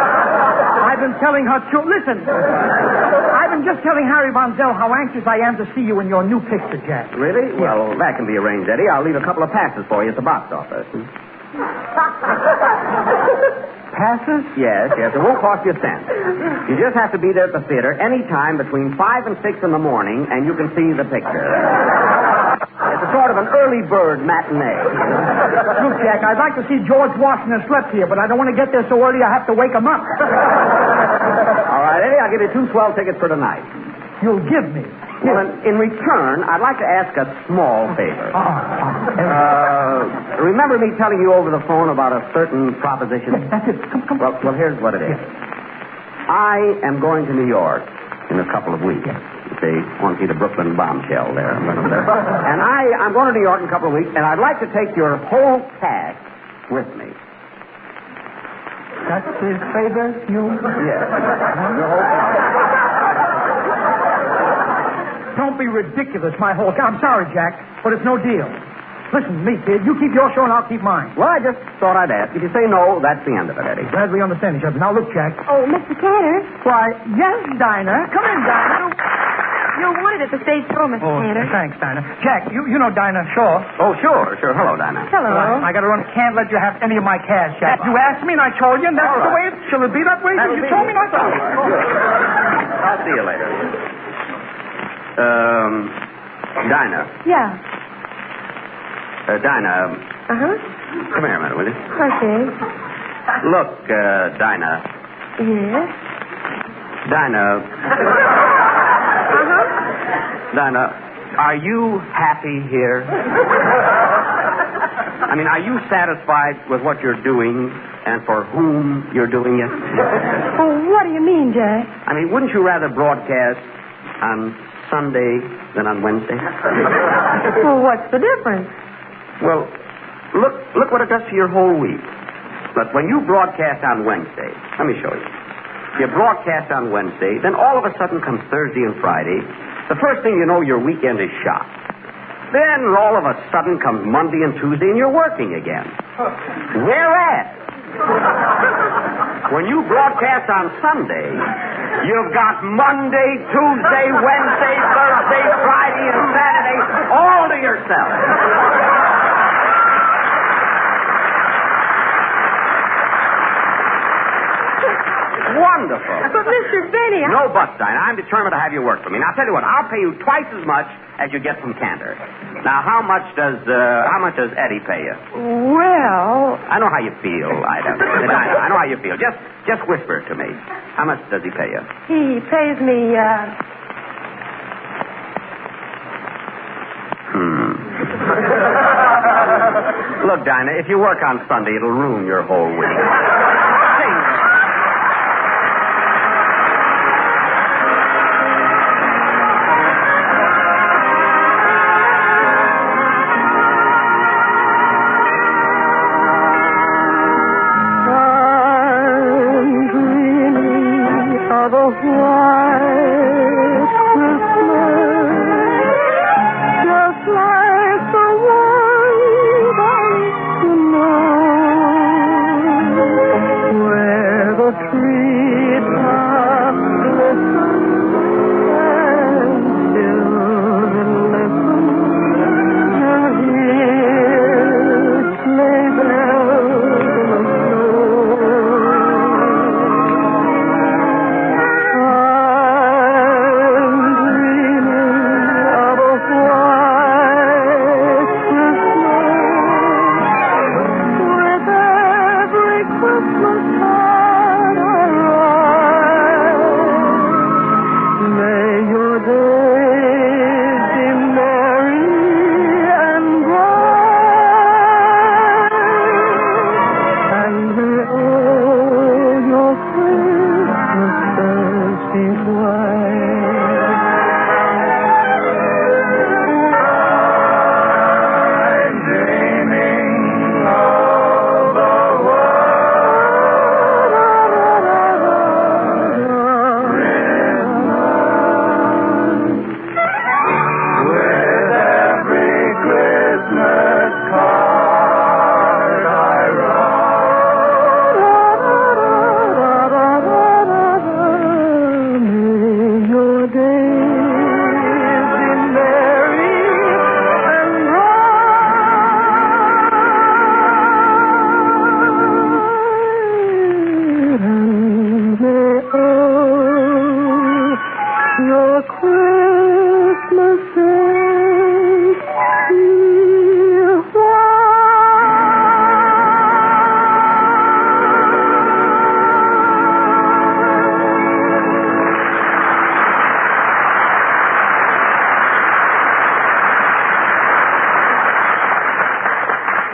I've been telling her to... Listen. I've been just telling Harry Von Zell how anxious I am to see you in your new picture, Jack. Really? Yeah. Well, that can be arranged, Eddie. I'll leave a couple of passes for you at the box office. Passes? Yes. It won't cost you a cent. You just have to be there at the theater any time between 5 and 6 in the morning, and you can see the picture. It's a sort of an early bird matinee. Look, Jack, I'd like to see George Washington slept here, but I don't want to get there so early I have to wake him up. All right, Eddie, I'll give you 2 swell tickets for tonight. You'll give me? Well, in return, I'd like to ask a small favor. Remember me telling you over the phone about a certain proposition? Yes, that's it. Come. Well, here's what it is. I am going to New York in a couple of weeks. You see, I want to see the Brooklyn bombshell there. And I'm going to New York in a couple of weeks, and I'd like to take your whole cast with me. That's his favor, you? Yes. Your whole cast. Don't be ridiculous, my whole... I'm sorry, Jack, but it's no deal. Listen to me, kid. You keep your show and I'll keep mine. Well, I just thought I'd ask. If you say no, that's the end of it, Eddie. Glad we understand each other. Now, look, Jack. Oh, Mr. Cantor. Why, yes, Dinah. Come in, Dinah. You're wanted at the stage door, Mr. Cantor. Thanks, Dinah. Jack, you know Dinah Shaw. Oh, sure. Hello, Deanna. Hello. I got to run. Can't let you have any of my cash, Jack. You asked me and I told you, and that's the way it... Shall it be that way? You told me not to. I'll see you later. Dinah. Yeah. Dinah. Uh-huh. Come here a minute, will you? Okay. Look, Dinah. Yes? Dinah. Uh-huh. Dinah, are you happy here? I mean, are you satisfied with what you're doing and for whom you're doing it? Oh, what do you mean, Jack? I mean, wouldn't you rather broadcast on Sunday than on Wednesday? Well, what's the difference? Well, look what it does to your whole week. But when you broadcast on Wednesday, let me show you. You broadcast on Wednesday, then all of a sudden comes Thursday and Friday. The first thing you know, your weekend is shot. Then all of a sudden comes Monday and Tuesday and you're working again. Whereas, when you broadcast on Sunday, you've got Monday, Tuesday, Wednesday, Thursday, Friday, and Saturday all to yourself. Wonderful. But, Mr. Benny, No buts, Dinah. I'm determined to have you work for me. Now, I'll tell you what. I'll pay you twice as much as you get from Cantor. Now, how much does Eddie pay you? Well, I know how you feel, Ida. I know how you feel. Just whisper it to me. How much does he pay you? he pays me, Look, Dinah, if you work on Sunday, it'll ruin your whole week.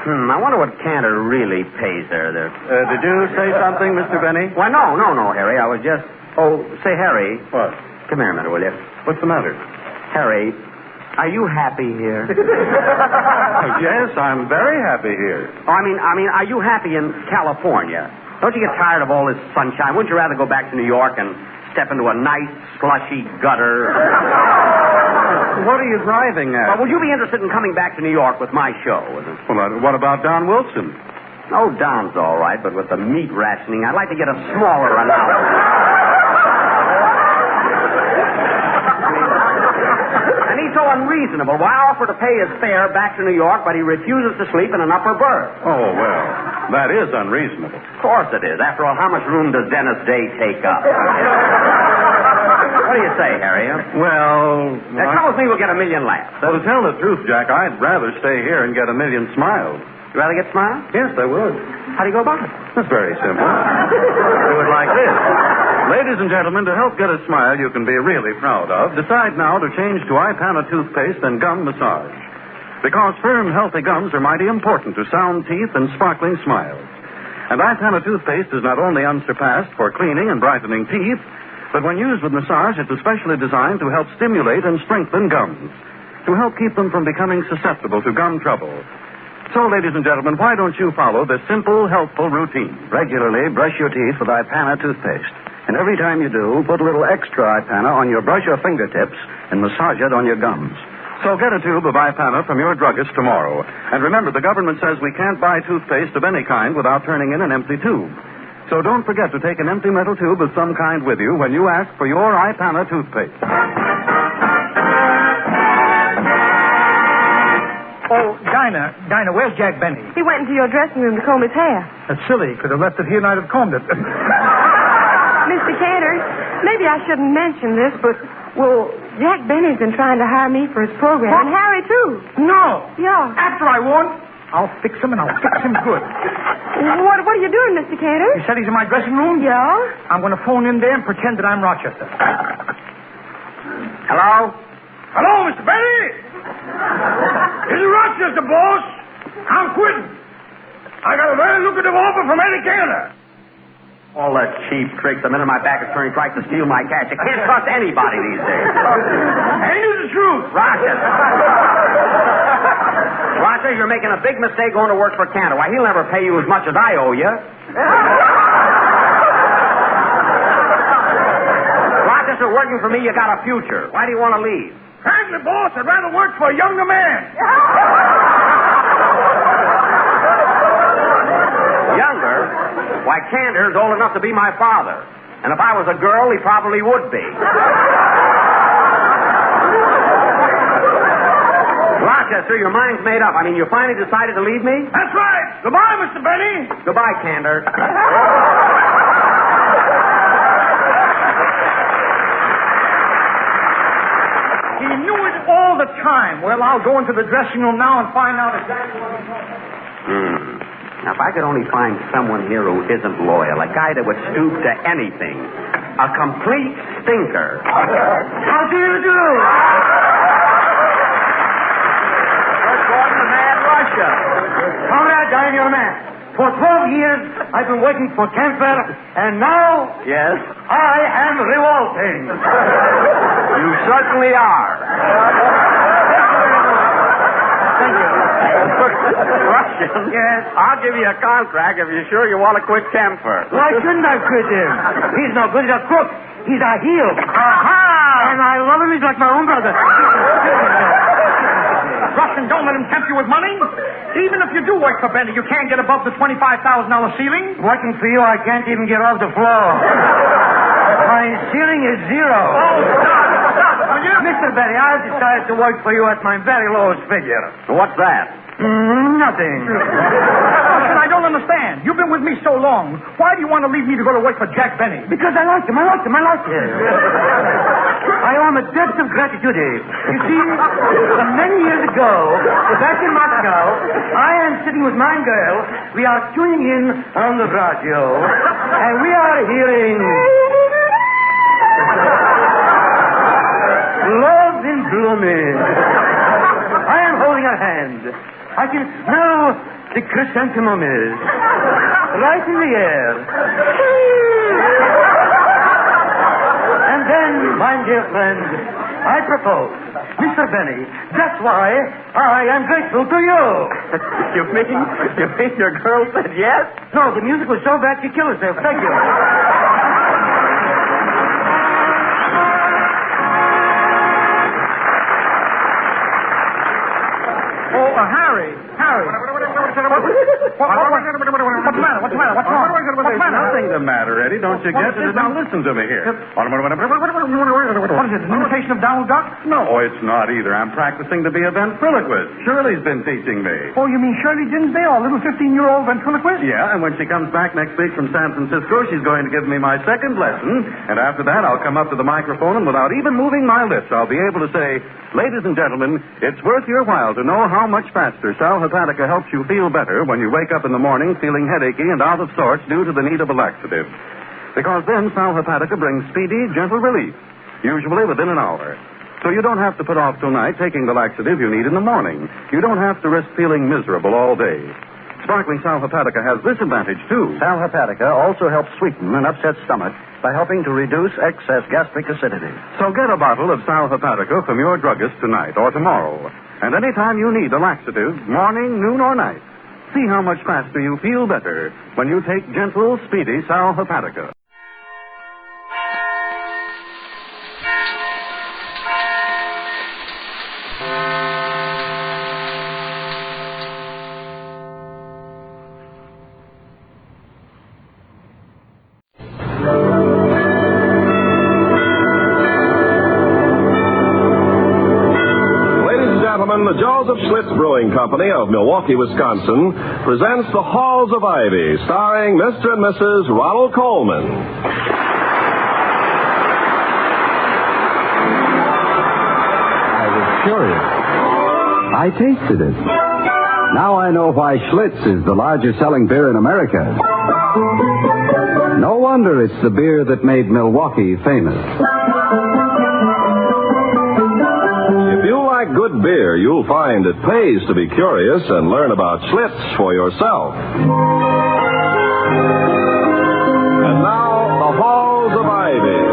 I wonder what Cantor really pays her. Did you say something, Mr. Benny? Why, no, Harry. I was just... Oh, say, Harry. What? Come here a minute, will you? What's the matter? Harry, are you happy here? Yes, I'm very happy here. Oh, I mean, are you happy in California? Don't you get tired of all this sunshine? Wouldn't you rather go back to New York and step into a nice, slushy gutter? What are you driving at? Well, would you be interested in coming back to New York with my show? Well, what about Don Wilson? Oh, Don's all right, but with the meat rationing, I'd like to get a smaller announcement. And he's so unreasonable. Why offer to pay his fare back to New York, but he refuses to sleep in an upper berth? Oh, well, that is unreasonable. Of course it is. After all, how much room does Dennis Day take up? What do you say, Harry? Well... Now, come with me, we'll get 1 million laughs. Well, to tell the truth, Jack, I'd rather stay here and get 1 million smiles. You'd rather get smiles? Yes, I would. How do you go about it? It's very simple. Do it like this. Ladies and gentlemen, to help get a smile you can be really proud of, decide now to change to Ipana toothpaste and gum massage. Because firm, healthy gums are mighty important to sound teeth and sparkling smiles. And Ipana toothpaste is not only unsurpassed for cleaning and brightening teeth, but when used with massage, it's especially designed to help stimulate and strengthen gums, to help keep them from becoming susceptible to gum trouble. So, ladies and gentlemen, why don't you follow this simple, healthful routine? Regularly brush your teeth with Ipana toothpaste. And every time you do, put a little extra Ipana on your brush or fingertips and massage it on your gums. So get a tube of Ipana from your druggist tomorrow. And remember, the government says we can't buy toothpaste of any kind without turning in an empty tube. So don't forget to take an empty metal tube of some kind with you when you ask for your Ipana toothpaste. Oh, Dinah, where's Jack Benny? He went into your dressing room to comb his hair. That's silly. Could have left it here and I'd have combed it. Mr. Cantor, maybe I shouldn't mention this, but Well, Jack Benny's been trying to hire me for his program. What? And Harry, too. No. Yeah. After I won, I'll fix him, and I'll fix him good. What are you doing, Mr. Cantor? You said he's in my dressing room? Yeah. I'm going to phone in there and pretend that I'm Rochester. Hello? Hello, Mr. Benny. This is Rochester, boss. I'm quitting. I got a very lucrative offer from Eddie Cantor. All that cheap tricks. The minute my back is turned, tries to steal my cash. You can't trust anybody these days. Ain't it the truth? Roger, you're making a big mistake going to work for Cantor. Why, he'll never pay you as much as I owe you. Rochester, working for me, you got a future. Why do you want to leave? Frankly, boss, I'd rather work for a younger man. Younger? Why, Cantor's old enough to be my father. And if I was a girl, he probably would be. Rochester, your mind's made up. I mean, you finally decided to leave me? That's right. Goodbye, Mr. Benny. Goodbye, Cantor. He knew it all the time. Well, I'll go into the dressing room now and find out exactly what he's doing. Now, if I could only find someone here who isn't loyal, a guy that would stoop to anything, a complete stinker. How do you do? What's going to Mad Russia? Comrade, I'm your man. For 12 years, I've been working for Cantor, and now... Yes? I am revolting. You certainly are. Thank you. Russian? Yes? I'll give you a contract if you're sure you want to quit Cantor. Why shouldn't I quit him? He's no good. He's a crook. He's a heel. Aha! And I love him. He's like my own brother. Russian, don't let him tempt you with money. Even if you do work for Benny, you can't get above the $25,000 ceiling. Working for you, I can't even get off the floor. My ceiling is zero. Oh, stop. Mr. Benny, I've decided to work for you at my very lowest figure. What's that? Nothing. I don't understand. You've been with me so long. Why do you want to leave me to go to work for Jack Benny? Because I like him. I like him. I owe him a debt of gratitude. You see, many years ago, back in Moscow, I am sitting with my girl. We are tuning in on the radio, and we are hearing... Love in blooming. I am holding her hand. I can smell the chrysanthemums right in the air. And then, my dear friend, I propose. Mr. Benny, that's why I am grateful to you. You mean your girl said yes? No, the music was so bad she killed herself. Thank you. Harry. What's the matter? What's wrong? There's nothing the matter, Eddie. Don't you get it? Now listen to me here. What is it, an imitation of Donald Duck? No, it's not either. I'm practicing to be a ventriloquist. Shirley's been teaching me. Oh, you mean Shirley Dinsdale, a little 15-year-old ventriloquist? Yeah, and when she comes back next week from San Francisco, she's going to give me my second lesson. And after that, I'll come up to the microphone, and without even moving my lips, I'll be able to say, ladies and gentlemen, it's worth your while to know how much faster Sal Hepatica helps you feel better when you wake up in the morning feeling headachy and out of sorts due to the need of a laxative. Because then Sal Hepatica brings speedy, gentle relief, usually within an hour. So you don't have to put off till night taking the laxative you need in the morning. You don't have to risk feeling miserable all day. Sparkling Sal Hepatica has this advantage, too. Sal Hepatica also helps sweeten an upset stomach by helping to reduce excess gastric acidity. So get a bottle of Sal Hepatica from your druggist tonight or tomorrow. And anytime you need a laxative, morning, noon, or night, see how much faster you feel better when you take gentle, speedy Sal Hepatica. The Joseph Schlitz Brewing Company of Milwaukee, Wisconsin, presents The Halls of Ivy, starring Mr. and Mrs. Ronald Coleman. curious. I tasted it. Now I know why Schlitz is the largest selling beer in America. No wonder it's the beer that made Milwaukee famous. If you like good beer, you'll find it pays to be curious and learn about Schlitz for yourself. And now, the Halls of Ivy.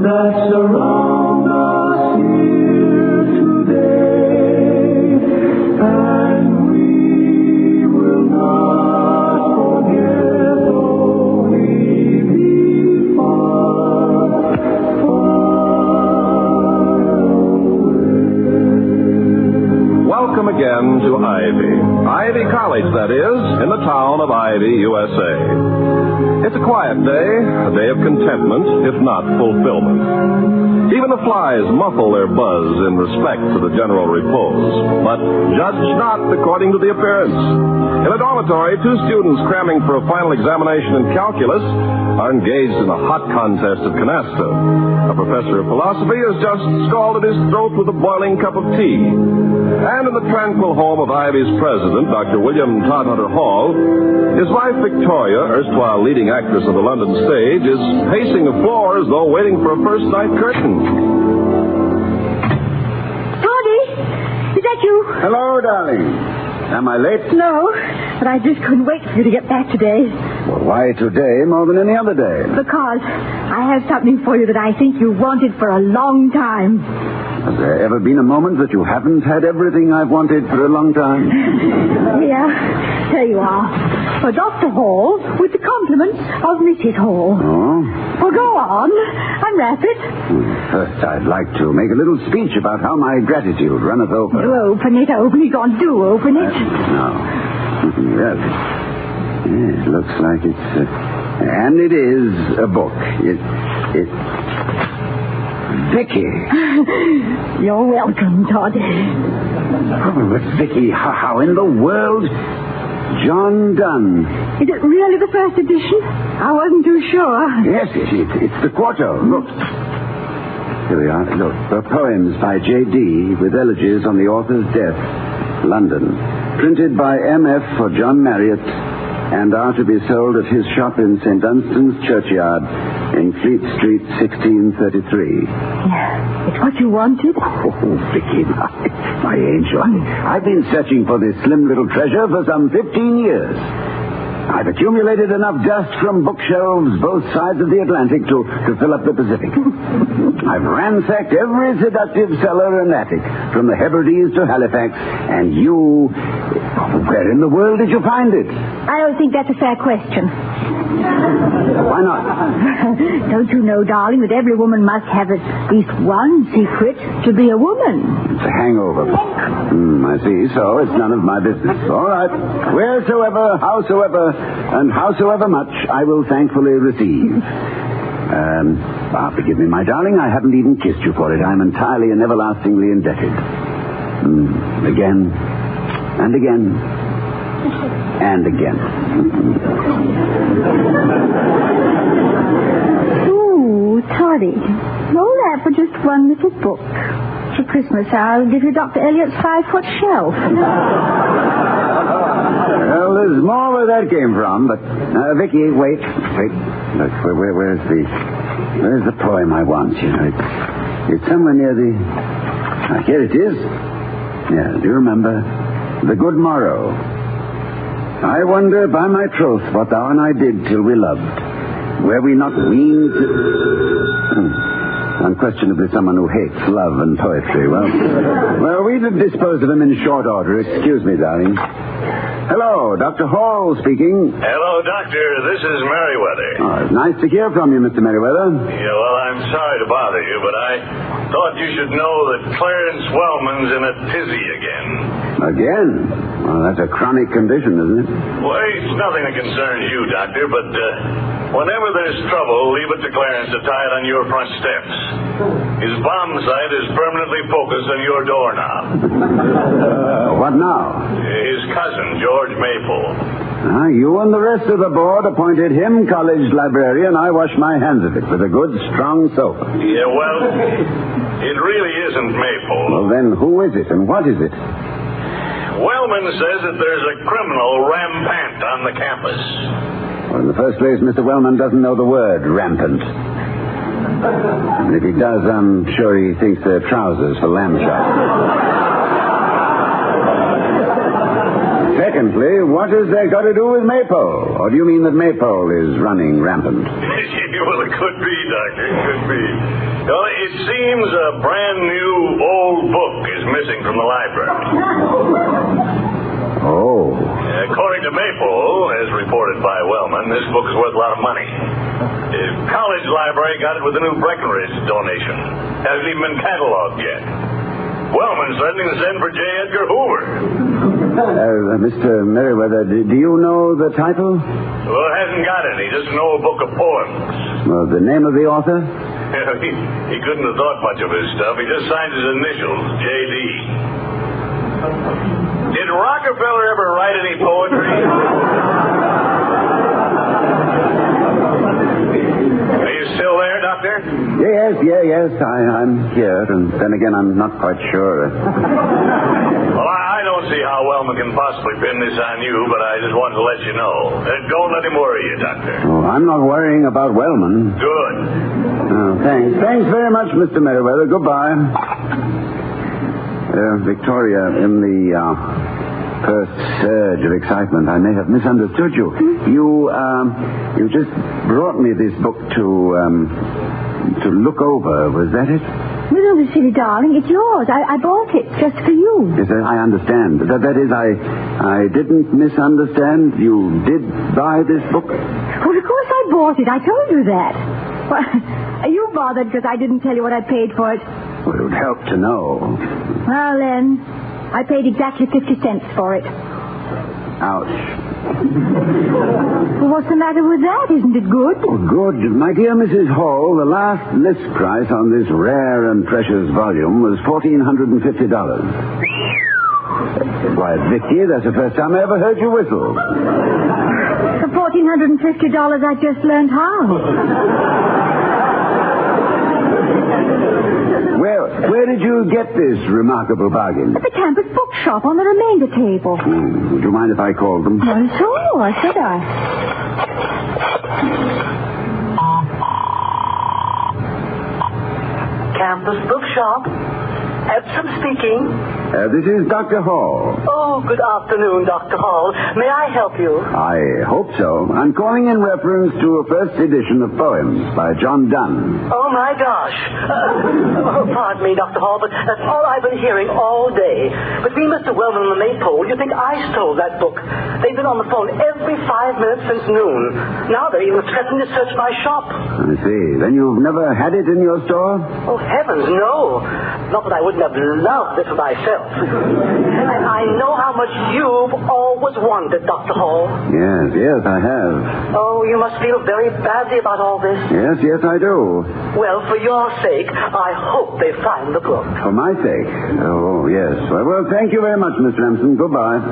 That surround us here today, and we will not forget, though we be far, Welcome again to Ivy. Ivy College, that is, in the town of Ivy, USA. It's a quiet day, a day of contentment, if not fulfillment. Even the flies muffle their buzz in respect to the general repose. But judge not according to the appearance. In a dormitory, two students cramming for a final examination in calculus are engaged in a hot contest of canasta. A professor of philosophy has just scalded his throat with a boiling cup of tea. And in the tranquil home of Ivy's president, Dr. William Todhunter Hall, his wife Victoria, erstwhile leading actress of the London stage, is pacing the floor as though waiting for a first night curtain. Toddy, is that you? Hello, darling. Am I late? No, but I just couldn't wait for you to get back today. Well, why today more than any other day? Because I have something for you that I think you wanted for a long time. Has there ever been a moment that you haven't had everything I've wanted for a long time? Yeah, there you are. For Dr. Hall, with the compliments of Mrs. Hall. Oh? Well, go on. Unwrap it. First, I'd like to make a little speech about how my gratitude runneth over. You open it. Do open it. No. Yes. It looks like it's... and it is a book. Vicky. You're welcome, Toddy. Oh, but Vicky, how in the world... John Donne. Is it really the first edition? I wasn't too sure. Yes, it's the quarto. Look. Here we are. Look, the poems by J.D. with elegies on the author's death. London. Printed by M.F. for John Marriott and are to be sold at his shop in St. Dunstan's Churchyard in Fleet Street, 1633. Yeah, it's what you wanted. Oh, Vicky, my angel. I've been searching for this slim little treasure for some 15 years. I've accumulated enough dust from bookshelves both sides of the Atlantic to fill up the Pacific. I've ransacked every seductive cellar and attic, from the Hebrides to Halifax, and you... where in the world did you find it? I don't think that's a fair question. Why not? Don't you know, darling, that every woman must have at least one secret to be a woman? It's a hangover book. I see. So it's none of my business. All right. Wheresoever, howsoever, and howsoever much I will thankfully receive. Forgive me, my darling. I haven't even kissed you for it. I'm entirely and everlastingly indebted. Again, and again, and again. Ooh, Toddy. All that for just one little book. For Christmas, I'll give you Dr. Eliot's 5-foot shelf. Well, there's more where that came from, but... Vicky, wait. Look, where's the poem I want? You know, it's somewhere near the... here it is. Yeah, do you remember? The Good Morrow. I wonder, by my troth, what thou and I did till we loved. Were we not weaned to... Unquestionably someone who hates love and poetry. Well, we did dispose of him in short order. Excuse me, darling. Hello, Dr. Hall speaking. Hello, Doctor. This is Merriweather. Oh, it's nice to hear from you, Mr. Merriweather. Yeah, well, I'm sorry to bother you, but I thought you should know that Clarence Wellman's in a tizzy again. Again? Well, that's a chronic condition, isn't it? Well, it's nothing that concerns you, Doctor, but whenever there's trouble, leave it to Clarence to tie it on your front steps. His bomb sight is permanently focused on your doorknob. What now? His cousin, George Maypole. You and the rest of the board appointed him college librarian. I washed my hands of it with a good, strong soap. Yeah, well, it really isn't Maypole. Well, then who is it and what is it? Wellman says that there's a criminal rampant on the campus. Well, in the first place, Mr. Wellman doesn't know the word rampant. And if he does, I'm sure he thinks they're trousers for lamb chops. Secondly, what has that got to do with Maypole? Or do you mean that Maypole is running rampant? Well, it could be, Doctor. It could be. Well, it seems a brand new old book is missing from the library. Oh. According to Maypole, as reported by Wellman, this book is worth a lot of money. The college library got it with a new Breckenridge donation. Hasn't even been cataloged yet. Wellman's threatening to send for J. Edgar Hoover. Mr. Merriweather, do you know the title? Well, hasn't got it. He doesn't know a book of poems. Well, the name of the author? He couldn't have thought much of his stuff. He just signed his initials, J.D. Did Rockefeller ever write any poetry? Are you still there, Doctor? Yes. I'm here, and then again, I'm not quite sure. Well, I don't see how Wellman can possibly pin this on you, but I just wanted to let you know. Don't let him worry you, Doctor. Oh, I'm not worrying about Wellman. Good. Oh, thanks. Thanks very much, Mr. Merriweather. Goodbye. Victoria, in the first surge of excitement, I may have misunderstood you. You just brought me this book to look over. Was that it? No, silly darling, it's yours. I bought it just for you. Yes, I understand. That is, I didn't misunderstand. You did buy this book? Well, of course I bought it. I told you that. Well, are you bothered because I didn't tell you what I paid for it? Well, it would help to know. Well, then, I paid exactly 50 cents for it. Ouch. Well, what's the matter with that? Isn't it good? Oh, good. My dear Mrs. Hall, the last list price on this rare and precious volume was $1,450. Why, Vicky, that's the first time I ever heard you whistle. For $1,450, I just learned how. Where did you get this remarkable bargain? At the campus bookshop on the remainder table. Would you mind if I called them? Well, sure, should I? Campus bookshop. Epsom speaking. This is Dr. Hall. Oh, good afternoon, Dr. Hall. May I help you? I hope so. I'm calling in reference to a first edition of poems by John Donne. Oh, my gosh. Pardon me, Dr. Hall, but that's all I've been hearing all day. Between Mr. Wellman and the Maypole, you think I stole that book. They've been on the phone every 5 minutes since noon. Now they're even threatening to search my shop. I see. Then you've never had it in your store? Oh, heavens, no. Not that I wouldn't have loved it for myself. And I know how much you've always wanted, Dr. Hall. Yes, I have. Oh, you must feel very badly about all this. Yes, I do. Well, for your sake, I hope they find the book. For my sake? Oh, yes. Well, thank you very much, Miss Remsen. Goodbye.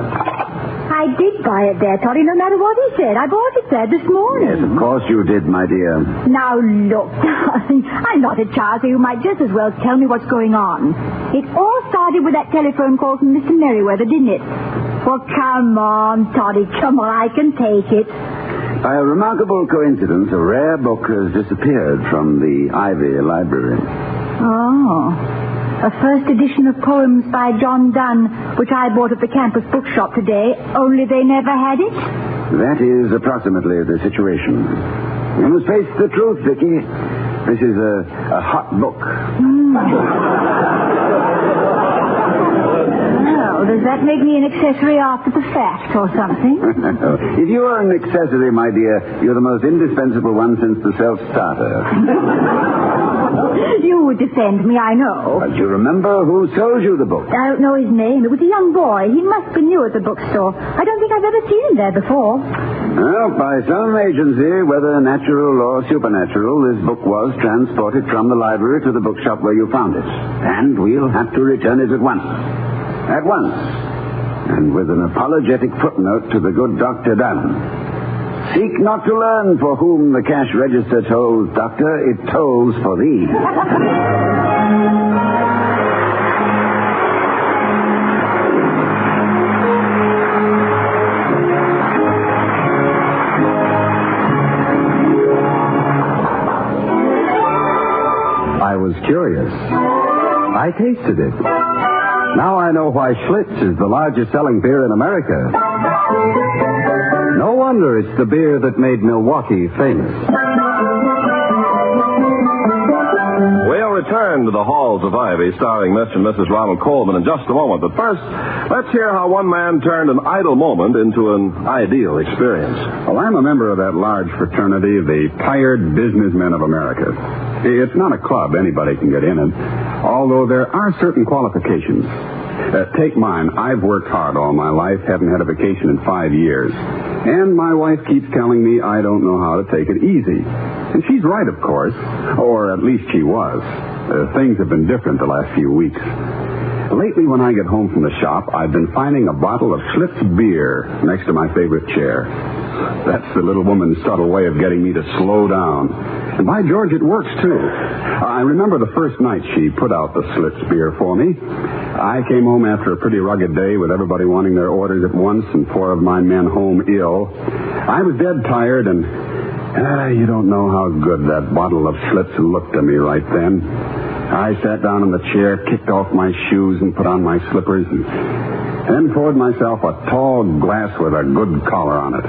I did buy it there, Toddy, no matter what he said. I bought it there this morning. Yes, of course you did, my dear. Now, look, darling, I'm not a child, so you might just as well tell me what's going on. It all started with that telephone call from Mr. Merriweather, didn't it? Well, come on, Toddy, come on, I can take it. By a remarkable coincidence, a rare book has disappeared from the Ivy Library. Oh. A first edition of poems by John Donne, which I bought at the campus bookshop today, only they never had it? That is approximately the situation. You must face the truth, Vicky. This is a hot book. Well, does that make me an accessory after the fact or something? If you are an accessory, my dear, you're the most indispensable one since the self-starter. You would defend me, I know. But you remember who sold you the book? I don't know his name. It was a young boy. He must be new at the bookstore. I don't think I've ever seen him there before. Well, by some agency, whether natural or supernatural, this book was transported from the library to the bookshop where you found it. And we'll have to return it at once. At once. and with an apologetic footnote to the good Dr. Dunn. Seek not to learn for whom the cash register tolls, Doctor. It tolls for thee. I was curious. I tasted it. Now I know why Schlitz is the largest selling beer in America. No wonder it's the beer that made Milwaukee famous. We'll return to the halls of Ivy, starring Mr. and Mrs. Ronald Colman in just a moment. But first, let's hear how one man turned an idle moment into an ideal experience. Well, I'm a member of that large fraternity, the Tired Businessmen of America. It's not a club anybody can get in it, although there are certain qualifications. Take mine. I've worked hard all my life, haven't had a vacation in 5 years. And my wife keeps telling me I don't know how to take it easy. And she's right, of course. Or at least she was. Things have been different the last few weeks. Lately, when I get home from the shop, I've been finding a bottle of Schlitz beer next to my favorite chair. That's the little woman's subtle way of getting me to slow down. And by George, it works, too. I remember the first night she put out the Schlitz beer for me. I came home after a pretty rugged day with everybody wanting their orders at once and 4 of my men home ill. I was dead tired, and you don't know how good that bottle of Schlitz looked to me right then. I sat down in the chair, kicked off my shoes, and put on my slippers, and then poured myself a tall glass with a good collar on it.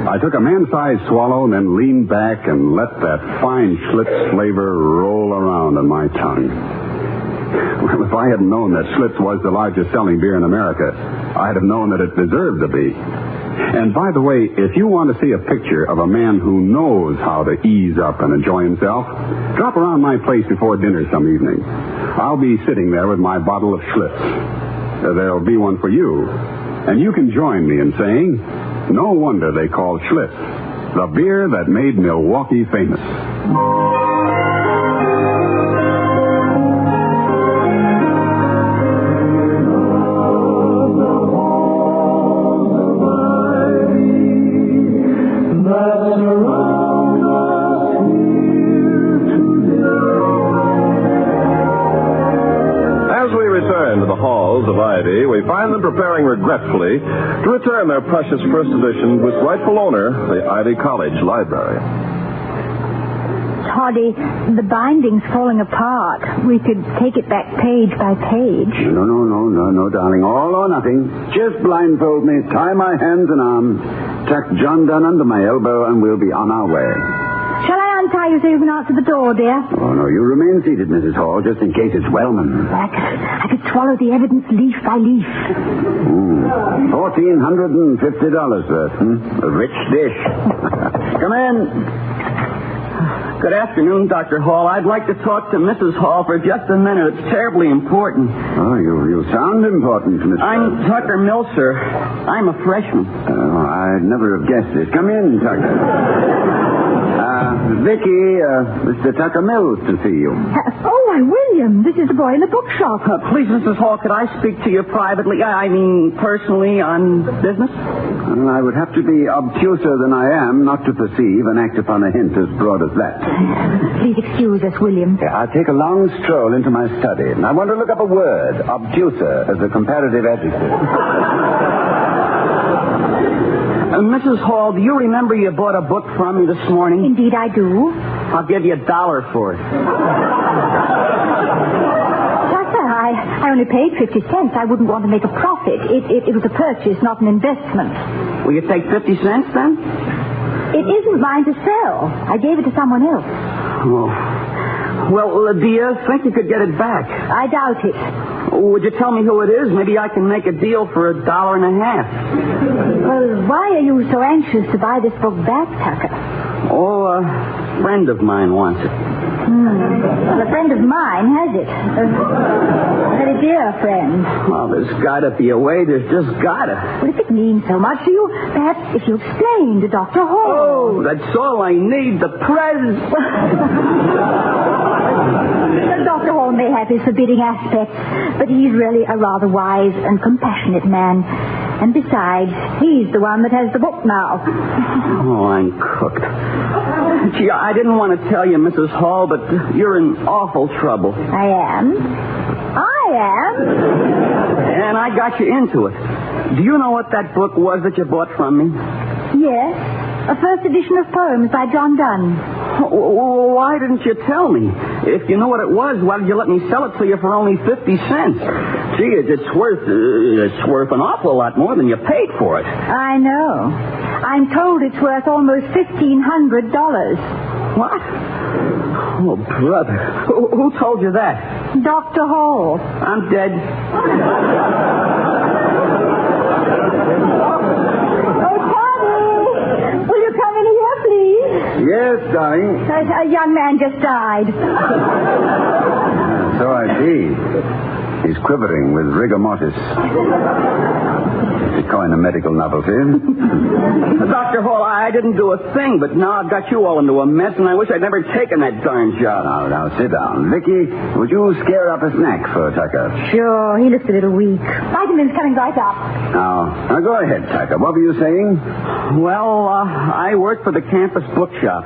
I took a man-sized swallow and then leaned back and let that fine Schlitz flavor roll around on my tongue. Well, if I hadn't known that Schlitz was the largest selling beer in America, I'd have known that it deserved to be. And by the way, if you want to see a picture of a man who knows how to ease up and enjoy himself, drop around my place before dinner some evening. I'll be sitting there with my bottle of Schlitz. There'll be one for you. And you can join me in saying, no wonder they call Schlitz the beer that made Milwaukee famous. Of Ivy, we find them preparing regretfully to return their precious first edition to its rightful owner, the Ivy College Library. Toddy, the binding's falling apart. We could take it back page by page. No, darling. All or nothing. Just blindfold me, tie my hands and arms, tuck John Dunn under my elbow, and we'll be on our way. Shall I untie you so you can answer the door, dear? Oh, no, you remain seated, Mrs. Hall, just in case it's Wellman. I could swallow the evidence leaf by leaf. $1,450 worth, A rich dish. Come in. Good afternoon, Dr. Hall. I'd like to talk to Mrs. Hall for just a minute. It's terribly important. Oh, you sound important, Mr. I'm Tucker Milser. I'm a freshman. I'd never have guessed this. Come in, Tucker. Vicky, Mr. Tucker Mills to see you. Why, William, this is the boy in the bookshop. Please, Mrs. Hall, could I speak to you privately? I mean, personally, on business? Well, I would have to be obtuser than I am not to perceive and act upon a hint as broad as that. Please excuse us, William. I'll take a long stroll into my study, and I want to look up a word, obtuser, as a comparative adjective. Mrs. Hall, do you remember you bought a book from me this morning? Indeed, I do. I'll give you $1 for it. Tucker, I only paid 50 cents. I wouldn't want to make a profit. It was a purchase, not an investment. Will you take 50 cents, then? It isn't mine to sell. I gave it to someone else. Oh. Well, do you think you could get it back? I doubt it. Would you tell me who it is? Maybe I can make a deal for $1.50. Well, why are you so anxious to buy this book back, Tucker? Oh, a friend of mine wants it. Well, a friend of mine has it. A very dear friend. Well, there's got to be a way. There's just got to. Well, if it means so much to you, perhaps if you explain to Dr. Hall. Oh, that's all I need. The present. Dr. Hall may have his forbidding aspects, but he's really a rather wise and compassionate man. And besides, he's the one that has the book now. Oh, I'm cooked. Gee, I didn't want to tell you, Mrs. Hall, but you're in awful trouble. I am? And I got you into it. Do you know what that book was that you bought from me? Yes. A first edition of poems by John Donne. Why didn't you tell me? If you know what it was, why did you let me sell it to you for only 50 cents? Gee, it's worth an awful lot more than you paid for it. I know. I'm told it's worth almost $1,500. What? Oh, brother. Who told you that? Dr. Hall. I'm dead. Yes, darling. A young man just died. So I see. He's quivering with rigor mortis. To coin a medical novelty. Dr. Hall, I didn't do a thing, but now I've got you all into a mess, and I wish I'd never taken that darn job. Now, sit down. Vicky, would you scare up a snack for Tucker? Sure, he looks a little weak. Vitamins coming right up. Now, go ahead, Tucker. What were you saying? Well, I work for the campus bookshop.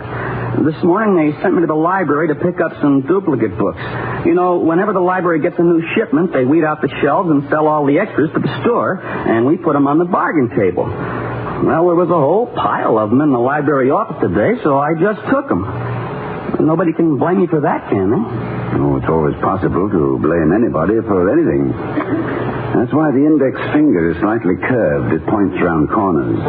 This morning they sent me to the library to pick up some duplicate books. You know, whenever the library gets a new shipment, they weed out the shelves and sell all the extras to the store, and we put them on the bargain table. Well, there was a whole pile of them in the library office today, so I just took them. Nobody can blame me for that, can they? Oh, it's always possible to blame anybody for anything. That's why the index finger is slightly curved. It points around corners.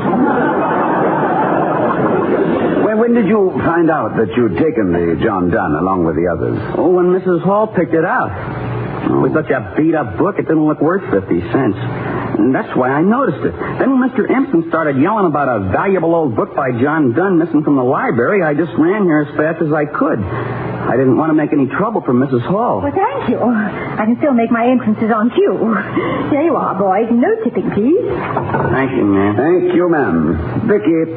When did you find out that you'd taken the John Donne along with the others? Oh, when Mrs. Hall picked it out. It was such a beat-up book, it didn't look worth 50 cents. And that's why I noticed it. Then when Mr. Empson started yelling about a valuable old book by John Donne missing from the library, I just ran here as fast as I could. I didn't want to make any trouble for Mrs. Hall. Well, thank you. I can still make my entrances on cue. Here you are, boys. No tipping, please. Thank you, ma'am. Thank you, ma'am. Vicky,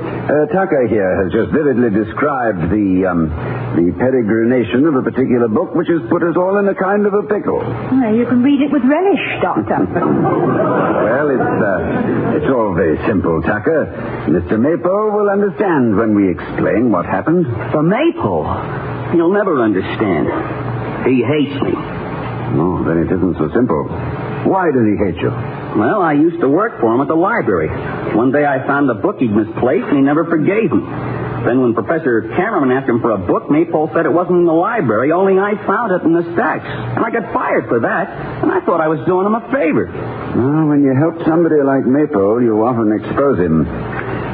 Tucker here has just vividly described the peregrination of a particular book which has put us all in a kind of a pickle. Well, you can read it with relish, Doctor. Well, it's all very simple, Tucker. Mr. Maypole will understand when we explain what happened. For Maypole? He'll never understand. He hates me. No, then it isn't so simple. Why does he hate you? Well, I used to work for him at the library. One day I found a book he'd misplaced, and he never forgave me. Then when Professor Cameron asked him for a book, Maypole said it wasn't in the library, only I found it in the stacks. And I got fired for that, and I thought I was doing him a favor. Well, when you help somebody like Maypole, you often expose him.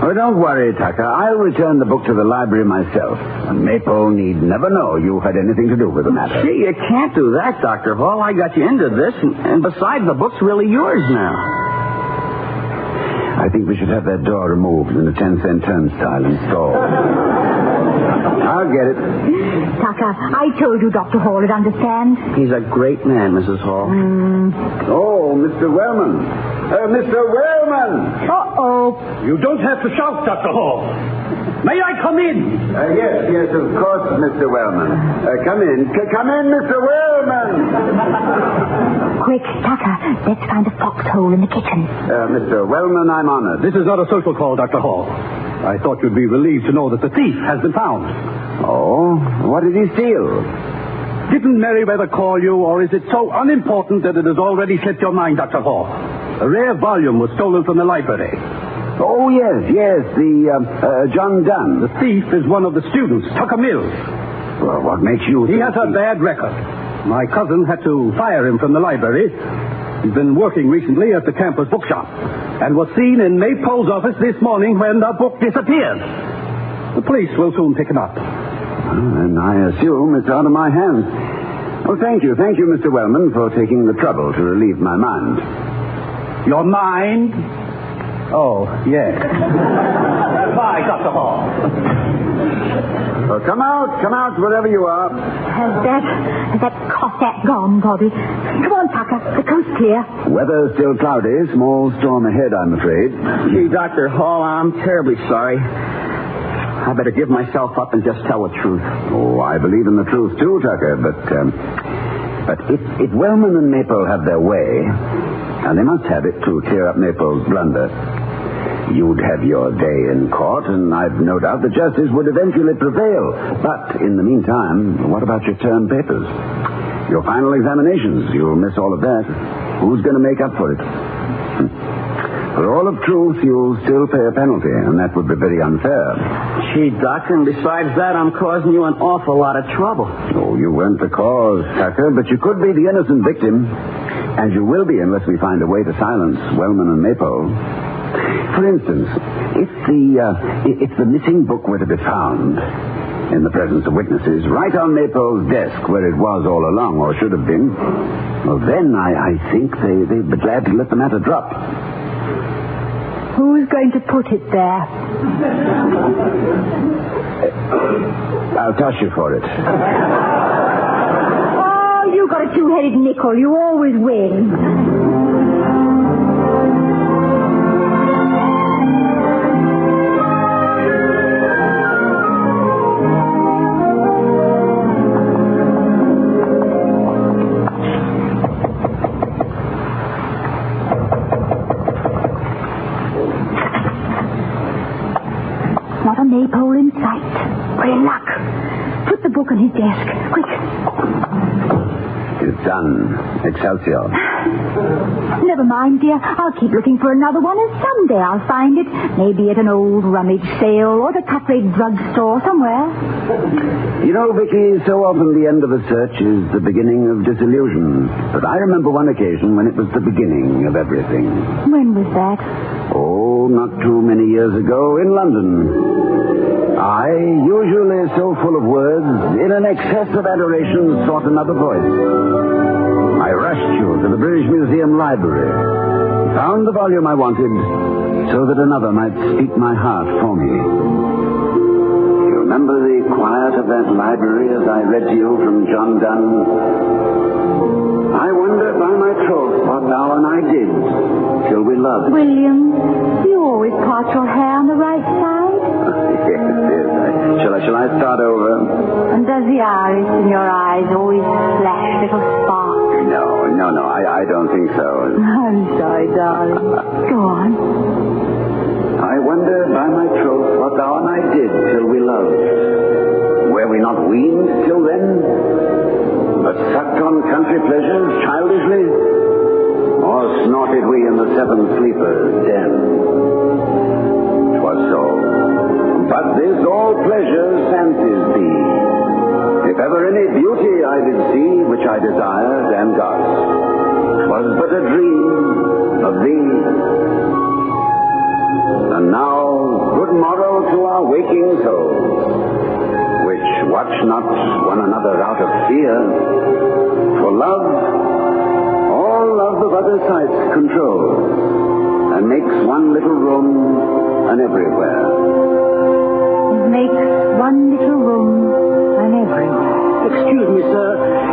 Oh, don't worry, Tucker. I'll return the book to the library myself. And Maypole need never know you had anything to do with the matter. Gee, you can't do that, Dr. Hall. I got you into this, and besides, the book's really yours now. I think we should have that door removed and the 10-cent turnstile installed. I'll get it. Tucker, I told you Dr. Hall would understand. He's a great man, Mrs. Hall. Oh, Mr. Wellman. Mr. Wellman! Uh-oh. You don't have to shout, Dr. Hall. May I come in? Yes, of course, Mr. Wellman. Come in. Come in, Mr. Wellman! Quick, Tucker, let's find a foxhole in the kitchen. Mr. Wellman, I'm honored. This is not a social call, Dr. Hall. I thought you'd be relieved to know that the thief has been found. Oh? What did he steal? Didn't Merriweather call you, or is it so unimportant that it has already slipped your mind, Dr. Hall? A rare volume was stolen from the library. Oh, yes, the John Donne. The thief is one of the students, Tucker Mills. Well, what makes you... He has a bad record. My cousin had to fire him from the library. He's been working recently at the campus bookshop and was seen in Maypole's office this morning when the book disappeared. The police will soon pick him up. And I assume it's out of my hands. Well, thank you, Mr. Wellman, for taking the trouble to relieve my mind. Your mind? Oh, yes. Goodbye, Dr. Hall. Well, come out, wherever you are. Has that Cossack gone, Bobby? Come on, Tucker. The coast's clear. Weather's still cloudy. Small storm ahead, I'm afraid. Gee, Dr. Hall, I'm terribly sorry. I better give myself up and just tell the truth. Oh, I believe in the truth, too, Tucker. But if Wellman and Maple have their way, and they must have it to clear up Maple's blunder, you'd have your day in court, and I've no doubt that justice would eventually prevail. But in the meantime, what about your term papers? Your final examinations, you'll miss all of that. Who's going to make up for it? For all of truth, you'll still pay a penalty, and that would be very unfair. Gee, Doctor, and besides that, I'm causing you an awful lot of trouble. Oh, you weren't the cause, Tucker, but you could be the innocent victim. And you will be unless we find a way to silence Wellman and Maple. For instance, if the missing book were to be found in the presence of witnesses right on Maple's desk where it was all along, or should have been, well, then I think they'd be glad to let the matter drop. Who's going to put it there? I'll toss you for it. Oh, you got a two-headed nickel. You always win. Not a maypole in sight. We're in luck. Put the book on his desk. Quick. It's done. Excelsior. Never mind, dear. I'll keep looking for another one, and someday I'll find it. Maybe at an old rummage sale or the cut-rate drugstore somewhere. You know, Vicky, so often the end of a search is the beginning of disillusion. But I remember one occasion when it was the beginning of everything. When was that? Oh, not too many years ago in London. I, usually so full of words, in an excess of adoration, sought another voice. I rushed you to the British Museum Library, found the volume I wanted, so that another might speak my heart for me. You remember the quiet of that library as I read to you from John Donne? I wonder by my troth what thou and I did till we loved. William, you always part your hair on the right side. Yes. Shall I start over? And does the iris in your eyes always flash little sparks? No, I don't think so. I'm sorry, darling. Go on. I wonder by my troth what thou and I did till we loved. Were we not weaned till then? But sucked on country pleasures childishly? Or snorted we in the seven sleepers' den? 'Twas so. But this all pleasure's fancies be. If ever any beauty I did see, which I desired and got, 'twas but a dream of thee. And now, good morrow to our waking souls, which watch not one another out of fear, for love all love of other sights controls, and makes one little room an everywhere. Makes one little room an everywhere. Excuse me, sir.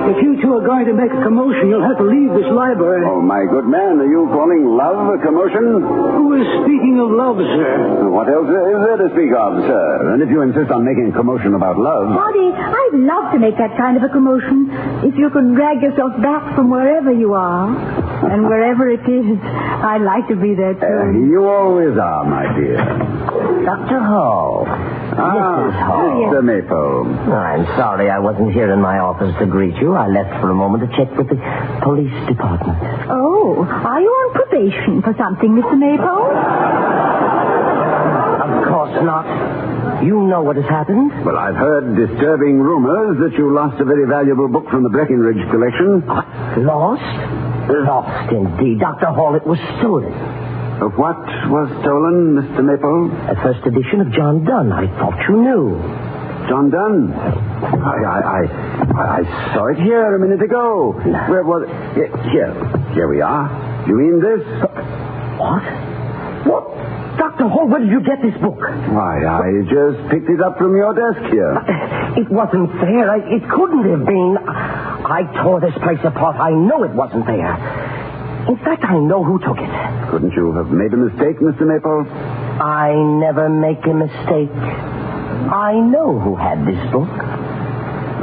If you two are going to make a commotion, you'll have to leave this library. Oh, my good man, are you calling love a commotion? Who is speaking of love, sir? What else is there to speak of, sir? And if you insist on making a commotion about love... Bobby, I'd love to make that kind of a commotion if you could drag yourself back from wherever you are. And wherever it is, I'd like to be there, too. You always are, my dear. Dr. Hall. Mrs. Hall. Mr. Maple. I'm sorry I wasn't here in my office to greet you. I left for a moment to check with the police department. Oh, are you on probation for something, Mr. Maple? Of course not. You know what has happened? Well, I've heard disturbing rumors that you lost a very valuable book from the Breckenridge collection. Lost? Lost, indeed. Dr. Hall, it was stolen. What was stolen, Mr. Maple? A first edition of John Donne. I thought you knew. John Donne? I saw it here a minute ago. No. Where was it? Here we are. You mean this? What? Dr. Hall, where did you get this book? Why, I just picked it up from your desk here. It wasn't there. It couldn't have been. I tore this place apart. I know it wasn't there. In fact, I know who took it. Couldn't you have made a mistake, Mr. Maple? I never make a mistake. I know who had this book.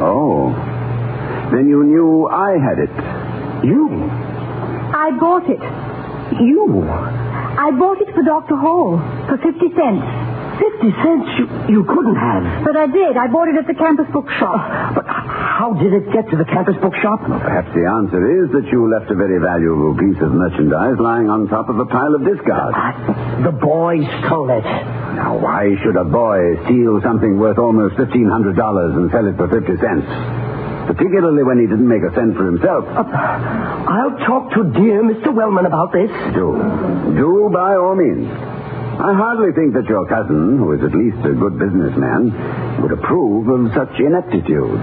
Oh. Then you knew I had it. You? I bought it. You? I bought it for Dr. Hall for 50 cents. 50 cents? You couldn't have. But I did. I bought it at the campus bookshop. But how did it get to the campus bookshop? Well, perhaps the answer is that you left a very valuable piece of merchandise lying on top of a pile of discards. The boy stole it. Now, why should a boy steal something worth almost $1,500 and sell it for 50 cents? Particularly when he didn't make a cent for himself. I'll talk to dear Mr. Wellman about this. Do by all means. I hardly think that your cousin, who is at least a good businessman, would approve of such ineptitude.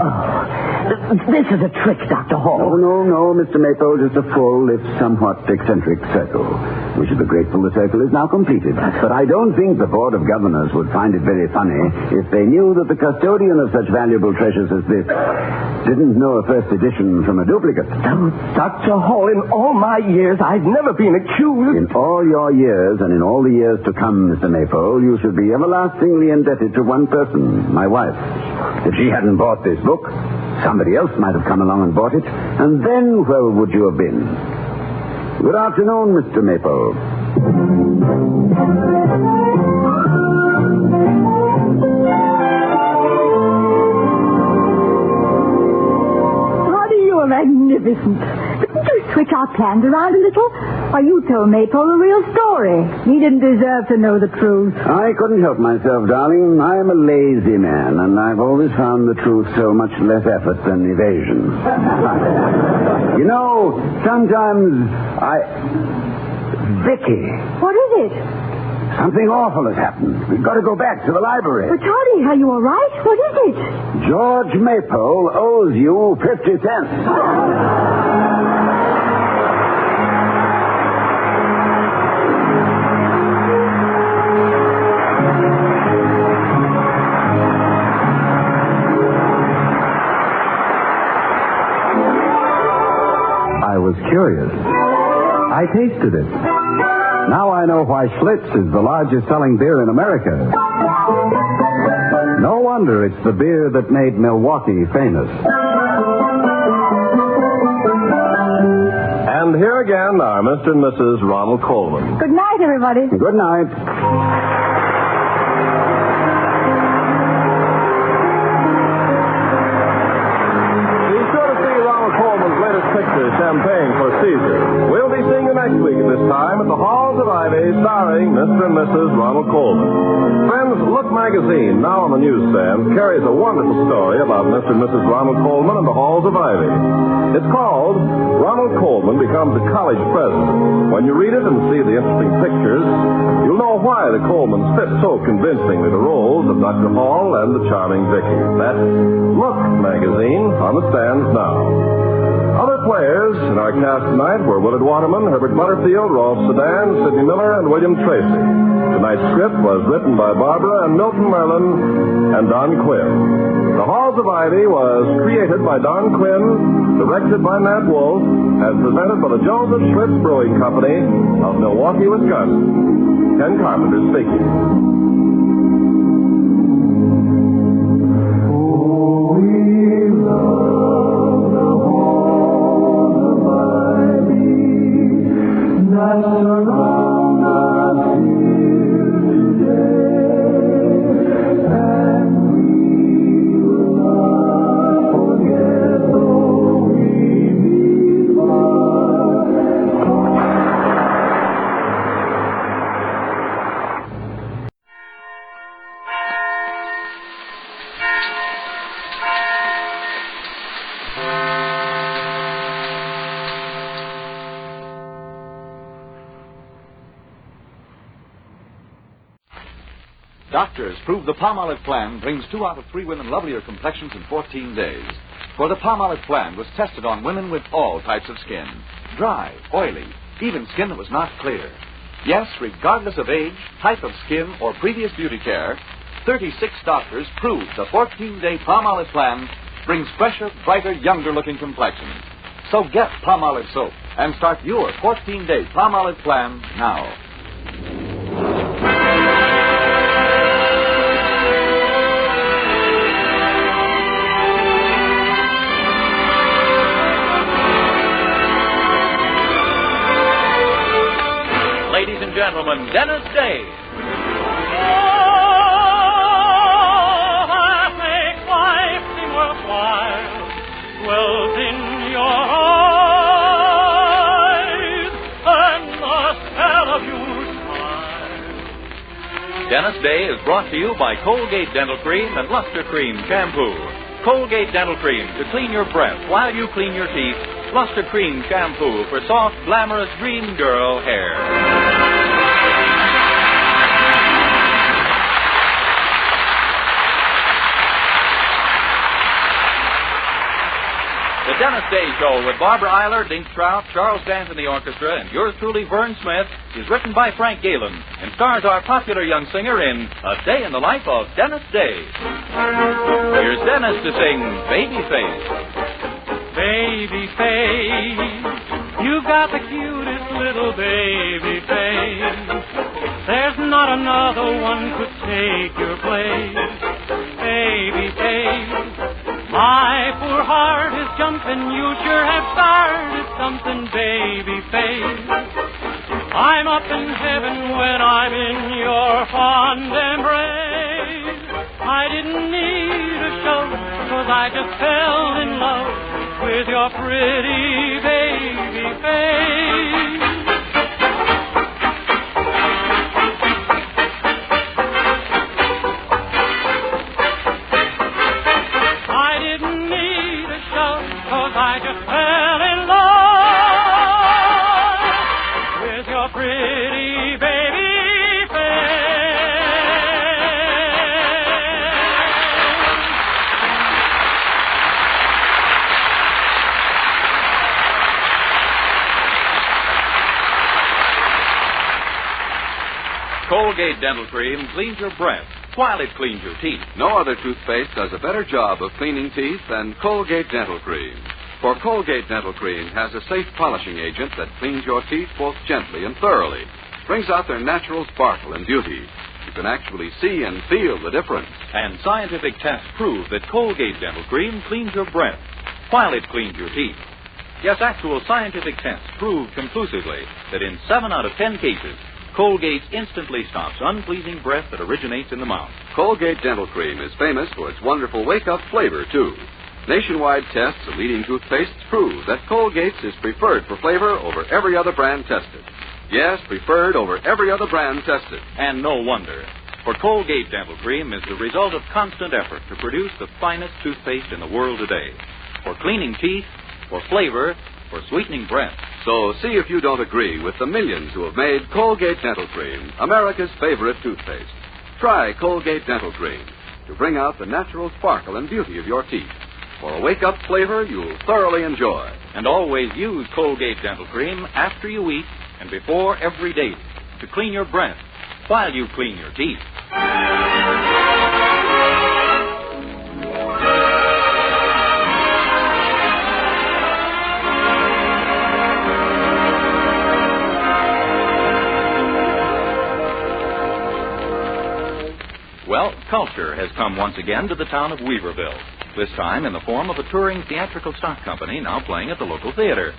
This is a trick, Dr. Hall. No, Mr. Maple. Just a full, if somewhat eccentric circle. We should be grateful the circle is now completed. But I don't think the Board of Governors would find it very funny if they knew that the custodian of such valuable treasures as this didn't know a first edition from a duplicate. Oh, Dr. Hall, in all my years, I've never been accused. In all your years and in all the years to come, Mr. Maple, you should be everlastingly indebted to one person, my wife. If she hadn't bought this book, somebody else might have come along and bought it, and then where would you have been? Good afternoon, Mr. Maple. Honey, you're magnificent. Didn't you switch our plans around a little? Why, you told Maple the real story. He didn't deserve to know the truth. I couldn't help myself, darling. I'm a lazy man, and I've always found the truth so much less effort than evasion. You know, sometimes Vicky. What is it? Something awful has happened. We've got to go back to the library. But, Toddy, are you all right? What is it? George Maple owes you 50 cents. I was curious. I tasted it. Now I know why Schlitz is the largest selling beer in America. No wonder it's the beer that made Milwaukee famous. And here again are Mr. and Mrs. Ronald Coleman. Good night, everybody. Good night. Champagne for Caesar. We'll be seeing you next week at this time at the Halls of Ivy, starring Mr. and Mrs. Ronald Coleman. Friends, Look magazine, now on the newsstand, carries a wonderful story about Mr. and Mrs. Ronald Coleman and the Halls of Ivy. It's called Ronald Coleman Becomes a College President. When you read it and see the interesting pictures, you'll know why the Colemans fit so convincingly the roles of Dr. Hall and the charming Vicky. That's Look magazine on the stands now. Other players in our cast tonight were Willard Waterman, Herbert Butterfield, Rolf Sedan, Sidney Miller, and William Tracy. Tonight's script was written by Barbara and Milton Merlin and Don Quinn. The Halls of Ivy was created by Don Quinn, directed by Nat Wolf, and presented by the Joseph Schlitz Brewing Company of Milwaukee, Wisconsin. Ken Carpenter speaking. Doctors prove the Palmolive Plan brings 2 out of 3 women lovelier complexions in 14 days. For the Palmolive Plan was tested on women with all types of skin. Dry, oily, even skin that was not clear. Yes, regardless of age, type of skin, or previous beauty care, 36 doctors prove the 14-day Palmolive plan brings fresher, brighter, younger-looking complexions. So get Palmolive soap and start your 14-day Palmolive plan now. Ladies and gentlemen, Dennis Day. That makes life seem worthwhile. Dwells in your eyes, and the spell of you smile. Dennis Day is brought to you by Colgate Dental Cream and Luster Cream Shampoo. Colgate Dental Cream to clean your breath while you clean your teeth. Luster Cream Shampoo for soft, glamorous dream girl hair. The Dennis Day Show with Barbara Eiler, Dink Trout, Charles Dance in the orchestra, and yours truly, Vern Smith, is written by Frank Galen and stars our popular young singer in A Day in the Life of Dennis Day. Here's Dennis to sing Baby Faye. Baby Faye, you've got the cutest little baby face. There's not another one could take your place. Baby Faye, my poor heart is jumping. You sure have started something, baby Faye. I'm up in heaven when I'm in your fond embrace. I didn't need a show, 'cause I just fell in love with your pretty baby face. I didn't need a show, 'cause I just fell in love with your pretty baby face. Colgate Dental Cream cleans your breath while it cleans your teeth. No other toothpaste does a better job of cleaning teeth than Colgate Dental Cream. For Colgate Dental Cream has a safe polishing agent that cleans your teeth both gently and thoroughly, brings out their natural sparkle and beauty. You can actually see and feel the difference. And scientific tests prove that Colgate Dental Cream cleans your breath while it cleans your teeth. Yes, actual scientific tests prove conclusively that in 7 out of 10 cases, Colgate instantly stops unpleasing breath that originates in the mouth. Colgate Dental Cream is famous for its wonderful wake-up flavor, too. Nationwide tests of leading toothpastes prove that Colgate's is preferred for flavor over every other brand tested. Yes, preferred over every other brand tested. And no wonder, for Colgate Dental Cream is the result of constant effort to produce the finest toothpaste in the world today. For cleaning teeth, for flavor, for sweetening breath. So see if you don't agree with the millions who have made Colgate Dental Cream America's favorite toothpaste. Try Colgate Dental Cream to bring out the natural sparkle and beauty of your teeth. For a wake-up flavor you'll thoroughly enjoy. And always use Colgate Dental Cream after you eat and before every date to clean your breath while you clean your teeth. Well, culture has come once again to the town of Weaverville, this time in the form of a touring theatrical stock company now playing at the local theater.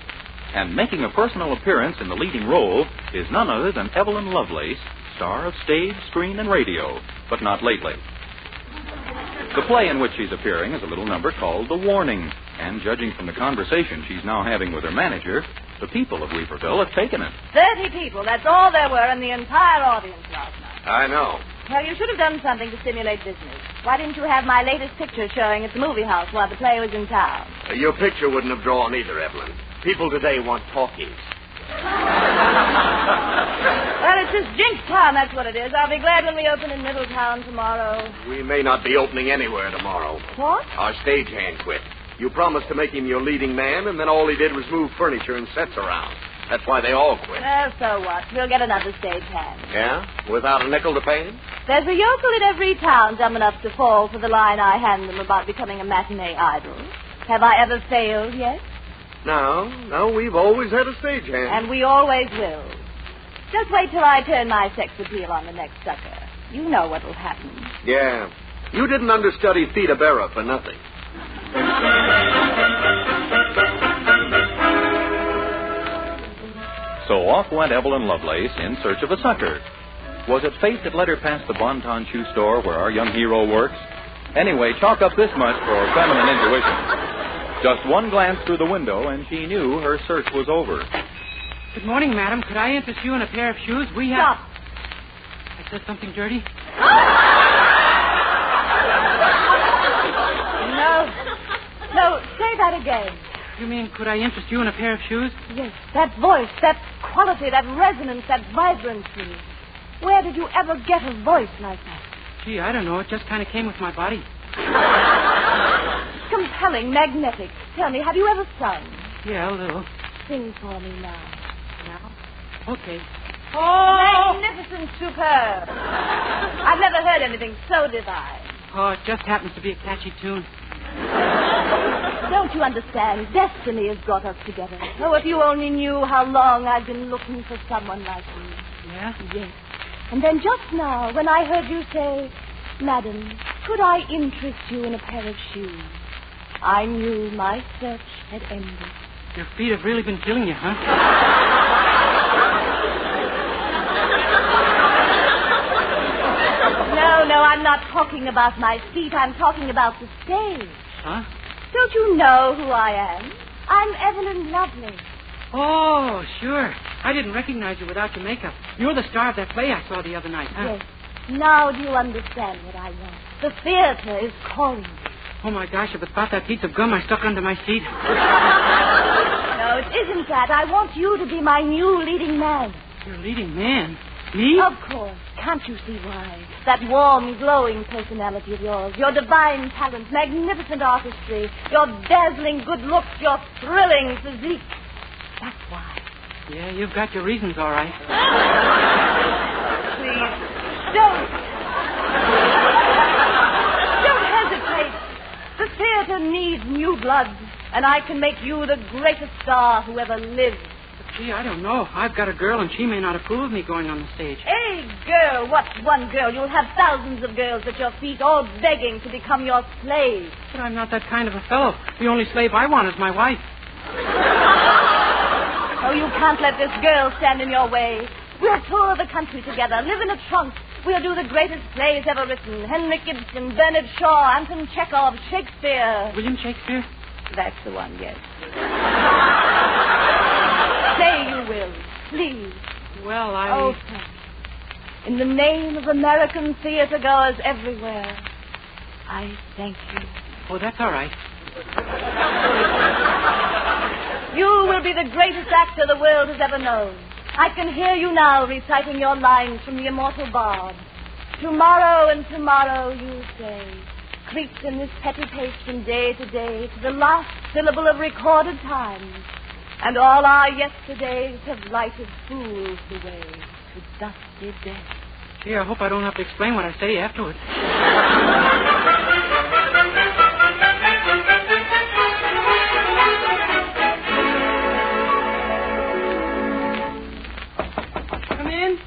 And making a personal appearance in the leading role is none other than Evelyn Lovelace, star of stage, screen, and radio, but not lately. The play in which she's appearing is a little number called The Warning, and judging from the conversation she's now having with her manager, the people of Weaverville have taken it. 30 people, that's all there were in the entire audience last night. I know. Well, you should have done something to stimulate business. Why didn't you have my latest picture showing at the movie house while the play was in town? Your picture wouldn't have drawn either, Evelyn. People today want talkies. Well, it's just jinx time, that's what it is. I'll be glad when we open in Middletown tomorrow. We may not be opening anywhere tomorrow. What? Our stagehand quit. You promised to make him your leading man, and then all he did was move furniture and sets around. That's why they all quit. Well, so what? We'll get another stagehand. Yeah? Without a nickel to pay him? There's a yokel in every town dumb enough to fall for the line I hand them about becoming a matinee idol. Have I ever failed yet? No, we've always had a stagehand. And we always will. Just wait till I turn my sex appeal on the next sucker. You know what'll happen. Yeah. You didn't understudy Theda Berra for nothing. So off went Evelyn Lovelace in search of a sucker. Was it fate that led her past the Bon-Ton shoe store where our young hero works? Anyway, chalk up this much for feminine intuition. Just one glance through the window, and she knew her search was over. Good morning, madam. Could I interest you in a pair of shoes? We have... Stop. I said something dirty? No, say that again. You mean, could I interest you in a pair of shoes? Yes, that voice, that quality, that resonance, that vibrancy. Where did you ever get a voice like that? Gee, I don't know. It just kind of came with my body. Compelling, magnetic. Tell me, have you ever sung? Yeah, a little. Sing for me now. Okay. Oh! Magnificent, superb. I've never heard anything so divine. Oh, it just happens to be a catchy tune. Don't you understand? Destiny has brought us together. Oh, if you only knew how long I've been looking for someone like you. Yeah? Yes. And then just now, when I heard you say, Madam, could I interest you in a pair of shoes? I knew my search had ended. Your feet have really been killing you, huh? No, I'm not talking about my feet. I'm talking about the stage. Huh? Don't you know who I am? I'm Evelyn Lovelace. Oh, sure. I didn't recognize you without your makeup. You're the star of that play I saw the other night, huh? Yes. Now do you understand what I want? The theater is calling me. Oh, my gosh, if it's about that piece of gum I stuck under my seat. No, it isn't that. I want you to be my new leading man. Your leading man? Me? Of course. Can't you see why? That warm, glowing personality of yours, your divine talent, magnificent artistry, your dazzling good looks, your thrilling physique. That's why. Yeah, you've got your reasons, all right. Please, don't hesitate. The theater needs new blood, and I can make you the greatest star who ever lived. Gee, I don't know. I've got a girl, and she may not approve of me going on the stage. A girl? What's one girl? You'll have thousands of girls at your feet, all begging to become your slave. But I'm not that kind of a fellow. The only slave I want is my wife. Oh, you can't let this girl stand in your way. We'll tour the country together, live in a trunk. We'll do the greatest plays ever written. Henrik Ibsen, Bernard Shaw, Anton Chekhov, Shakespeare. William Shakespeare? That's the one, yes. Say you will, please. Well, Oh, thanks. In the name of American theater goers everywhere, I thank you. Oh, that's all right. You will be the greatest actor the world has ever known. I can hear you now reciting your lines from the immortal bard. Tomorrow and tomorrow, you say, creeps in this petty pace from day to day to the last syllable of recorded time. And all our yesterdays have lighted fools the way to dusty death. Gee, I hope I don't have to explain what I say afterwards. Come in.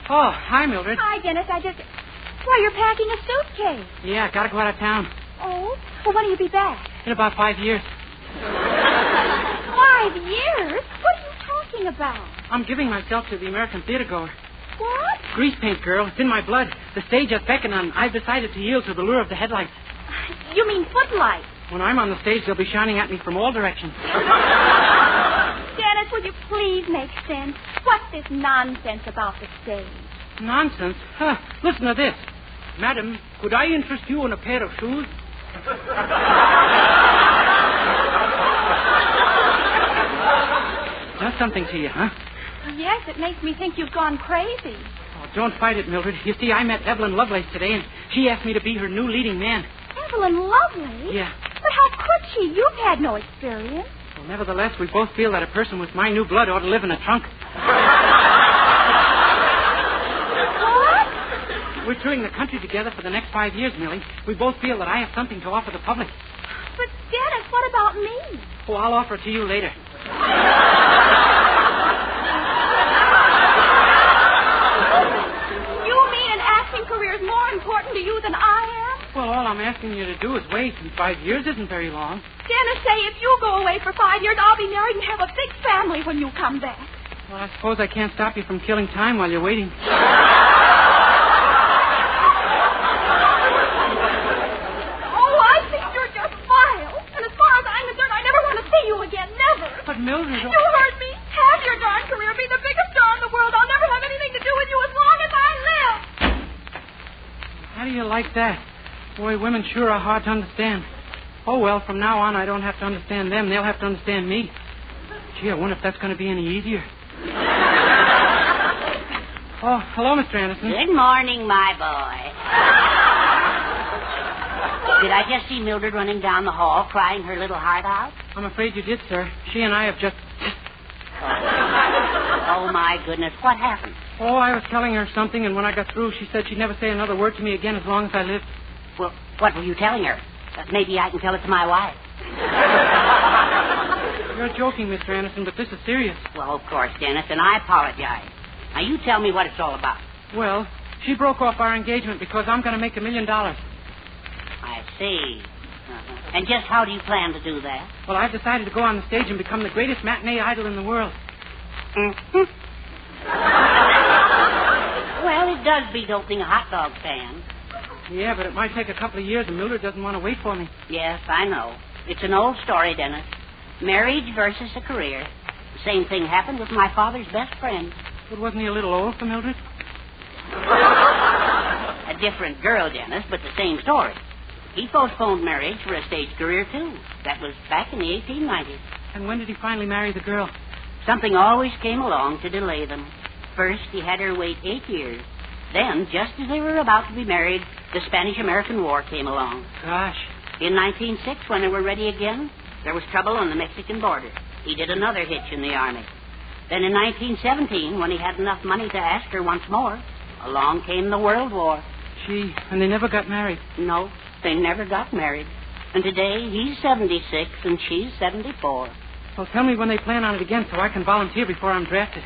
Oh, hi, Mildred. Hi, Dennis. Why, you're packing a suitcase. Yeah, I gotta go out of town. Oh? Well, when will you be back? In about 5 years. 5 years? What are you talking about? I'm giving myself to the American theater goer. What? Grease paint, girl. It's in my blood. The stage has beckoned, and I've decided to yield to the lure of the headlights. You mean footlights? When I'm on the stage, they'll be shining at me from all directions. Dennis, will you please make sense? What's this nonsense about the stage? Nonsense? Huh. Listen to this. Madam, could I interest you in a pair of shoes? Does something to you, huh? Yes, it makes me think you've gone crazy. Oh, don't fight it, Mildred. You see, I met Evelyn Lovelace today, and she asked me to be her new leading man. Evelyn Lovelace? Yeah. But how could she? You've had no experience. Well, nevertheless, we both feel that a person with my new blood ought to live in a trunk. What? We're touring the country together for the next 5 years, Millie. We both feel that I have something to offer the public. But, Dennis, what about me? Oh, I'll offer it to you later. You mean an acting career is more important to you than I am? Well, all I'm asking you to do is wait, and 5 years isn't very long. Dennis, say if you go away for 5 years, I'll be married and have a big family when you come back. Well, I suppose I can't stop you from killing time while you're waiting. But Mildred... You heard me. Have your darn career. Be the biggest star in the world. I'll never have anything to do with you as long as I live. How do you like that? Boy, women sure are hard to understand. Oh, well, from now on, I don't have to understand them. They'll have to understand me. Gee, I wonder if that's going to be any easier. Oh, hello, Mr. Anderson. Good morning, my boy. Did I just see Mildred running down the hall crying her little heart out? I'm afraid you did, sir. She and I have just... Oh, my goodness. What happened? Oh, I was telling her something, and when I got through, she said she'd never say another word to me again as long as I lived. Well, what were you telling her? Maybe I can tell it to my wife. You're joking, Mr. Anderson, but this is serious. Well, of course, Dennis, and I apologize. Now, you tell me what it's all about. Well, she broke off our engagement because I'm going to make $1 million. I see. Uh-huh. And just how do you plan to do that? Well, I've decided to go on the stage and become the greatest matinee idol in the world. Mm-hmm. Well, it does beat opening a hot dog stand. Yeah, but it might take a couple of years, and Mildred doesn't want to wait for me. Yes, I know. It's an old story, Dennis. Marriage versus a career. The same thing happened with my father's best friend. But wasn't he a little old for Mildred? A different girl, Dennis, but the same story. He postponed marriage for a stage career, too. That was back in the 1890s. And when did he finally marry the girl? Something always came along to delay them. First, he had her wait 8 years. Then, just as they were about to be married, the Spanish-American War came along. Gosh. In 1906, when they were ready again, there was trouble on the Mexican border. He did another hitch in the Army. Then in 1917, when he had enough money to ask her once more, along came the World War. Gee, and they never got married. No, they never got married. And today, he's 76 and she's 74. Well, tell me when they plan on it again so I can volunteer before I'm drafted.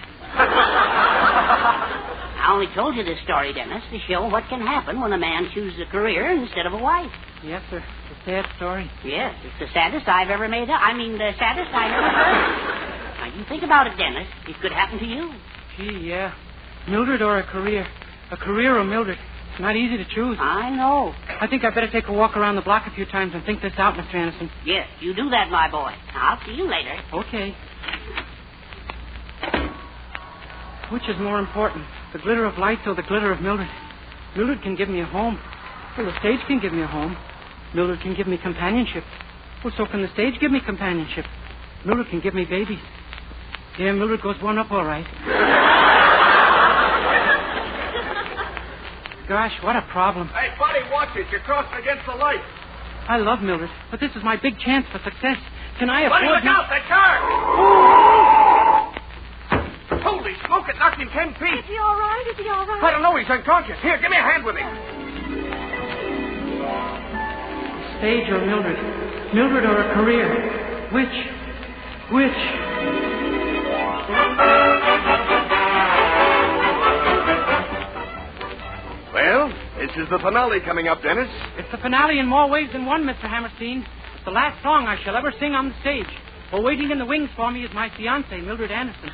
I only told you this story, Dennis, to show what can happen when a man chooses a career instead of a wife. Yes, sir. It's a sad story. Yes, it's the saddest I've ever made up. The saddest I've ever heard. Now, you think about it, Dennis. It could happen to you. Gee, yeah. Mildred or a career? A career or Mildred? It's not easy to choose. I know. I think I'd better take a walk around the block a few times and think this out, Mr. Anderson. Yes, you do that, my boy. I'll see you later. Okay. Which is more important, the glitter of lights or the glitter of Mildred? Mildred can give me a home. Well, the stage can give me a home. Mildred can give me companionship. Well, so can the stage give me companionship. Mildred can give me babies. Yeah, Mildred goes one up all right. Gosh, what a problem. Hey, buddy, watch it. You're crossing against the light. I love Mildred, but this is my big chance for success. Can I afford... Buddy, look out, that car! Holy smoke, it knocked him 10 feet. Is he all right? Is he all right? I don't know, he's unconscious. Here, give me a hand with him. Stage or Mildred? Mildred or a career? Which? Well, this is the finale coming up, Dennis. It's the finale in more ways than one, Mr. Hammerstein. It's the last song I shall ever sing on the stage. Well, waiting in the wings for me is my fiancée, Mildred Anderson,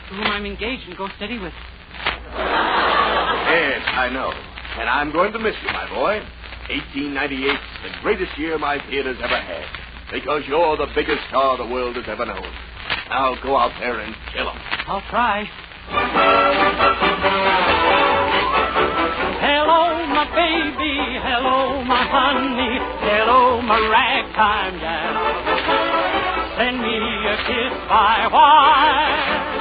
to whom I'm engaged and go steady with. Yes, I know. And I'm going to miss you, my boy. 1898's the greatest year my theater's ever had. Because you're the biggest star the world has ever known. Now go out there and kill 'em. I'll try. Hello, my baby. Hello, my honey. Hello, my ragtime gal. Send me a kiss by wire.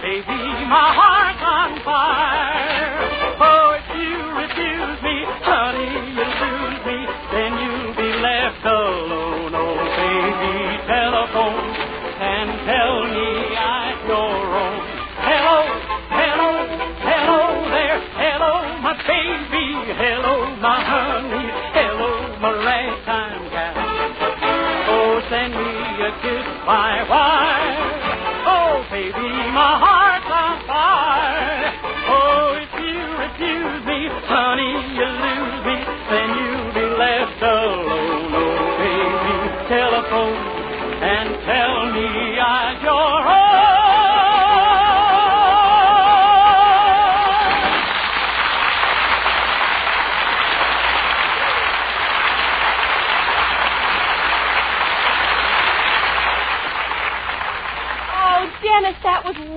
Baby, my heart's on fire. Oh, if you refuse me, honey, you'll lose me. Then you'll be left alone, oh, baby.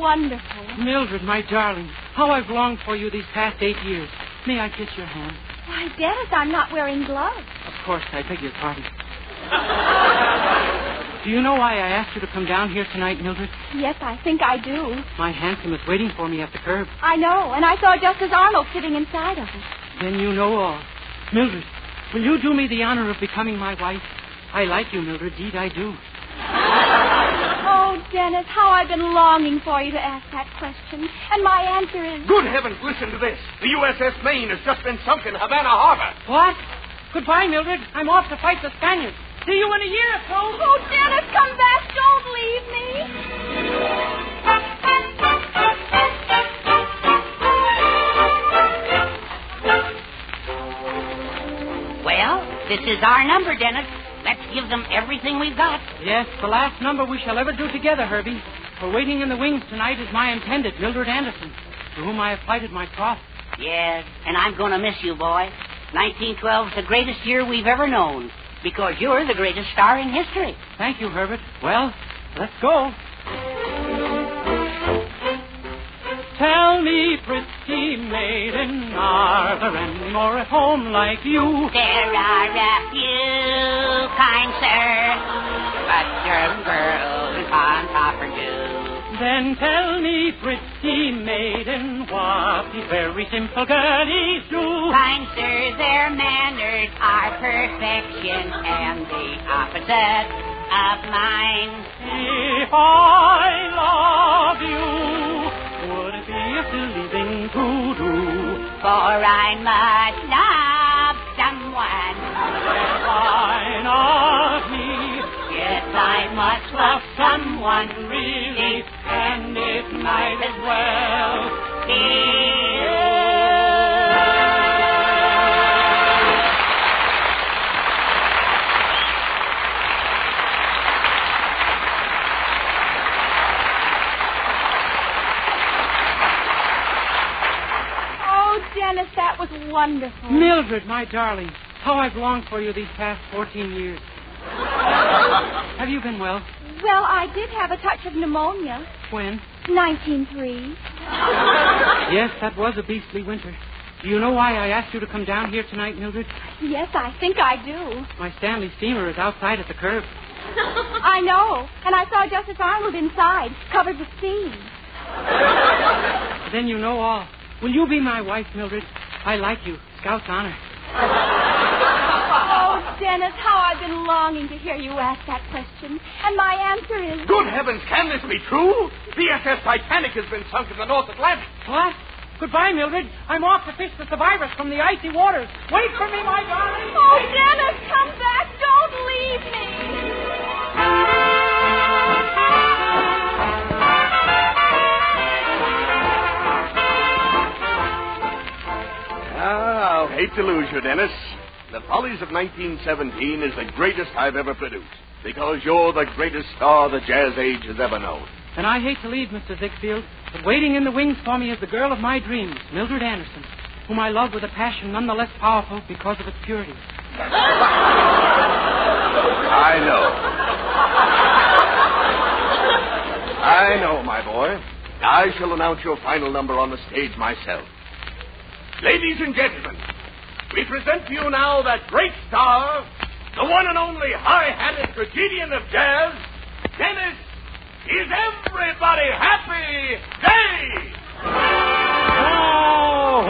wonderful. Mildred, my darling, how I've longed for you these past 8 years. May I kiss your hand? Why, Dennis, I'm not wearing gloves. Of course, I beg your pardon. Do you know why I asked you to come down here tonight, Mildred? Yes, I think I do. My hansom is waiting for me at the curb. I know, and I saw Justice Arnold sitting inside of it. Then you know all. Mildred, will you do me the honor of becoming my wife? I like you, Mildred. Indeed, I do. Oh, Dennis, how I've been longing for you to ask that question. And my answer is... Good heavens, listen to this. The USS Maine has just been sunk in Havana Harbor. What? Goodbye, Mildred. I'm off to fight the Spaniards. See you in a year or so. Oh, Dennis, come back. Don't leave me. Well, this is our number, Dennis. Let's give them everything we've got. Yes, the last number we shall ever do together, Herbie. For waiting in the wings tonight is my intended, Mildred Anderson, to whom I have plighted my troth. Yes, and I'm going to miss you, boy. 1912 is the greatest year we've ever known, because you're the greatest star in history. Thank you, Herbert. Well, let's go. Tell me, pretty maiden, are there any more at home like you? There are a few, kind sir, but your girls on top are due. Then tell me, pretty maiden, what these very simple girlies do. Kind sir, their manners are perfection and the opposite of mine. If I love you, would it be a silly thing to do? For I must love someone. And why not me? Yes, I must love someone really, and it might as well be you. Dennis, that was wonderful. Mildred, my darling, how I've longed for you these past 14 years. Have you been well? Well, I did have a touch of pneumonia. When? 1903. Yes, that was a beastly winter. Do you know why I asked you to come down here tonight, Mildred? Yes, I think I do. My Stanley steamer is outside at the curb. I know, and I saw Justice Arnold inside, covered with steam. Then you know all. Will you be my wife, Mildred? I like you. Scout's honor. Oh, Dennis, how I've been longing to hear you ask that question. And my answer is... Good heavens, can this be true? The SS Titanic has been sunk in the North Atlantic. What? Goodbye, Mildred. I'm off to fish the survivors from the icy waters. Wait for me, my darling. Oh, Dennis, come back. Don't leave me. I'll hate to lose you, Dennis. The Follies of 1917 is the greatest I've ever produced, because you're the greatest star the jazz age has ever known. And I hate to leave, Mr. Zickfield, but waiting in the wings for me is the girl of my dreams, Mildred Anderson, whom I love with a passion none the less powerful because of its purity. I know, my boy. I shall announce your final number on the stage myself. Ladies and gentlemen, we present to you now that great star, the one and only high-hatted tragedian of jazz, Dennis. Is everybody happy? Day! Oh,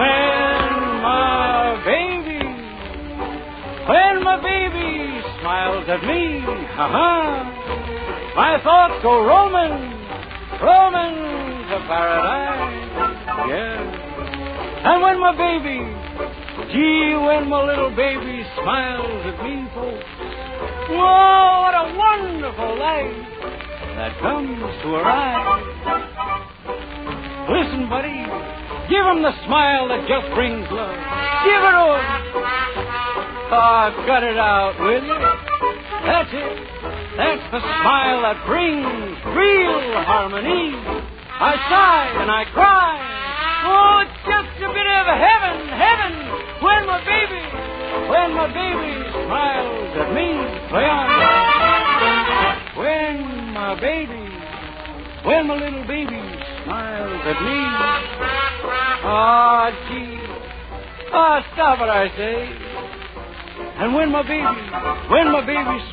when my baby smiles at me, my thoughts go roaming to paradise, yes. And when my baby, when my little baby smiles at me, folks, oh, what a wonderful light that comes to her eyes. Listen, buddy, give him the smile that just brings love. Give it to him. Oh, cut it out, will you? That's it. That's the smile that brings real harmony. I sigh and I cry. Oh, it's just a bit of heaven, when my baby smiles at me. Play on. When my little baby smiles Oh, gee. Oh, stop it, I say. And when my baby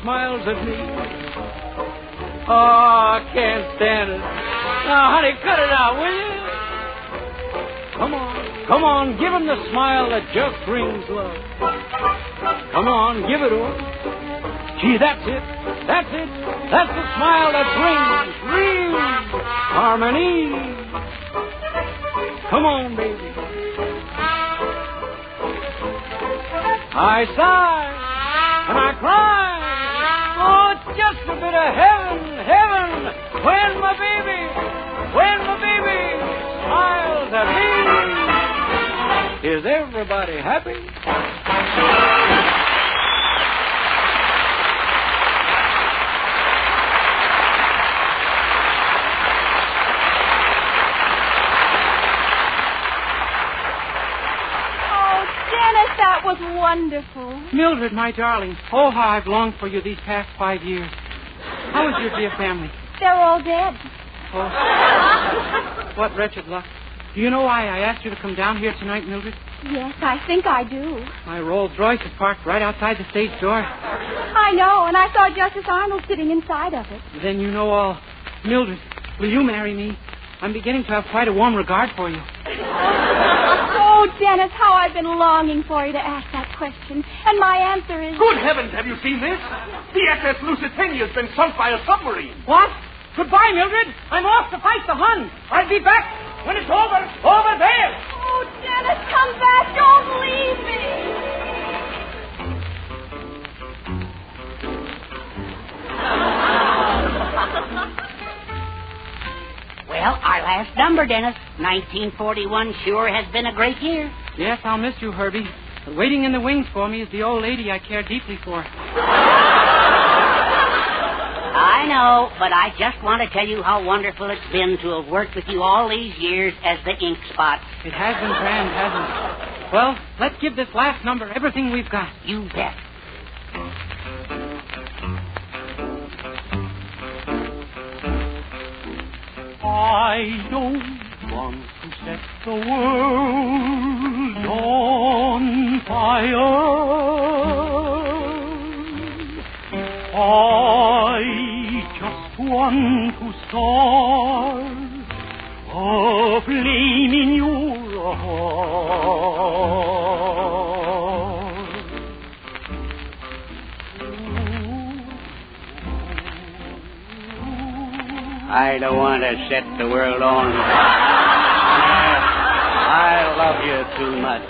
smiles at me, oh, I can't stand it. Now, honey, cut it out, will you? Come on, give him the smile that just brings love. Come on, give it to him. Gee, that's it. That's the smile that brings real harmony. Come on, baby. I sigh and I cry. Oh, it's just a bit of heaven, when my baby smiles at me. Is everybody happy? That was wonderful. Mildred, my darling. Oh, how I've longed for you these past 5 years. How is your dear family? They're all dead. Oh, what wretched luck. Do you know why I asked you to come down here tonight, Mildred? Yes, I think I do. My Rolls Royce is parked right outside the stage door. I know, and I saw Justice Arnold sitting inside of it. Then you know all. Mildred, will you marry me? I'm beginning to have quite a warm regard for you. Oh, Dennis, how I've been longing for you to ask that question. And my answer is... Good heavens, have you seen this? The SS Lusitania's been sunk by a submarine. What? Goodbye, Mildred. I'm off to fight the Hun. I'll be back when it's over there. Oh, Dennis, come back. Don't leave me. Well, our last number, Dennis. 1941 sure has been a great year. Yes, I'll miss you, Herbie. But waiting in the wings for me is the old lady I care deeply for. I know, but I just want to tell you how wonderful it's been to have worked with you all these years as the ink spot. It has been grand, hasn't it? Well, let's give this last number everything we've got. You bet. I don't want to set the world on fire. I just want to start a flame in your heart. I don't want to set the world on fire. I love you too much.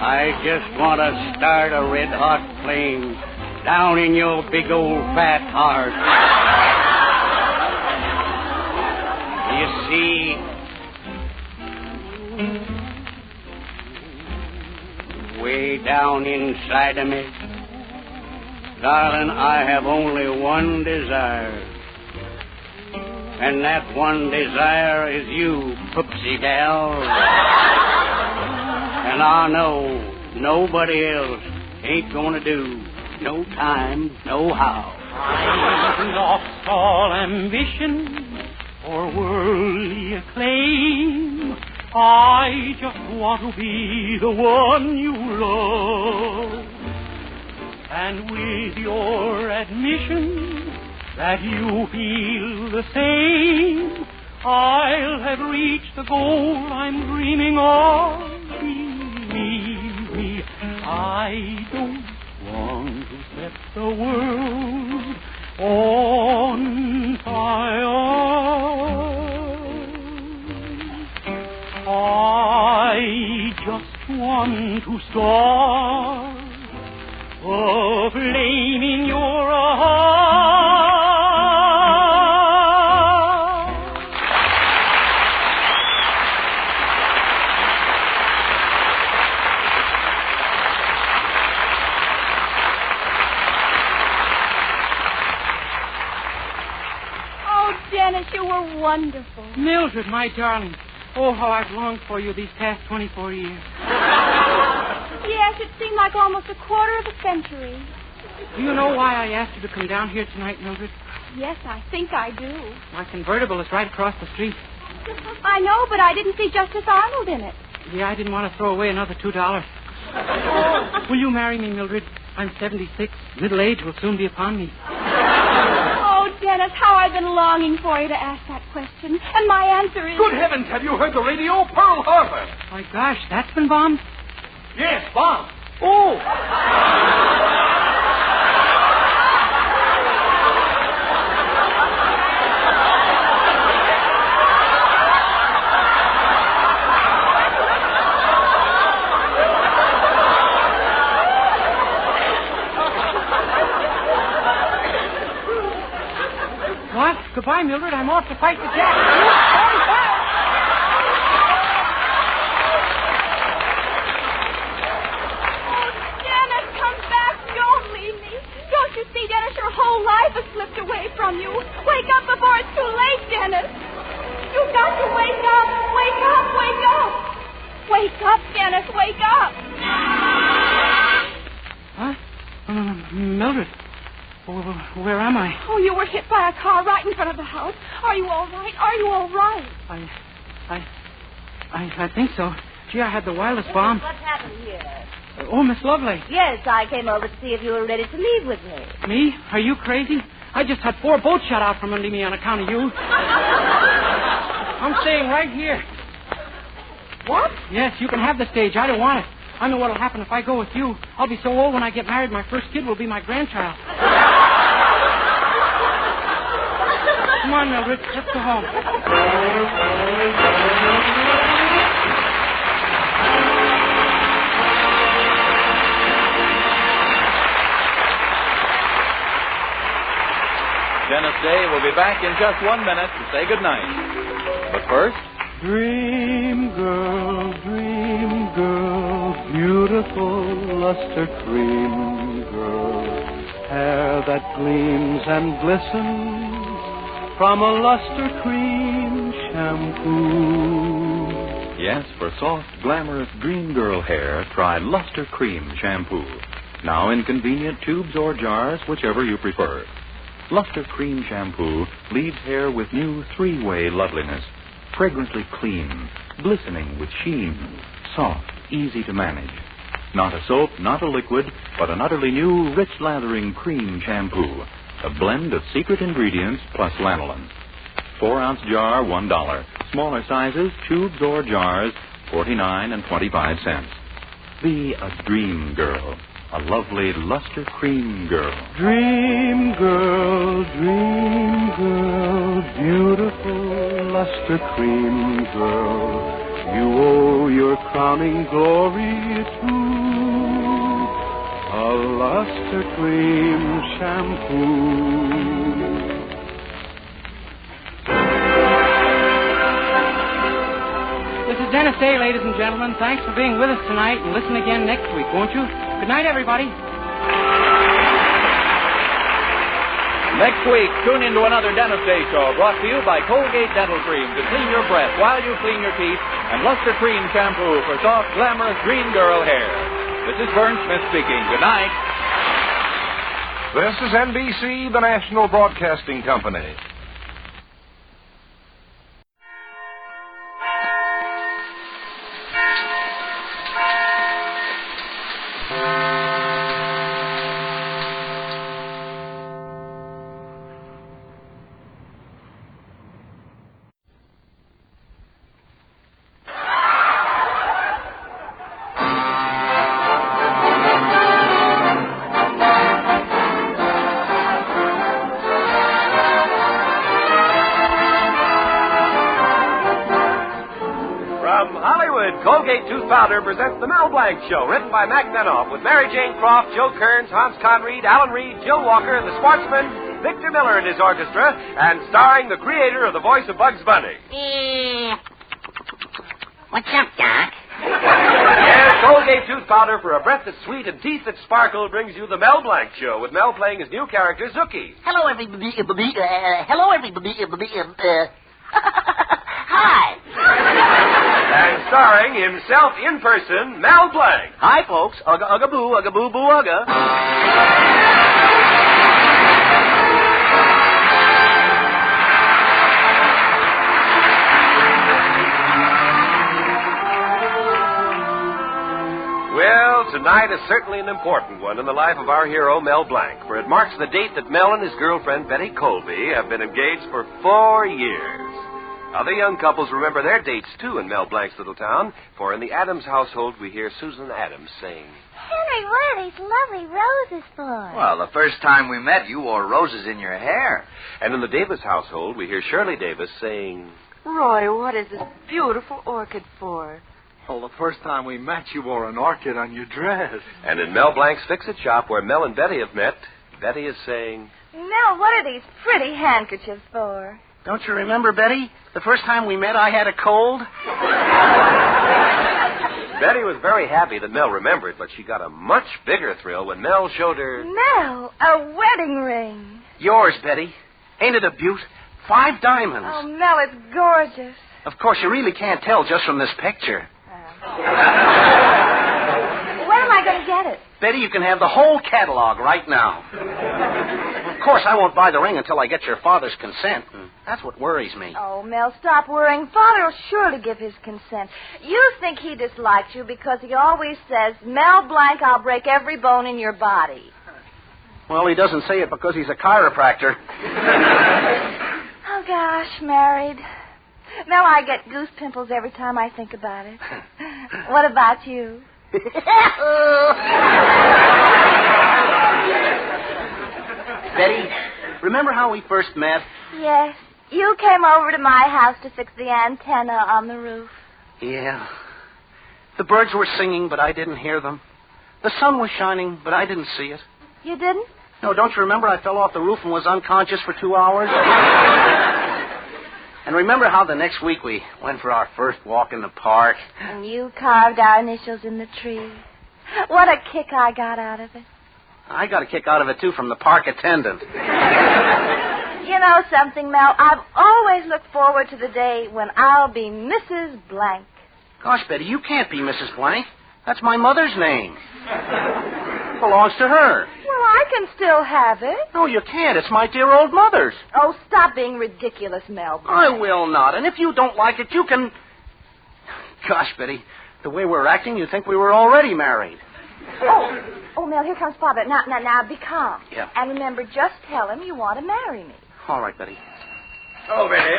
I just want to start a red-hot flame down in your big old fat heart. You see, way down inside of me, darling, I have only one desire. And that one desire is you, Poopsie Belle. And I know nobody else ain't gonna do. No time, no how. I've lost all ambition for worldly acclaim. I just want to be the one you love. And with your admission that you feel the same, I'll have reached the goal I'm dreaming of. Believe me, I don't want to set the world on fire. I just want to start a flame in your heart. Dennis, you were wonderful. Mildred, my darling. Oh, how I've longed for you these past 24 years. Yes, it seemed like almost a quarter of a century. Do you know why I asked you to come down here tonight, Mildred? Yes, I think I do. My convertible is right across the street. I know, but I didn't see Justice Arnold in it. Yeah, I didn't want to throw away another $2. Will you marry me, Mildred? I'm 76. Middle age will soon be upon me. Oh, Dennis, how I've been longing for you to ask that question. And my answer is... Good heavens, have you heard the radio? Pearl Harbor. My gosh, that's been bombed? Yes, bombed. Oh! What? Goodbye, Mildred. I'm off to fight the Jack. Dennis, come back. Don't leave me. Don't you see, Dennis, your whole life has slipped away from you. Wake up before it's too late, Dennis. You've got to wake up. Wake up, wake up. Wake up, Dennis, wake up. Huh? Mildred. Where am I? Oh, you were hit by a car right in front of the house. Are you all right? Are you all right? I think so. Gee, I had the wildest bomb. What's happened here? Oh, Miss Lovely. Yes, I came over to see if you were ready to leave with me. Me? Are you crazy? I just had 4 boats shot out from under me on account of you. I'm staying right here. What? Yes, you can have the stage. I don't want it. I know what'll happen if I go with you. I'll be so old when I get married, my first kid will be my grandchild. Come on, Mildred. Let's go home. Dennis Day will be back in just 1 minute to say goodnight. But first... Dream girl, beautiful luster cream girl, hair that gleams and glistens from a luster cream shampoo. Yes, for soft, glamorous dream girl hair, try Luster Cream Shampoo. Now in convenient tubes or jars, whichever you prefer. Luster Cream Shampoo leaves hair with new 3-way loveliness. Fragrantly clean, glistening with sheen, soft, easy to manage. Not a soap, not a liquid, but an utterly new, rich lathering cream shampoo. A blend of secret ingredients plus lanolin. 4-ounce jar, $1. Smaller sizes, tubes or jars, 49 and 25 cents. Be a dream girl. A lovely luster cream girl. Dream girl, beautiful luster cream girl, you owe your crowning glory to a luster cream shampoo. This is Dennis Day, ladies and gentlemen. Thanks for being with us tonight, and listen again next week, won't you? Good night, everybody. Next week, tune into another Dennis Day show brought to you by Colgate Dental Cream to clean your breath while you clean your teeth, and Luster Cream Shampoo for soft, glamorous green girl hair. This is Vern Smith speaking. Good night. This is NBC, the National Broadcasting Company. Colgate Tooth Powder presents the Mel Blanc Show, written by Mac Benoff, with Mary Jane Croft, Joe Kearns, Hans Conried, Alan Reed, Jill Walker, the Sportsman, Victor Miller and his orchestra, and starring the creator of the voice of Bugs Bunny. What's up, Doc? Yes, Colgate Tooth Powder for a breath that's sweet and teeth that sparkle brings you the Mel Blanc Show, with Mel playing his new character, Zookie. Hello, everybody. Hello, everybody. Hi. And starring himself in person, Mel Blanc. Hi, folks. Ugga, ugga, boo, boo, ugga. tonight is certainly an important one in the life of our hero, Mel Blanc, for it marks the date that Mel and his girlfriend, Betty Colby, have been engaged for 4 years. Other young couples remember their dates, too, in Mel Blanc's little town, for in the Adams household, we hear Susan Adams sing. Henry, what are these lovely roses for? Well, the first time we met, you wore roses in your hair. And in the Davis household, we hear Shirley Davis saying, Roy, what is this beautiful orchid for? Well, the first time we met, you wore an orchid on your dress. And in Mel Blanc's Fix-It shop, where Mel and Betty have met, Betty is saying, Mel, what are these pretty handkerchiefs for? Don't you remember, Betty? The first time we met, I had a cold. Betty was very happy that Mel remembered, but she got a much bigger thrill when Mel showed her... Mel, a wedding ring. Yours, Betty. Ain't it a beaut? 5 diamonds. Oh, Mel, it's gorgeous. Of course, you really can't tell just from this picture. When am I going to get it? Betty, you can have the whole catalog right now. Of course, I won't buy the ring until I get your father's consent. That's what worries me. Oh, Mel, stop worrying. Father will surely give his consent. You think he dislikes you because he always says, Mel Blanc, I'll break every bone in your body. Well, he doesn't say it because he's a chiropractor. Oh, gosh, married. Mel, I get goose pimples every time I think about it. What about you? Betty, remember how we first met? Yes. You came over to my house to fix the antenna on the roof. Yeah. The birds were singing, but I didn't hear them. The sun was shining, but I didn't see it. You didn't? No, don't you remember I fell off the roof and was unconscious for 2 hours? And remember how the next week we went for our first walk in the park? And you carved our initials in the tree. What a kick I got out of it. I got a kick out of it, too, from the park attendant. You know something, Mel? I've always looked forward to the day when I'll be Mrs. Blank. Gosh, Betty, you can't be Mrs. Blank. That's my mother's name. It belongs to her. Well, I can still have it. No, you can't. It's my dear old mother's. Oh, stop being ridiculous, Mel Blanc. I will not. And if you don't like it, you can... Gosh, Betty, the way we're acting, you'd think we were already married. Oh, Mel, here comes Father. Now, be calm. Yeah. And remember, just tell him you want to marry me. All right, Betty. Oh, Betty.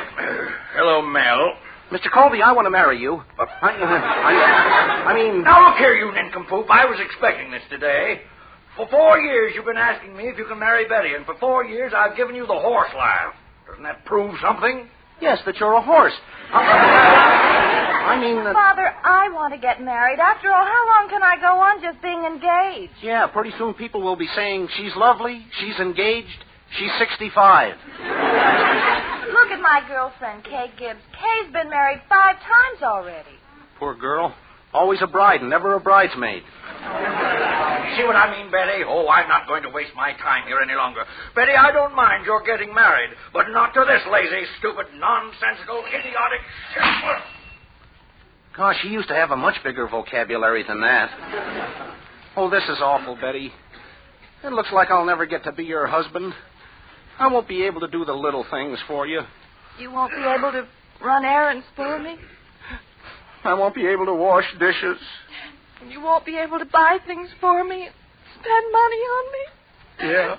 Hello, Mel. Mr. Colby, I want to marry you. I mean... Now, look here, you nincompoop. I was expecting this today. For 4 years, you've been asking me if you can marry Betty, and for 4 years, I've given you the horse laugh. Doesn't that prove something? Yes, that you're a horse. I mean... Father, I want to get married. After all, how long can I go on just being engaged? Yeah, pretty soon people will be saying, she's lovely, she's engaged, she's 65. Look at my girlfriend, Kay Gibbs. Kay's been married 5 times already. Poor girl. Always a bride and never a bridesmaid. See what I mean, Betty? Oh, I'm not going to waste my time here any longer. Betty, I don't mind your getting married, but not to this lazy, stupid, nonsensical, idiotic shit. Gosh, he used to have a much bigger vocabulary than that. Oh, this is awful, Betty. It looks like I'll never get to be your husband. I won't be able to do the little things for you. You won't be able to run errands for me? I won't be able to wash dishes. And you won't be able to buy things for me and spend money on me? Yeah.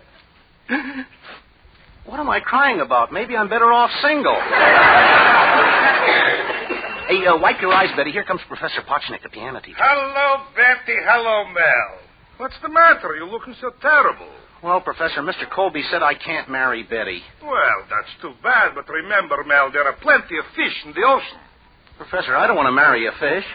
What am I crying about? Maybe I'm better off single. Hey, wipe your eyes, Betty. Here comes Professor Potchnick, the piano teacher. Hello, Betty. Hello, Mel. What's the matter? You're looking so terrible. Well, Professor, Mr. Colby said I can't marry Betty. Well, that's too bad, but remember, Mel, there are plenty of fish in the ocean. Professor, I don't want to marry a fish.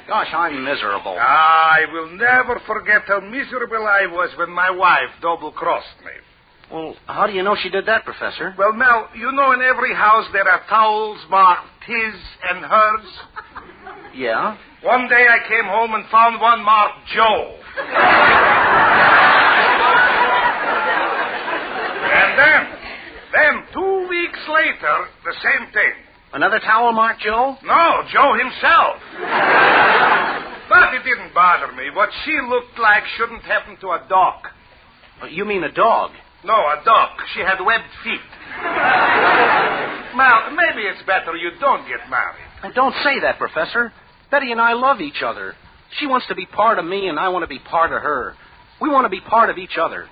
Gosh, I'm miserable. I will never forget how miserable I was when my wife double-crossed me. Well, how do you know she did that, Professor? Well, Mel, you know in every house there are towels marked his and hers? Yeah? One day I came home and found one marked Joe. And then 2 weeks later, the same thing. Another towel marked Joe? No, Joe himself. But it didn't bother me. What she looked like shouldn't happen to a dog. You mean a dog? No, a duck. She had webbed feet. Now, maybe it's better you don't get married. Don't say that, Professor. Betty and I love each other. She wants to be part of me, and I want to be part of her. We want to be part of each other.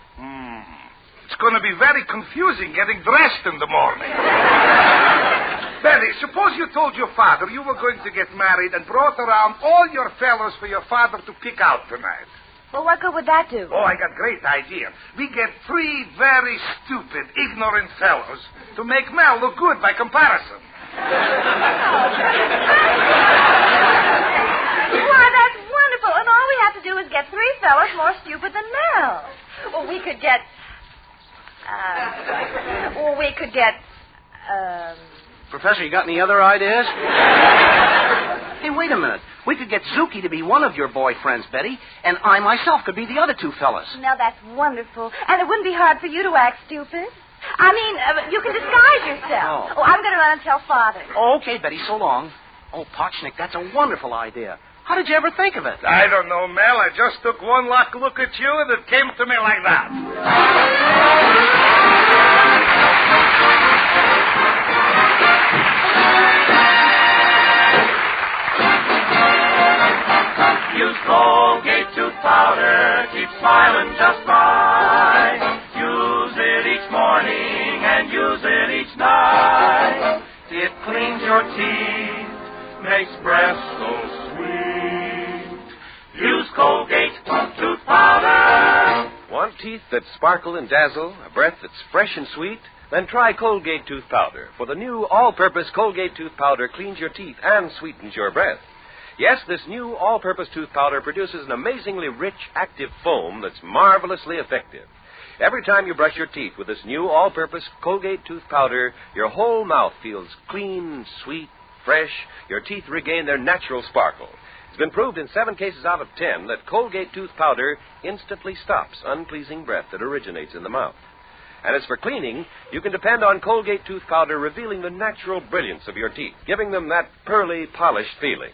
It's going to be very confusing getting dressed in the morning. Betty, suppose you told your father you were going to get married and brought around all your fellows for your father to pick out tonight. Well, what good would that do? Oh, I got a great idea. We get 3 very stupid, ignorant fellows to make Mel look good by comparison. Why, that's wonderful. And all we have to do is get 3 fellows more stupid than Mel. Well, we could get... Professor, you got any other ideas? Hey, wait a minute. We could get Zuki to be one of your boyfriends, Betty, and I myself could be the other 2 fellas. Now, that's wonderful. And it wouldn't be hard for you to act stupid. I mean, you can disguise yourself. Oh, I'm going to run and tell Father. Oh, okay, Betty, so long. Oh, Potchnick, that's a wonderful idea. How did you ever think of it? I don't know, Mel. I just took one look at you, and it came to me like that. Use Colgate tooth powder, keep smiling just right. Use it each morning and use it each night. It cleans your teeth, makes breath so sweet. Use Colgate tooth powder. Want teeth that sparkle and dazzle, a breath that's fresh and sweet? Then try Colgate tooth powder. For the new all-purpose Colgate tooth powder cleans your teeth and sweetens your breath. Yes, this new all-purpose tooth powder produces an amazingly rich, active foam that's marvelously effective. Every time you brush your teeth with this new all-purpose Colgate tooth powder, your whole mouth feels clean, sweet, fresh. Your teeth regain their natural sparkle. It's been proved in 7 cases out of 10 that Colgate tooth powder instantly stops unpleasing breath that originates in the mouth. And as for cleaning, you can depend on Colgate tooth powder revealing the natural brilliance of your teeth, giving them that pearly, polished feeling.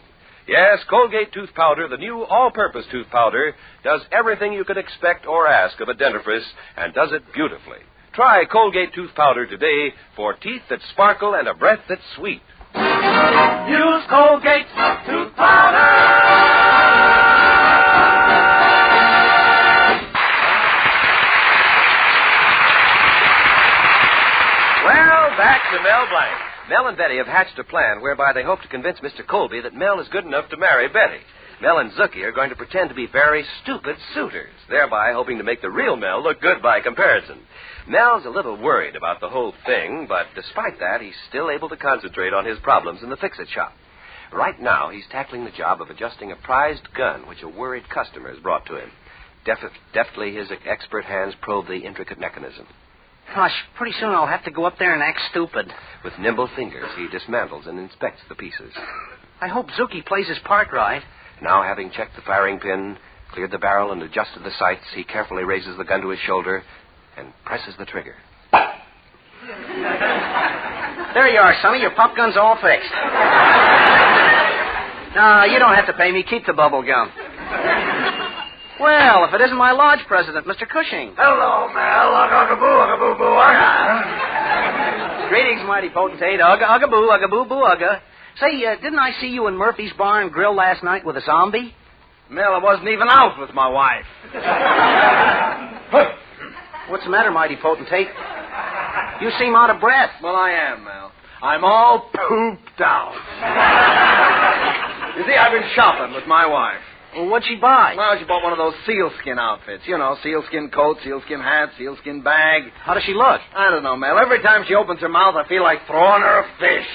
Yes, Colgate tooth powder, the new all-purpose tooth powder, does everything you could expect or ask of a dentifrice and does it beautifully. Try Colgate tooth powder today for teeth that sparkle and a breath that's sweet. Use Colgate tooth powder. Well, back to Mel Blanc. Mel and Betty have hatched a plan whereby they hope to convince Mr. Colby that Mel is good enough to marry Betty. Mel and Zuki are going to pretend to be very stupid suitors, thereby hoping to make the real Mel look good by comparison. Mel's a little worried about the whole thing, but despite that, he's still able to concentrate on his problems in the fix-it shop. Right now, he's tackling the job of adjusting a prized gun which a worried customer has brought to him. Deftly, his expert hands probe the intricate mechanism. Gosh, pretty soon I'll have to go up there and act stupid. With nimble fingers, he dismantles and inspects the pieces. I hope Zuki plays his part right. Now, having checked the firing pin, cleared the barrel, and adjusted the sights, he carefully raises the gun to his shoulder and presses the trigger. There you are, Sonny. Your pop gun's all fixed. No, you don't have to pay me. Keep the bubble gum. Well, if it isn't my lodge president, Mr. Cushing. Hello, Mel. Ugga-boo-ugga-boo-boo-ugga. Greetings, mighty potentate. Ugga-ugga-boo, ugga-boo-boo-ugga. Say, didn't I see you in Murphy's Bar and Grill last night with a zombie? Mel, I wasn't even out with my wife. What's the matter, mighty potentate? You seem out of breath. Well, I am, Mel. I'm all pooped out. You see, I've been shopping with my wife. Well, what'd she buy? Well, she bought one of those sealskin outfits. You know, sealskin coat, sealskin hat, sealskin bag. How does she look? I don't know, Mel. Every time she opens her mouth, I feel like throwing her a fish.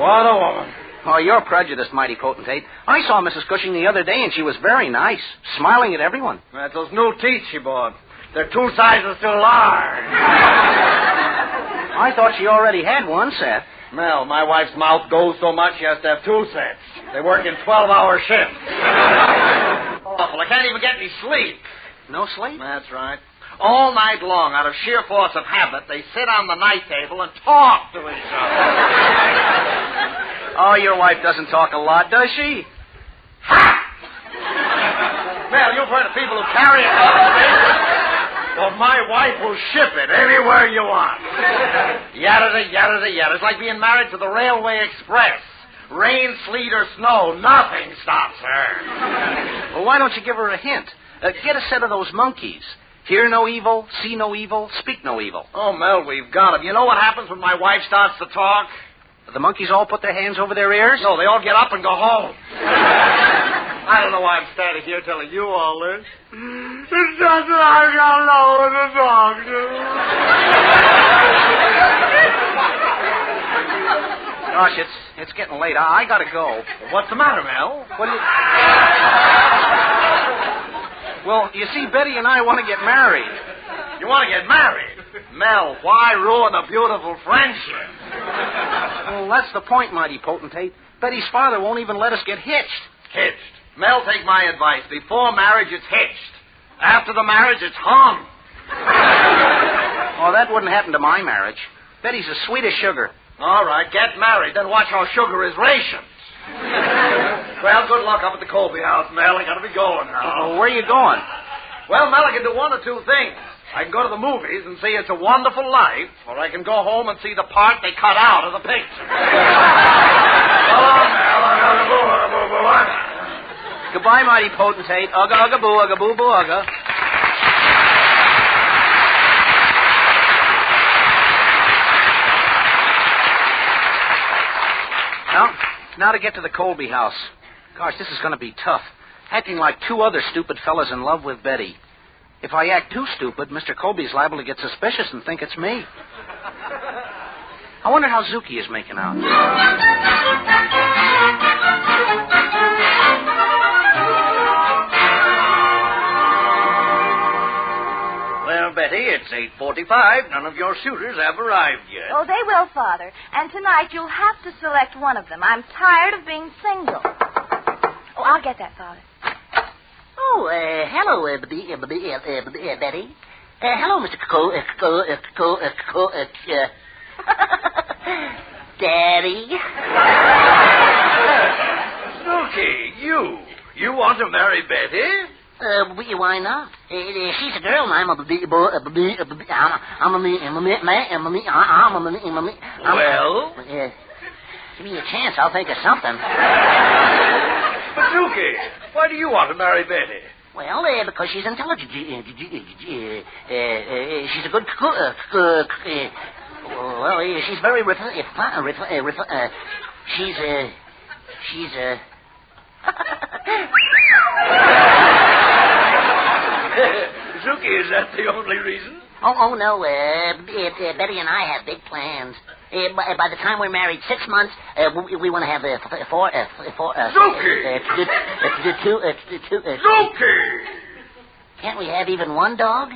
What a woman. Oh, you're prejudiced, mighty potentate. I saw Mrs. Cushing the other day, and she was very nice, smiling at everyone. That's those new teeth she bought. They're 2 sizes too large. I thought she already had one set. Mel, my wife's mouth goes so much she has to have 2 sets. They work in 12-hour shifts. Awful. I can't even get any sleep. No sleep? That's right. All night long, out of sheer force of habit, they sit on the night table and talk to each other. Oh, your wife doesn't talk a lot, does she? Ha! Mel, you've heard of people who carry a conversation. Well, my wife will ship it anywhere you want. Yada, yada, yada. It's like being married to the Railway Express. Rain, sleet, or snow, nothing stops her. Well, why don't you give her a hint? Get a set of those monkeys. Hear no evil, see no evil, speak no evil. Oh, Mel, we've got him. You know what happens when my wife starts to talk? The monkeys all put their hands over their ears? No, they all get up and go home. I don't know why I'm standing here telling you all this. It's just that I got low with the doctor. Gosh, it's getting late. I gotta go. What's the matter, Mel? Well, you see, Betty and I want to get married. You want to get married? Mel, why ruin a beautiful friendship? Well, that's the point, mighty potentate. Betty's father won't even let us get hitched. Hitched? Mel, take my advice. Before marriage, it's hitched. After the marriage, it's hung. Oh, that wouldn't happen to my marriage. Betty's as sweet as sugar. All right, get married, then watch how sugar is rationed. Well, good luck up at the Colby house, Mel. I gotta be going now. Where are you going? Well, Mel, I can do one or two things. I can go to the movies and see It's a Wonderful Life, or I can go home and see the part they cut out of the picture. Goodbye, mighty potentate. Ugga, ugga, boo, ugga, boo, boo, ugga. Now to get to the Colby house. Gosh, this is going to be tough. Acting like two other stupid fellas in love with Betty. If I act too stupid, Mr. Colby's liable to get suspicious and think it's me. I wonder how Zuki is making out. Well, Betty, it's 8:45. None of your suitors have arrived yet. Oh, they will, Father. And tonight you'll have to select one of them. I'm tired of being single. Oh, I'll get that, Father. Oh, hello, Betty. Hello, Mr. Daddy. Snooky, you want to marry Betty? Why not? She's a girl, and I'm a boy. Well? Give me a chance, I'll think of something. Suki, why do you want to marry Betty? Well, because she's intelligent. She's a good cook. Well, she's very she's Suki, is that the only reason? Oh no. Betty and I have big plans. By the time we're married, 6 months, we want to have four. Zuki! Zuki! Can't we have even one dog?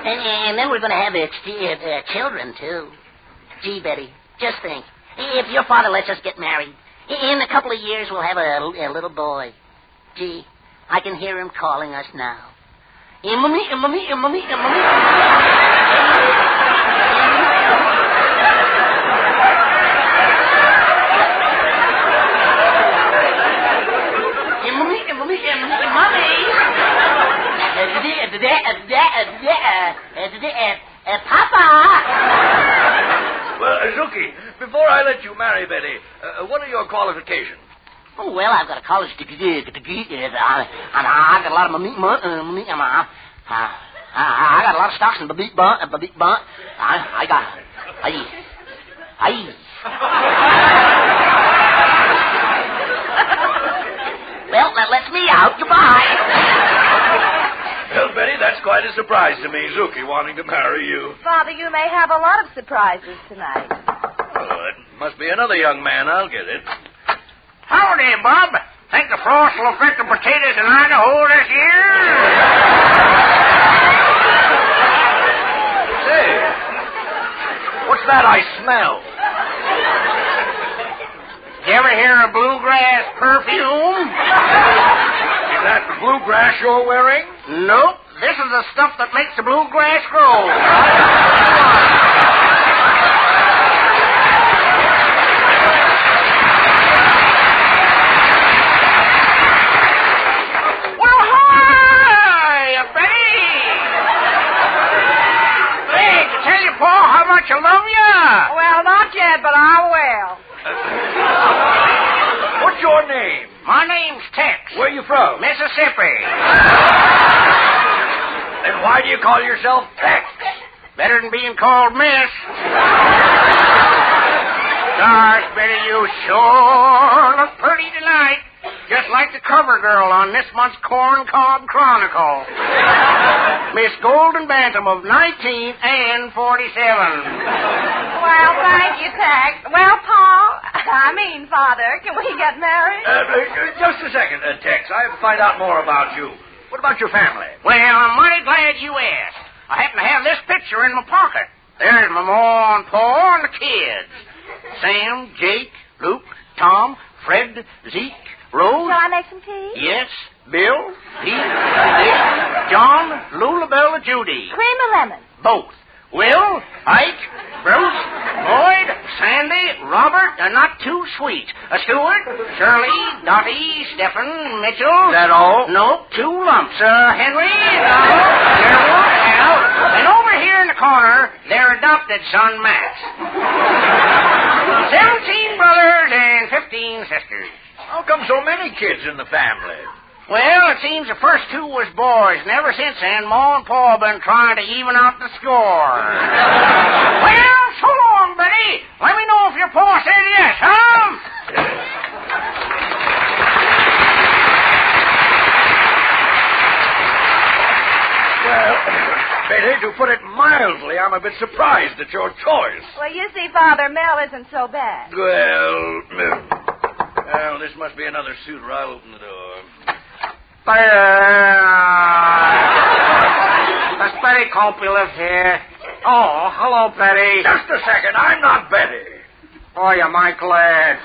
and then we're going to have children, too. Gee, Betty, just think. If your father lets us get married, in a couple of years we'll have a little boy. Gee, I can hear him calling us now. Imami. Papa! Well, Zuki, before I let you marry Betty, what are your qualifications? Oh, well, I've got a college degree. I got a lot of money. I got a lot of stocks in the beat bun. I got. Well, that lets me out. Goodbye. Well, Betty, that's quite a surprise to me, Zuki wanting to marry you. Father, you may have a lot of surprises tonight. Oh, it must be another young man. I'll get it. Howdy, Bob. Think the frost will affect the potatoes in Idaho this year? Say, what's that I smell? You ever hear of bluegrass perfume? Is that the bluegrass you're wearing? Nope. This is the stuff that makes the bluegrass grow. Well, hi, Betty. Hey, to tell you, Paul, how much I love you. Well, not yet, but I will. My name's Tex. Where you from? Mississippi. Then why do you call yourself Tex? Better than being called Miss. Gosh, Betty, you sure look pretty tonight. Just like the cover girl on this month's Corn Cob Chronicle. Miss Golden Bantam of 19 and 47. Well, thank you, Tex. Well, Father, can we get married? Just a second, Tex. I have to find out more about you. What about your family? Well, I'm mighty glad you asked. I happen to have this picture in my pocket. There's my ma and pa and the kids. Sam, Jake, Luke, Tom, Fred, Zeke, Rose. Shall I make some tea? Yes. Bill, Pete, Dick, John, Lulabella, Judy. Cream or lemon? Both. Will, Ike, Bruce, Lloyd, Sandy, Robert, not too sweet. Stuart, Shirley, Dottie, Stephen, Mitchell. Is that all? Nope, 2 lumps. Henry, Gerald, Al. And over here in the corner, their adopted son, Max. 17 brothers and 15 sisters. How come so many kids in the family? Well, it seems the first 2 was boys, and ever since then, Ma and Pa have been trying to even out the score. Well, so long, Betty. Let me know if your Pa said yes, huh? Well, Betty, to put it mildly, I'm a bit surprised at your choice. Well, you see, Father, Mel isn't so bad. Well, this must be another suitor. I'll open the door. Does Betty Colby live here? Oh, hello, Betty. Just a second. I'm not Betty. Boy, am I glad.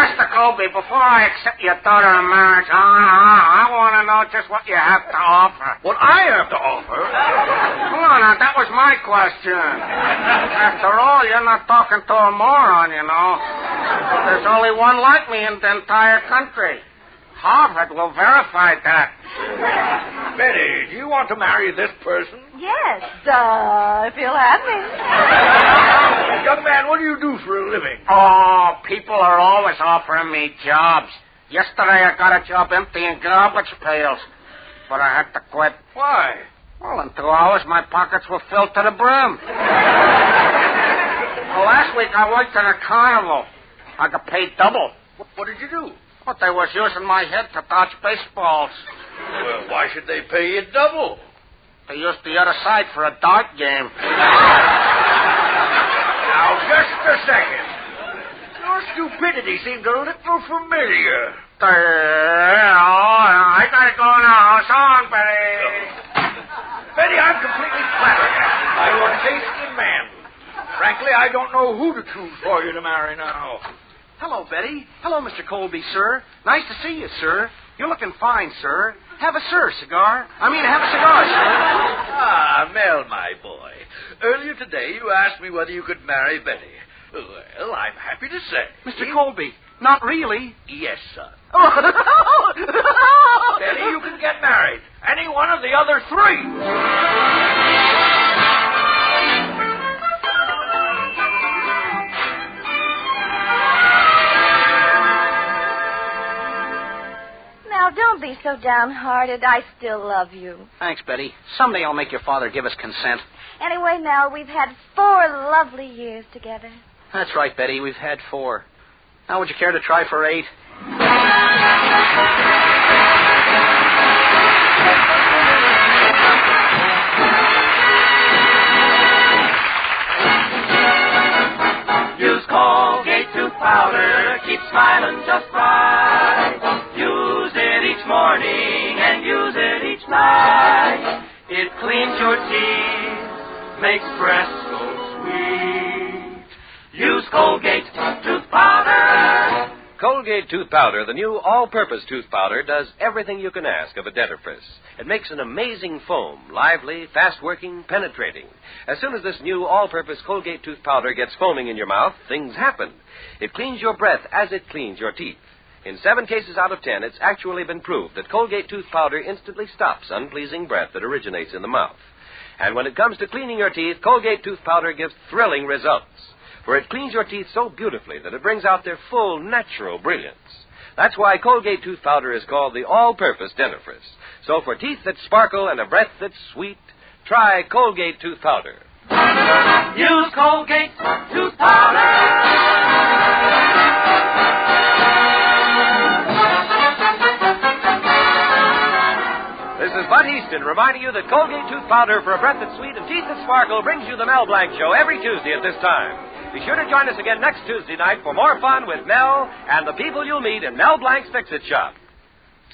Mr. Colby, before I accept your daughter in marriage, I want to know just what you have to offer. What I have to offer? Come on, now, that was my question. After all, you're not talking to a moron, you know. There's only one like me in the entire country. Harvard will verify that. Betty, do you want to marry this person? Yes, if you'll have me. Young man, what do you do for a living? Oh, people are always offering me jobs. Yesterday I got a job emptying garbage pails, but I had to quit. Why? Well, in 2 hours my pockets were filled to the brim. Well, last week I worked at a carnival. I got paid double. What did you do? But they was using my head to dodge baseballs. Well, why should they pay you double? They used the other side for a dart game. Now, just a second. Your stupidity seems a little familiar. I gotta go now. So long, Betty. Betty, I'm completely flabbergasted by your taste in man. Frankly, I don't know who to choose for you to marry now. Hello, Betty. Hello, Mr. Colby, sir. Nice to see you, sir. You're looking fine, sir. Have a cigar, sir. Ah, Mel, my boy. Earlier today, you asked me whether you could marry Betty. Well, I'm happy to say. Mr. Colby, not really. Yes, son. Betty, you can get married. Any one of the other 3. Now, don't be so downhearted. I still love you. Thanks, Betty. Someday I'll make your father give us consent. Anyway, Mel, we've had 4 lovely years together. That's right, Betty. We've had 4. Now, would you care to try for 8? Use Colgate tooth powder. Keep smiling just right. Use it each morning and use it each night. It cleans your teeth, makes breath so sweet. Use Colgate tooth powder. Colgate tooth powder, the new all-purpose tooth powder, does everything you can ask of a dentifrice. It makes an amazing foam, lively, fast-working, penetrating. As soon as this new all-purpose Colgate tooth powder gets foaming in your mouth, things happen. It cleans your breath as it cleans your teeth. In 7 cases out of 10, it's actually been proved that Colgate tooth powder instantly stops unpleasing breath that originates in the mouth. And when it comes to cleaning your teeth, Colgate tooth powder gives thrilling results. For it cleans your teeth so beautifully that it brings out their full, natural brilliance. That's why Colgate tooth powder is called the all-purpose dentifrice. So for teeth that sparkle and a breath that's sweet, try Colgate tooth powder. Use Colgate tooth powder. This is Bud Easton reminding you that Colgate tooth powder for a breath that's sweet and teeth that sparkle brings you the Mel Blanc Show every Tuesday at this time. Be sure to join us again next Tuesday night for more fun with Mel and the people you'll meet in Mel Blanc's Fix-It Shop.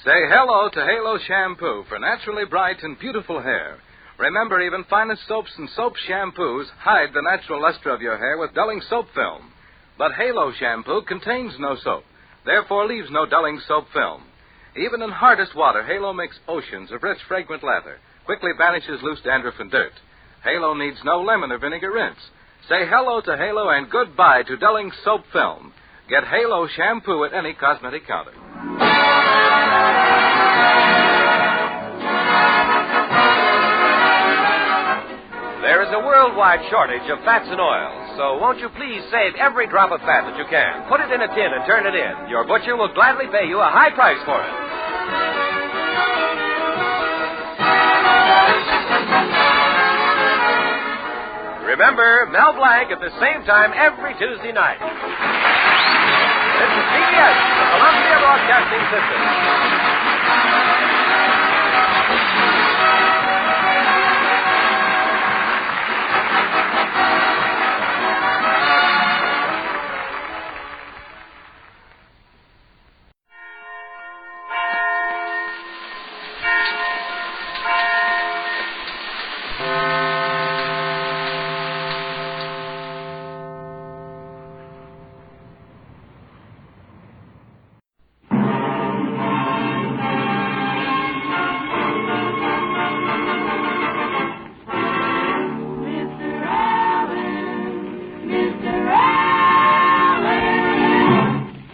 Say hello to Halo Shampoo for naturally bright and beautiful hair. Remember, even finest soaps and soap shampoos hide the natural luster of your hair with dulling soap film. But Halo Shampoo contains no soap, therefore leaves no dulling soap film. Even in hardest water, Halo makes oceans of rich, fragrant lather, quickly banishes loose dandruff and dirt. Halo needs no lemon or vinegar rinse. Say hello to Halo and goodbye to dulling soap film. Get Halo Shampoo at any cosmetic counter. There is a worldwide shortage of fats and oils, so won't you please save every drop of fat that you can. Put it in a tin and turn it in. Your butcher will gladly pay you a high price for it. Remember, Mel Blanc at the same time every Tuesday night. This is CBS, the Columbia Broadcasting System.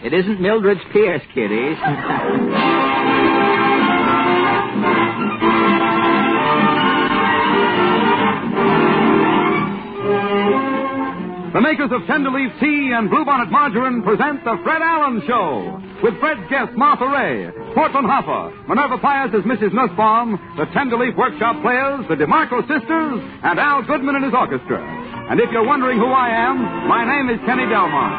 It isn't Mildred's Pierce, kiddies. The makers of Tenderleaf Tea and Bluebonnet Margarine present The Fred Allen Show. With Fred's guests Martha Raye, Portland Hoffa, Minerva Pius as Mrs. Nussbaum, the Tenderleaf Workshop Players, the DeMarco Sisters, and Al Goodman and his orchestra. And if you're wondering who I am, my name is Kenny Delmont.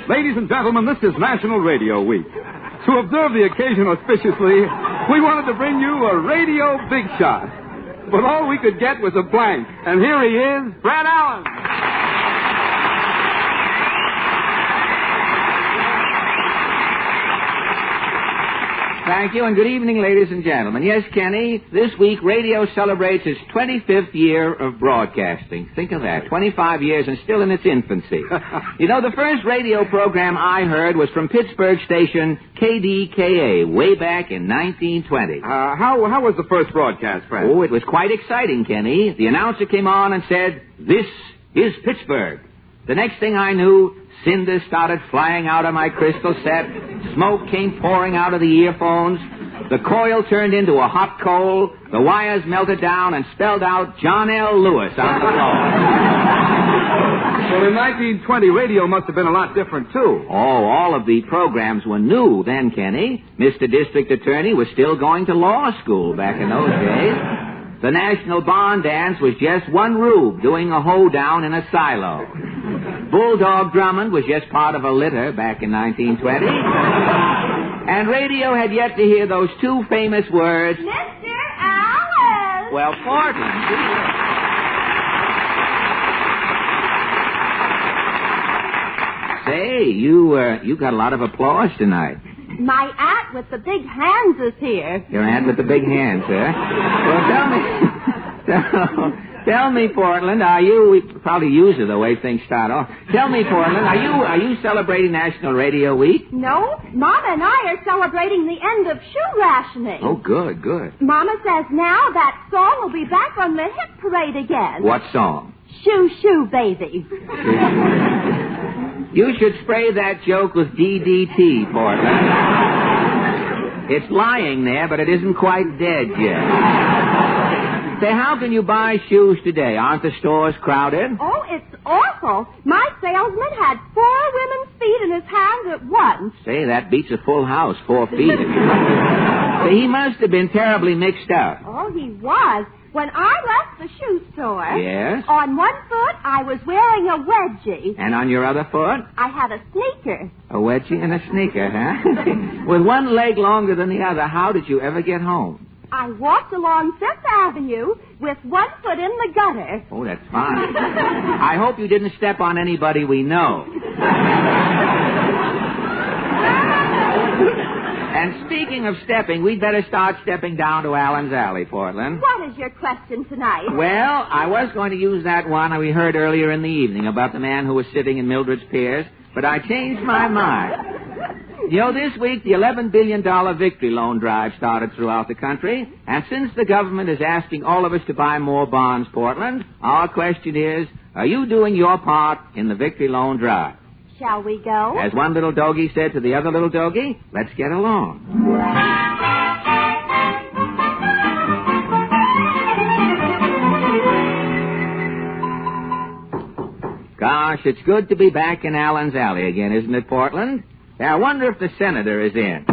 Ladies and gentlemen, this is National Radio Week. To observe the occasion auspiciously, we wanted to bring you a radio big shot. But all we could get was a blank. And here he is, Fred Allen. Thank you, and good evening, ladies and gentlemen. Yes, Kenny, this week radio celebrates its 25th year of broadcasting. Think of that, 25 years and still in its infancy. You know, the first radio program I heard was from Pittsburgh station KDKA way back in 1920. How was the first broadcast, Fred? Oh, it was quite exciting, Kenny. The announcer came on and said, "This is Pittsburgh." The next thing I knew, cinders started flying out of my crystal set. Smoke came pouring out of the earphones. The coil turned into a hot coal. The wires melted down and spelled out John L. Lewis on the floor. Well, in 1920, radio must have been a lot different, too. Oh, all of the programs were new then, Kenny. Mr. District Attorney was still going to law school back in those days. The National Barn Dance was just one rube doing a hoedown in a silo. Bulldog Drummond was just part of a litter back in 1920. And radio had yet to hear those two famous words, Mr. Allen! Well, Portland. Say, you got a lot of applause tonight. My aunt with the big hands is here. Your aunt with the big hands, huh? Well, tell me, Portland, we probably use it the way things start off. Tell me, Portland, are you celebrating National Radio Week? No, Mama and I are celebrating the end of shoe rationing. Oh, good, good. Mama says now that song will be back on the hit parade again. What song? Shoo, shoo, baby. You should spray that joke with DDT, Portland. It's lying there, but it isn't quite dead yet. Say, how can you buy shoes today? Aren't the stores crowded? Oh, it's awful. My salesman had 4 women's feet in his hands at once. Say, that beats a full house, 4 feet. Say, he must have been terribly mixed up. Oh, he was. When I left the shoe store, Yes? on one foot I was wearing a wedgie. And on your other foot? I had a sneaker. A wedgie and a sneaker, huh? With one leg longer than the other, how did you ever get home? I walked along 5th Avenue with one foot in the gutter. Oh, that's fine. I hope you didn't step on anybody we know. And speaking of stepping, we'd better start stepping down to Allen's Alley, Portland. What is your question tonight? Well, I was going to use that one we heard earlier in the evening about the man who was sitting in Mildred's Piers, but I changed my mind. You know, this week the $11 billion victory loan drive started throughout the country, and since the government is asking all of us to buy more bonds, Portland, our question is, are you doing your part in the victory loan drive? Shall we go? As one little doggie said to the other little doggie, let's get along. Gosh, it's good to be back in Allen's Alley again, isn't it, Portland? I wonder if the senator is in.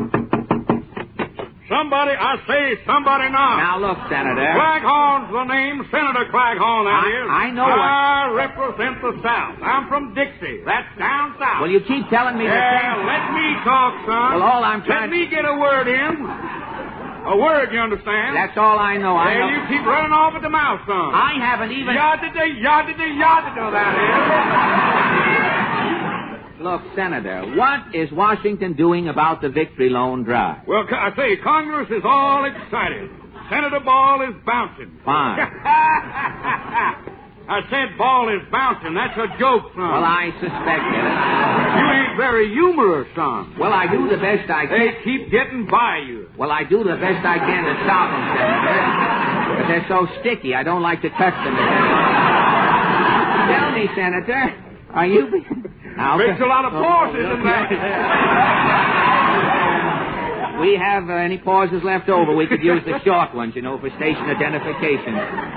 Somebody, I say, somebody knock. Now, look, Senator. Claghorn's the name, Senator Claghorn, that is. I know I represent the South. I'm from Dixie. That's down south. Well, you keep telling me that... let me talk, son. Well, all I'm trying... Let me get a word in. A word, you understand? That's all I know. I know. You keep running off at the mouth, son. I haven't even... Yada-da, that is. Look, Senator, what is Washington doing about the victory loan drive? Well, I say, Congress is all excited. Senator Ball is bouncing. Fine. I said Ball is bouncing. That's a joke, son. Well, I suspected it. You ain't very humorous, son. Well, I do the best I can. They keep getting by you. Well, I do the best I can to stop them, Senator. But they're so sticky, I don't like to touch them. Tell me, Senator, are you... Makes a lot of pauses in that. We have any pauses left over. We could use the short ones, you know, for station identification.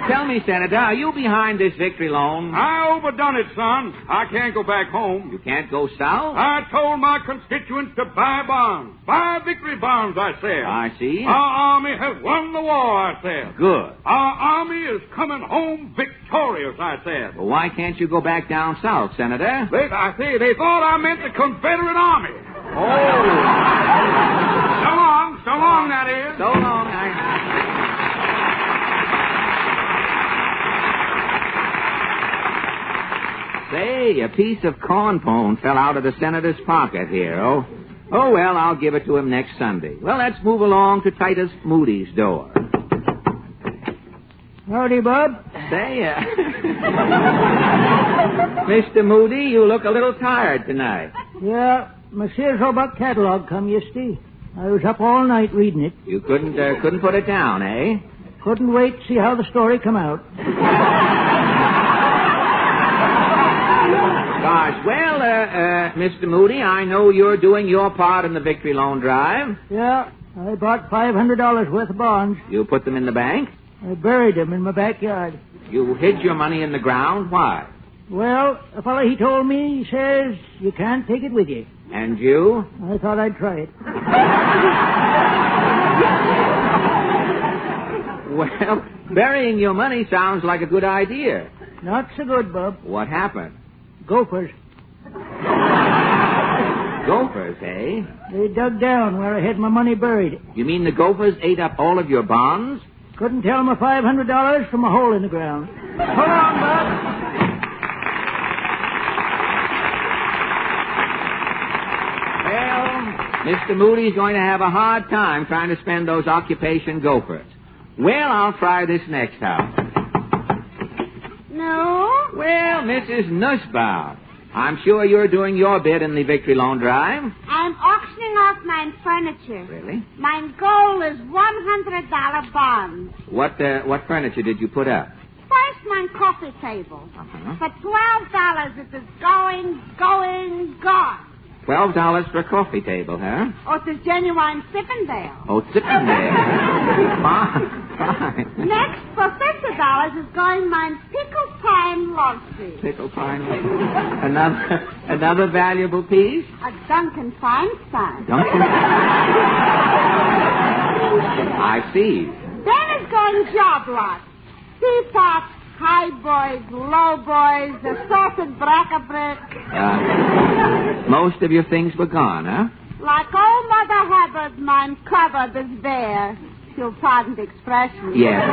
Tell me, Senator, are you behind this victory loan? I overdone it, son. I can't go back home. You can't go south? I told my constituents to buy bonds. Buy victory bonds, I said. I see. Our army has won the war, I said. Good. Our army is coming home victorious, I said. Well, why can't you go back down south, Senator? They thought I meant the Confederate Army. Oh. So long, that is. So long, Say, a piece of corn pone fell out of the senator's pocket here. Oh, well, I'll give it to him next Sunday. Well, let's move along to Titus Moody's door. Howdy, Bob. Say, Mr. Moody, you look a little tired tonight. Yeah, my Sears Roebuck catalog come yesterday. I was up all night reading it. You couldn't put it down, eh? Couldn't wait to see how the story come out. Gosh, well, Mr. Moody, I know you're doing your part in the victory loan drive. Yeah, I bought $500 worth of bonds. You put them in the bank? I buried them in my backyard. You hid your money in the ground? Why? Well, a fellow, he told me, he says, you can't take it with you. And you? I thought I'd try it. Well, burying your money sounds like a good idea. Not so good, Bub. What happened? Gophers. Gophers, eh? They dug down where I had my money buried. You mean the gophers ate up all of your bonds? Couldn't tell my $500 from a hole in the ground. Hold on, Bub. Mr. Moody's going to have a hard time trying to spend those occupation gophers. Well, I'll try this next house. No? Well, Mrs. Nussbaum, I'm sure you're doing your bit in the victory loan drive. I'm auctioning off my furniture. Really? My goal is $100 bonds. What furniture did you put up? First, my coffee table. Uh-huh. For $12, it is gone. $12 for a coffee table, huh? Oh, it's a genuine Sippendale. Oh, Sippendale. Fine. Next, for $50, is going my pickle pine lobster. Pickle pine. Another valuable piece? A Duncan Feinstein. Duncan? I see. Then is going job lot. Teapots, high boys, low boys, assorted bric-a-brac. Most of your things were gone, huh? Like old Mother Hubbard, mine cupboard is bare. You'll pardon the expression. Yes.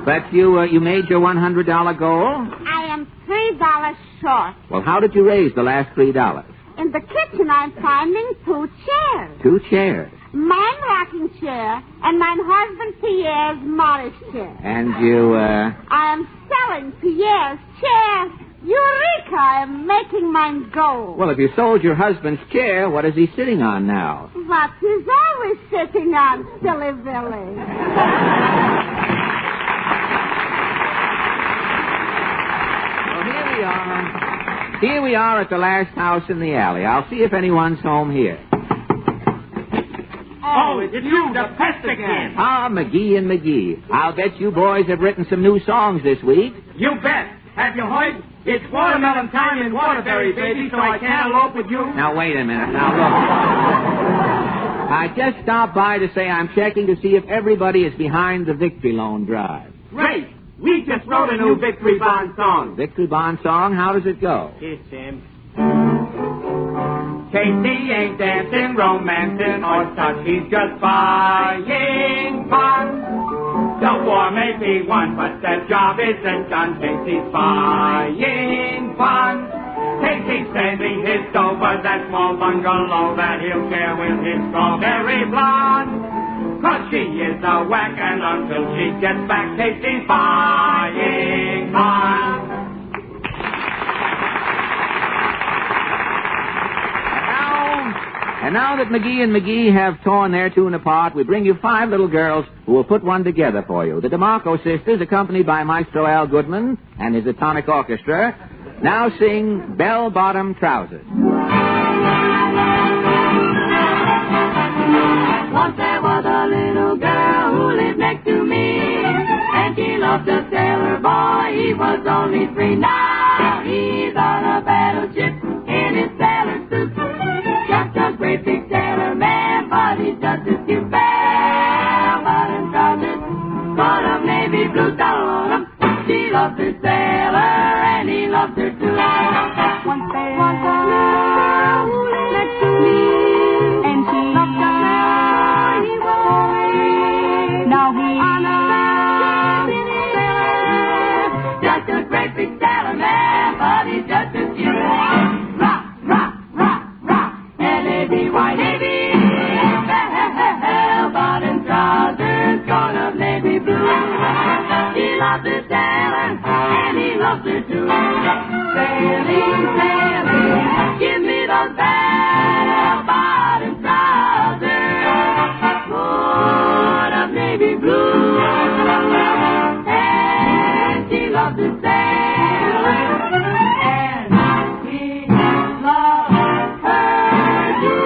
But you made your $100 goal? I am $3 short. Well, how did you raise the last $3? In the kitchen, I'm finding 2 chairs. 2 chairs. Mine rocking chair and mine husband Pierre's Morris chair. And you, I am selling Pierre's chair. Eureka! I am making mine go. Well, if you sold your husband's chair, what is he sitting on now? But he's always sitting on, silly Billy. Well, here we are at the last house in the alley. I'll see if anyone's home here. Oh, is it you, the pest again? Ah, McGee and McGee. I'll bet you boys have written some new songs this week. You bet. Have you heard? It's watermelon time in Waterbury, baby, so I can't elope with you. Now, wait a minute. Now, look. I just stopped by to say I'm checking to see if everybody is behind the Victory Loan Drive. Great. We just wrote a new Victory Bond song. Victory Bond song? How does it go? It's him. Casey ain't dancing, romancing, or such. He's just buying bonds. The war may be won, but the job isn't done. Casey's buying bonds. Casey's saving his dough for that small bungalow that he'll share with his strawberry blonde. 'Cause she is a whack, and until she gets back, Casey's buying bonds. And now that McGee and McGee have torn their tune apart, we bring you 5 little girls who will put one together for you. The DeMarco sisters, accompanied by Maestro Al Goodman and his Atomic Orchestra, now sing Bell-Bottom Trousers. Once there was a little girl who lived next to me, and she loved a sailor boy. He was only 3 now. He's on a battleship in his sailor suit. Just a great big sailor man, but he's just as cute. Bell-bottom trousers, full of navy blue, down on him. She loves her sailor, and he loves her too. Once there was a girl who lived next to me, and she loved a sailor. He was free. Now he's on a sailor, just a great big sailor man, but he's just as cute. Bell-bottom trousers, corn of navy blue. She loves her sailor, and he loves her too. Sailing, sailing, give me those bell-bottom trousers, corn of navy blue. And she loves her sailor, and he loves her too.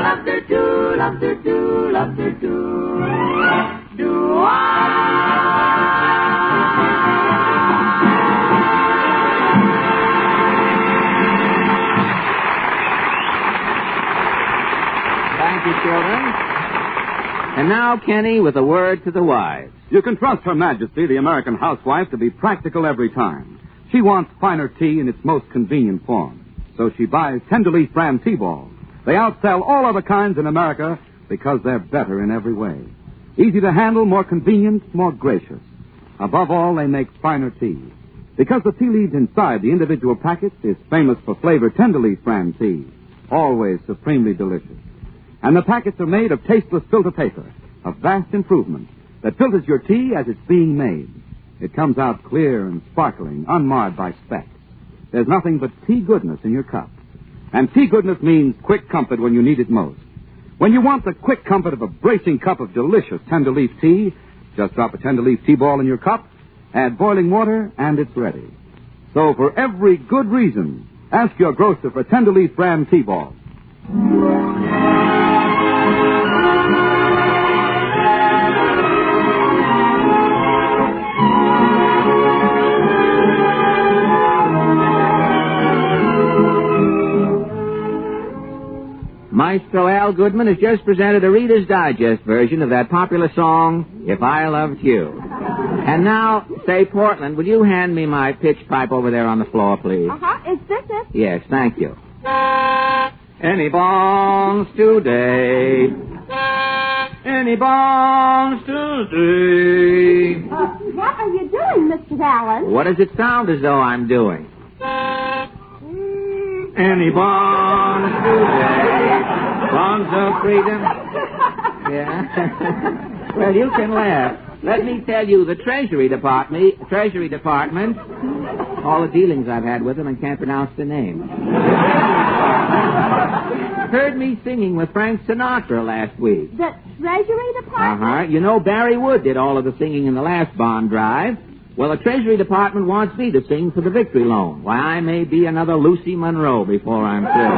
Loves her too, loves her too, loves her too. Do I? Thank you, children. And now, Kenny, with a word to the wives. You can trust Her Majesty, the American housewife, to be practical every time. She wants finer tea in its most convenient form. So she buys Tenderleaf brand tea balls. They outsell all other kinds in America because they're better in every way. Easy to handle, more convenient, more gracious. Above all, they make finer tea. Because the tea leaves inside the individual packets is famous for flavor Tenderleaf brand tea. Always supremely delicious. And the packets are made of tasteless filter paper, a vast improvement that filters your tea as it's being made. It comes out clear and sparkling, unmarred by specks. There's nothing but tea goodness in your cup. And tea goodness means quick comfort when you need it most. When you want the quick comfort of a bracing cup of delicious Tenderleaf tea, just drop a Tenderleaf tea ball in your cup, add boiling water, and it's ready. So for every good reason, ask your grocer for Tenderleaf brand tea balls. Al Goodman has just presented a Reader's Digest version of that popular song, If I Loved You. And now, say, Portland, will you hand me my pitch pipe over there on the floor, please? Uh-huh. Is this it? Yes, thank you. Any bonds today? Any bonds today? What are you doing, Mr. Allen? What does it sound as though I'm doing? Any bonds today? Bonds of freedom? Yeah. Well, you can laugh. Let me tell you, the Treasury Department, all the dealings I've had with them and can't pronounce the name. Heard me singing with Frank Sinatra last week. The Treasury Department? Uh-huh. You know, Barry Wood did all of the singing in the last bond drive. Well, the Treasury Department wants me to sing for the Victory Loan. Why, I may be another Lucy Monroe before I'm through.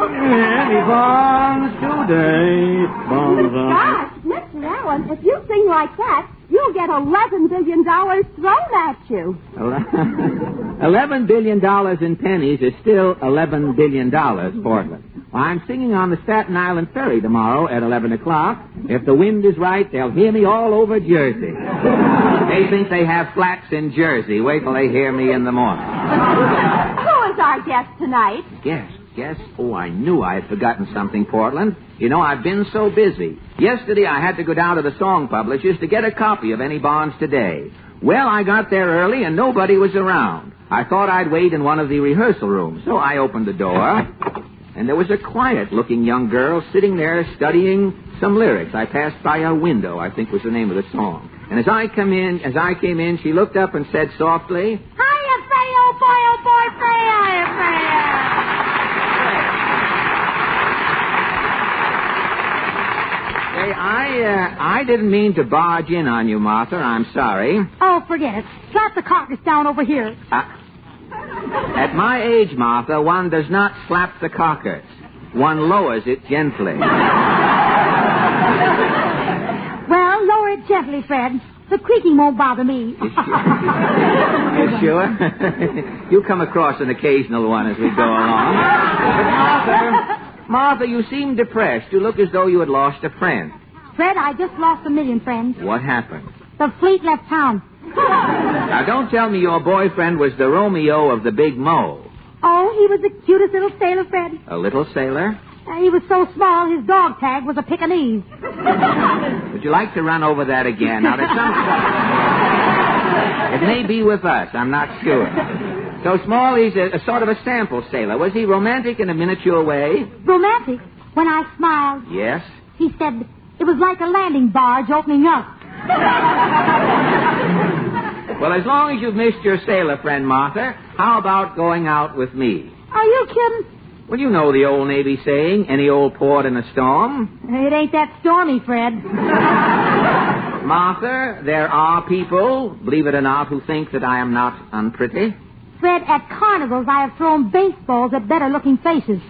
Any bonds today? Gosh, Mr. Allen, if you sing like that, you'll get $11 billion thrown at you. $11 billion in pennies is still $11 billion, Portland. Well, I'm singing on the Staten Island Ferry tomorrow at 11 o'clock. If the wind is right, they'll hear me all over Jersey. They think they have flats in Jersey. Wait till they hear me in the morning. Who is our guest tonight? Guess? Oh, I knew I had forgotten something, Portland. You know, I've been so busy. Yesterday I had to go down to the song publishers to get a copy of Any Bonds Today. Well, I got there early and nobody was around. I thought I'd wait in one of the rehearsal rooms, so I opened the door, and there was a quiet-looking young girl sitting there studying some lyrics. I passed by her window, I think was the name of the song. And as I came in, she looked up and said softly, Hiya, Faye, oh boy, Faye, hiya, Faye. Hey, I didn't mean to barge in on you, Martha. I'm sorry. Oh, forget it. Slap the carcass down over here. At my age, Martha, one does not slap the carcass. One lowers it gently. Well, lower it gently, Fred. The creaking won't bother me. You sure? You come across an occasional one as we go along. But Martha, you seem depressed. You look as though you had lost a friend. Fred, I just lost 1 million friends. What happened? The fleet left town. Now, don't tell me your boyfriend was the Romeo of the Big Mo. Oh, he was the cutest little sailor, Fred. A little sailor? He was so small, his dog tag was a Pekingese. Would you like to run over that again? Now, there's some... It may be with us. I'm not sure. So small, he's a sort of a sample sailor. Was he romantic in a miniature way? Romantic? When I smiled. Yes? He said it was like a landing barge opening up. Well, as long as you've missed your sailor friend, Martha, how about going out with me? Are you kidding? Well, you know the old Navy saying, any old port in a storm. It ain't that stormy, Fred. Martha, there are people, believe it or not, who think that I am not unpretty. Fred, at carnivals, I have thrown baseballs at better-looking faces.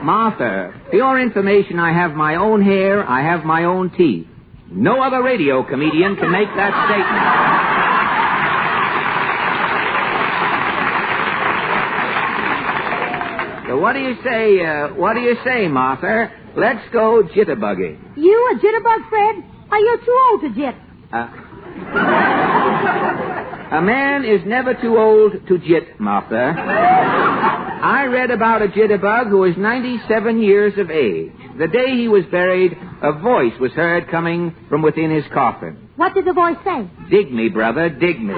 Martha, for your information, I have my own hair, I have my own teeth. No other radio comedian can make that statement. So what do you say, Martha? Let's go jitterbugging. You a jitterbug, Fred? Are you too old to jit? A man is never too old to jit, Martha. I read about a jitterbug who was 97 years of age. The day he was buried, a voice was heard coming from within his coffin. What did the voice say? Dig me, brother, dig me.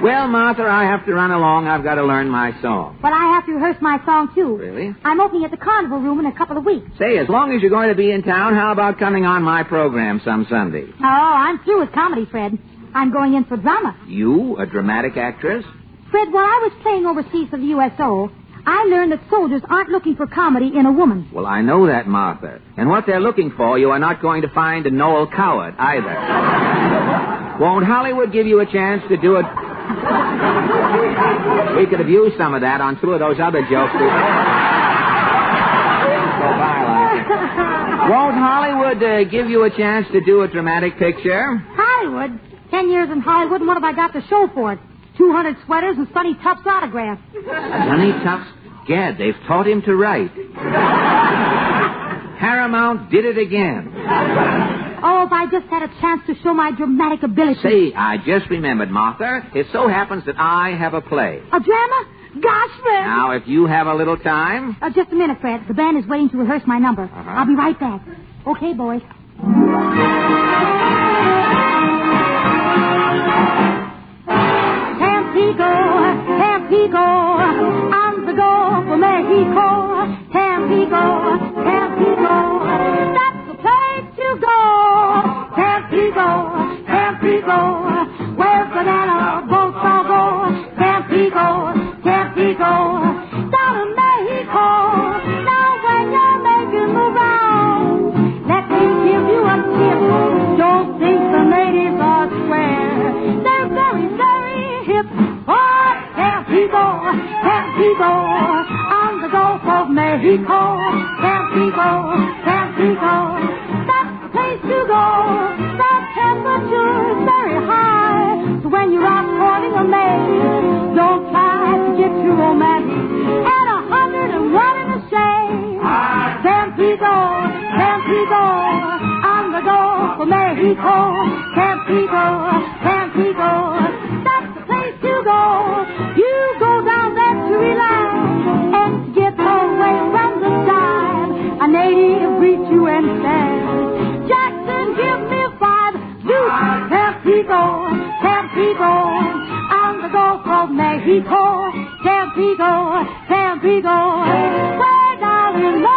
Well, Martha, I have to run along. I've got to learn my song. But I have to rehearse my song, too. Really? I'm opening at the Carnival Room in a couple of weeks. Say, as long as you're going to be in town, how about coming on my program some Sunday? Oh, I'm through with comedy, Fred. I'm going in for drama. You, a dramatic actress? Fred, while I was playing overseas for the USO, I learned that soldiers aren't looking for comedy in a woman. Well, I know that, Martha. And what they're looking for, you are not going to find in Noel Coward, either. Won't Hollywood give you a chance to do it? We could have used some of that on two of those other jokes. Won't Hollywood give you a chance to do a dramatic picture? Hollywood? 10 years in Hollywood, and what have I got to show for it? 200 sweaters and Sonny Tuff's autograph. Sonny Tuff's? Gad, they've taught him to write. Paramount did it again. Oh, if I just had a chance to show my dramatic ability. Say, I just remembered, Martha. It so happens that I have a play. A drama? Gosh, Fred. Now, if you have a little time... Just a minute, Fred. The band is waiting to rehearse my number. Uh-huh. I'll be right back. Okay, boys. Tampico, Tampico, on the go for Mexico. Tampico, Tampico, that's the place to go. Tampico, Tampico, where banana boats all go. Tampico, Tampico, down to Mexico. Now when you're making the round, let me give you a tip. Don't think the ladies are square. They're very, very hip. Oh, Tampico, Tampico, on the Gulf of Mexico. Tampico, Tampico, that's the place to go. The temperature is very high, so when you're out courting a maid, don't try to get too romantic. And 101 in the shade. Tampico, Tampico, on the Gulf of Mexico. Tampico, Tampico, that's the place to go. You go down there to relax and get away from the time. A native greets you and says, Jackson, give me 5 Dukes. Tampico, Tampico, on the Gulf of Mexico. Tampico, Tampico, way down in Mexico.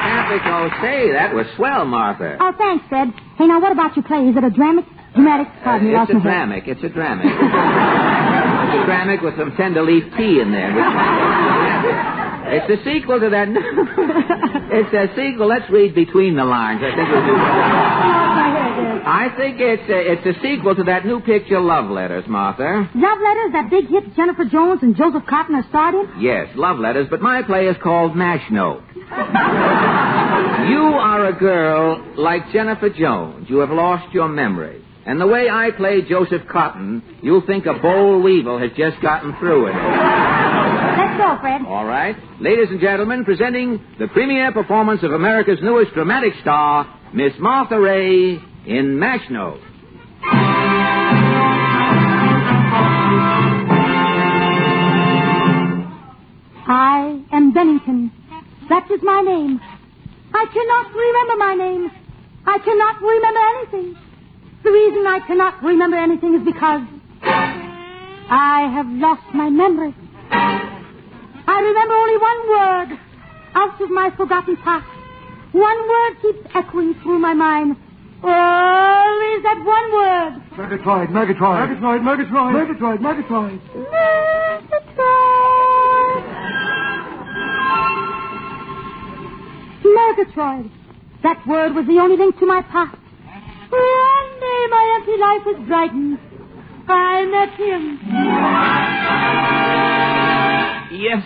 Tampico, say, that was swell, Martha. Oh, thanks, Fred. Hey, now, what about your play? Is it a dramatic? Pardon me. It's a dramic. It's a dramic. It's a dramic with some tender leaf tea in there. It's a sequel to that... It's a sequel. Let's read between the lines. I think it's a sequel to that new picture, Love Letters, Martha. Love Letters, that big hit Jennifer Jones and Joseph Cotton are starred in? Yes, Love Letters, but my play is called Mash Note. You are a girl like Jennifer Jones. You have lost your memory. And the way I play Joseph Cotton, you'll think a boll weevil has just gotten through it. Let's go, Fred. All right. Ladies and gentlemen, presenting the premiere performance of America's newest dramatic star, Miss Martha Raye, in Mash Note. I am Bennington. That is my name. I cannot remember my name. I cannot remember anything. The reason I cannot remember anything is because I have lost my memory. I remember only one word out of my forgotten past. One word keeps echoing through my mind. Always that one word. Murgatroyd, Murgatroyd. Murgatroyd, Murgatroyd. Murgatroyd, Murgatroyd. Murgatroyd. That word was the only link to my past. One day my empty life was brightened. I met him. Yes,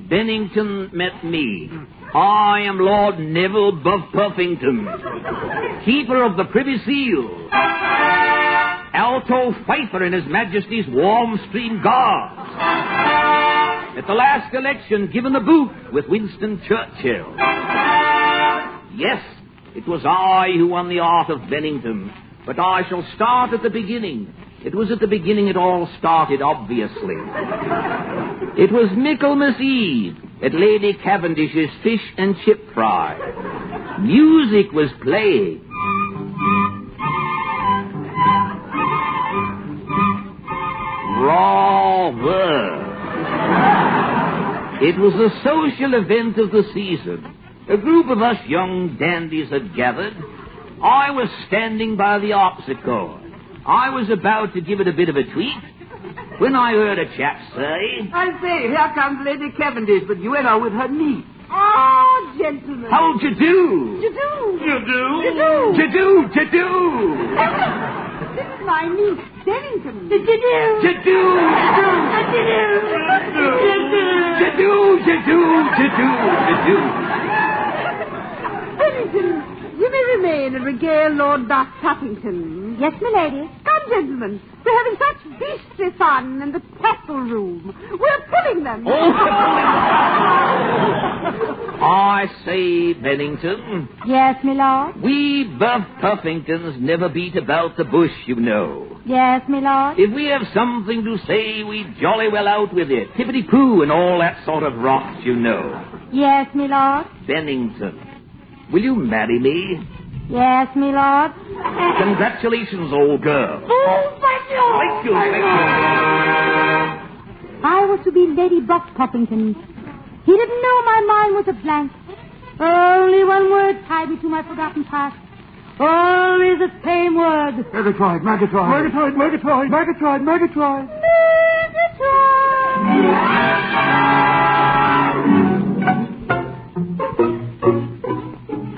Bennington met me. I am Lord Neville Buff Puffington, keeper of the Privy Seal, alto fifer in His Majesty's Warm Stream Guards. At the last election, given the boot with Winston Churchill. Yes, it was I who won the art of Bennington, but I shall start at the beginning. It was at the beginning it all started, obviously. It was Michaelmas Eve at Lady Cavendish's Fish and Chip Fry. Music was playing. Rather. It was the social event of the season. A group of us young dandies had gathered. I was standing by the harpsichord. I was about to give it a bit of a tweak when I heard a chap say... I say, here comes Lady Cavendish, but you went out with her niece. Oh, gentlemen. How'd you do? You do. You do. You do. You do. You do. This is my niece, Bennington. Bennington, you may remain and regale Lord Bath Puffington. Yes, milady. Come, gentlemen. We're having such beastly fun in the tassel room. We're pulling them. I say, Bennington. Yes, my lord. We Buff Puffingtons never beat about the bush, you know. Yes, my lord. If we have something to say, we jolly well out with it. Tippity-poo and all that sort of rot, you know. Yes, my lord. Bennington, will you marry me? Yes, my lord. Congratulations, old girl. Oh, thank you. Thank you. I was to be Lady Buff Puffington. He didn't know my mind was a blank. Only one word tied me to my forgotten past. Always the same word. Murgatroyd.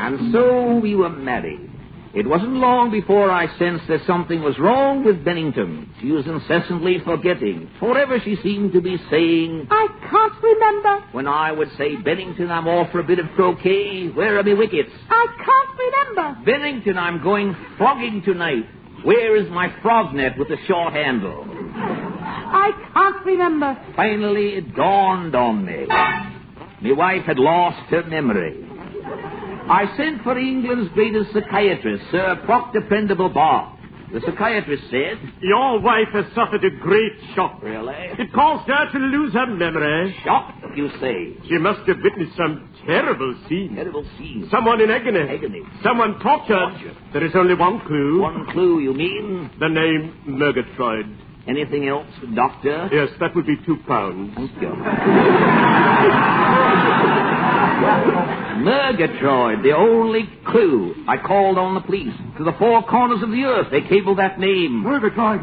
And so we were married. It wasn't long before I sensed that something was wrong with Bennington. She was incessantly forgetting. Forever she seemed to be saying, I can't remember. When I would say, Bennington, I'm off for a bit of croquet. Where are my wickets? I can't remember. Bennington, I'm going frogging tonight. Where is my frog net with the short handle? I can't remember. Finally, it dawned on me. My wife had lost her memory. I sent for England's greatest psychiatrist, Sir Proctor Prendable Bart. The psychiatrist said, Your wife has suffered a great shock. Really? It caused her to lose her memory. Shock, you say? She must have witnessed some terrible scene. Terrible scene? Someone in agony. Agony. Someone tortured. There is only one clue. One clue, you mean? The name Murgatroyd. Anything else, Doctor? Yes, that would be £2. Thank you. Murgatroyd, the only clue. I called on the police. To the four corners of the earth, they cabled that name. Murgatroyd.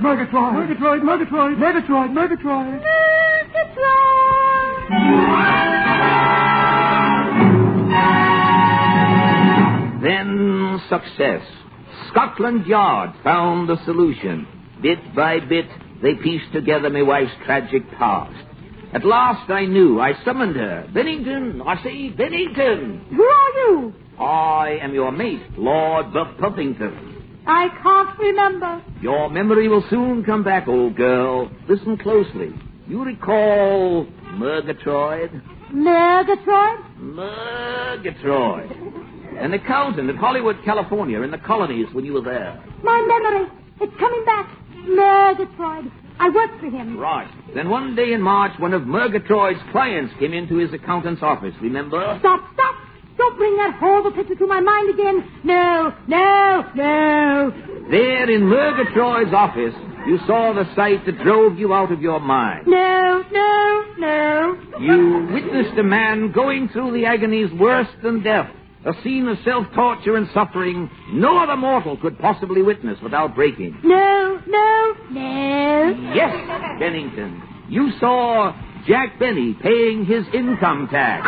Then success. Scotland Yard found the solution. Bit by bit, they pieced together my wife's tragic past. At last I knew. I summoned her. Bennington, I say, Bennington. Who are you? I am your mate, Lord Buff Puffington. I can't remember. Your memory will soon come back, old girl. Listen closely. You recall Murgatroyd? Murgatroyd. An accountant at Hollywood, California, in the colonies when you were there. My memory. It's coming back. Murgatroyd. I worked for him. Right. Then one day in March, one of Murgatroyd's clients came into his accountant's office, remember? Stop. Don't bring that horrible picture to my mind again. No. There in Murgatroyd's office, you saw the sight that drove you out of your mind. No. You witnessed a man going through the agonies worse than death. A scene of self-torture and suffering no other mortal could possibly witness without breaking. No. Yes, Bennington. You saw Jack Benny paying his income tax.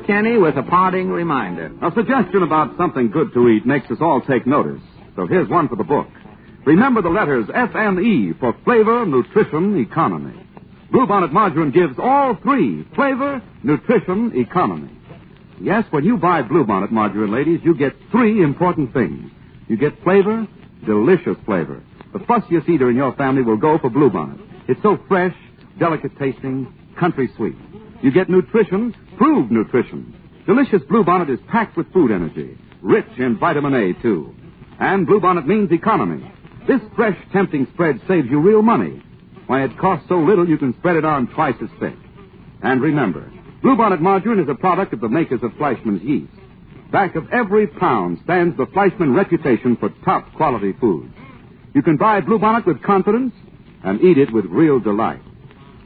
Kenny, with a parting reminder. A suggestion about something good to eat makes us all take notice. So here's one for the book. Remember the letters F&E for flavor, nutrition, economy. Bluebonnet Margarine gives all three: flavor, nutrition, economy. Yes, when you buy Bluebonnet Margarine, ladies, you get three important things. You get flavor, delicious flavor. The fussiest eater in your family will go for Bluebonnet. It's so fresh, delicate tasting, country sweet. You get nutrition, proved nutrition. Delicious Bluebonnet is packed with food energy, rich in vitamin A, too. And Bluebonnet means economy. This fresh, tempting spread saves you real money. Why, it costs so little you can spread it on twice as thick. And remember, Bluebonnet margarine is a product of the makers of Fleischmann's yeast. Back of every pound stands the Fleischmann reputation for top quality foods. You can buy Bluebonnet with confidence and eat it with real delight.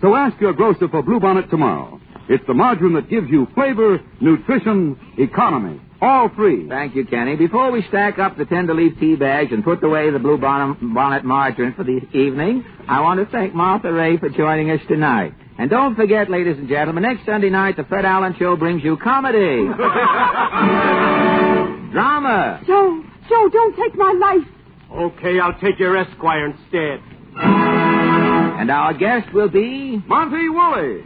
So ask your grocer for Bluebonnet tomorrow. It's the margarine that gives you flavor, nutrition, economy. All three. Thank you, Kenny. Before we stack up the tender-leaf tea bags and put away the Bluebonnet margarine for the evening, I want to thank Martha Raye for joining us tonight. And don't forget, ladies and gentlemen, next Sunday night, the Fred Allen Show brings you comedy. Drama. Joe, don't take my life. Okay, I'll take your Esquire instead. And our guest will be... Monty Woolley.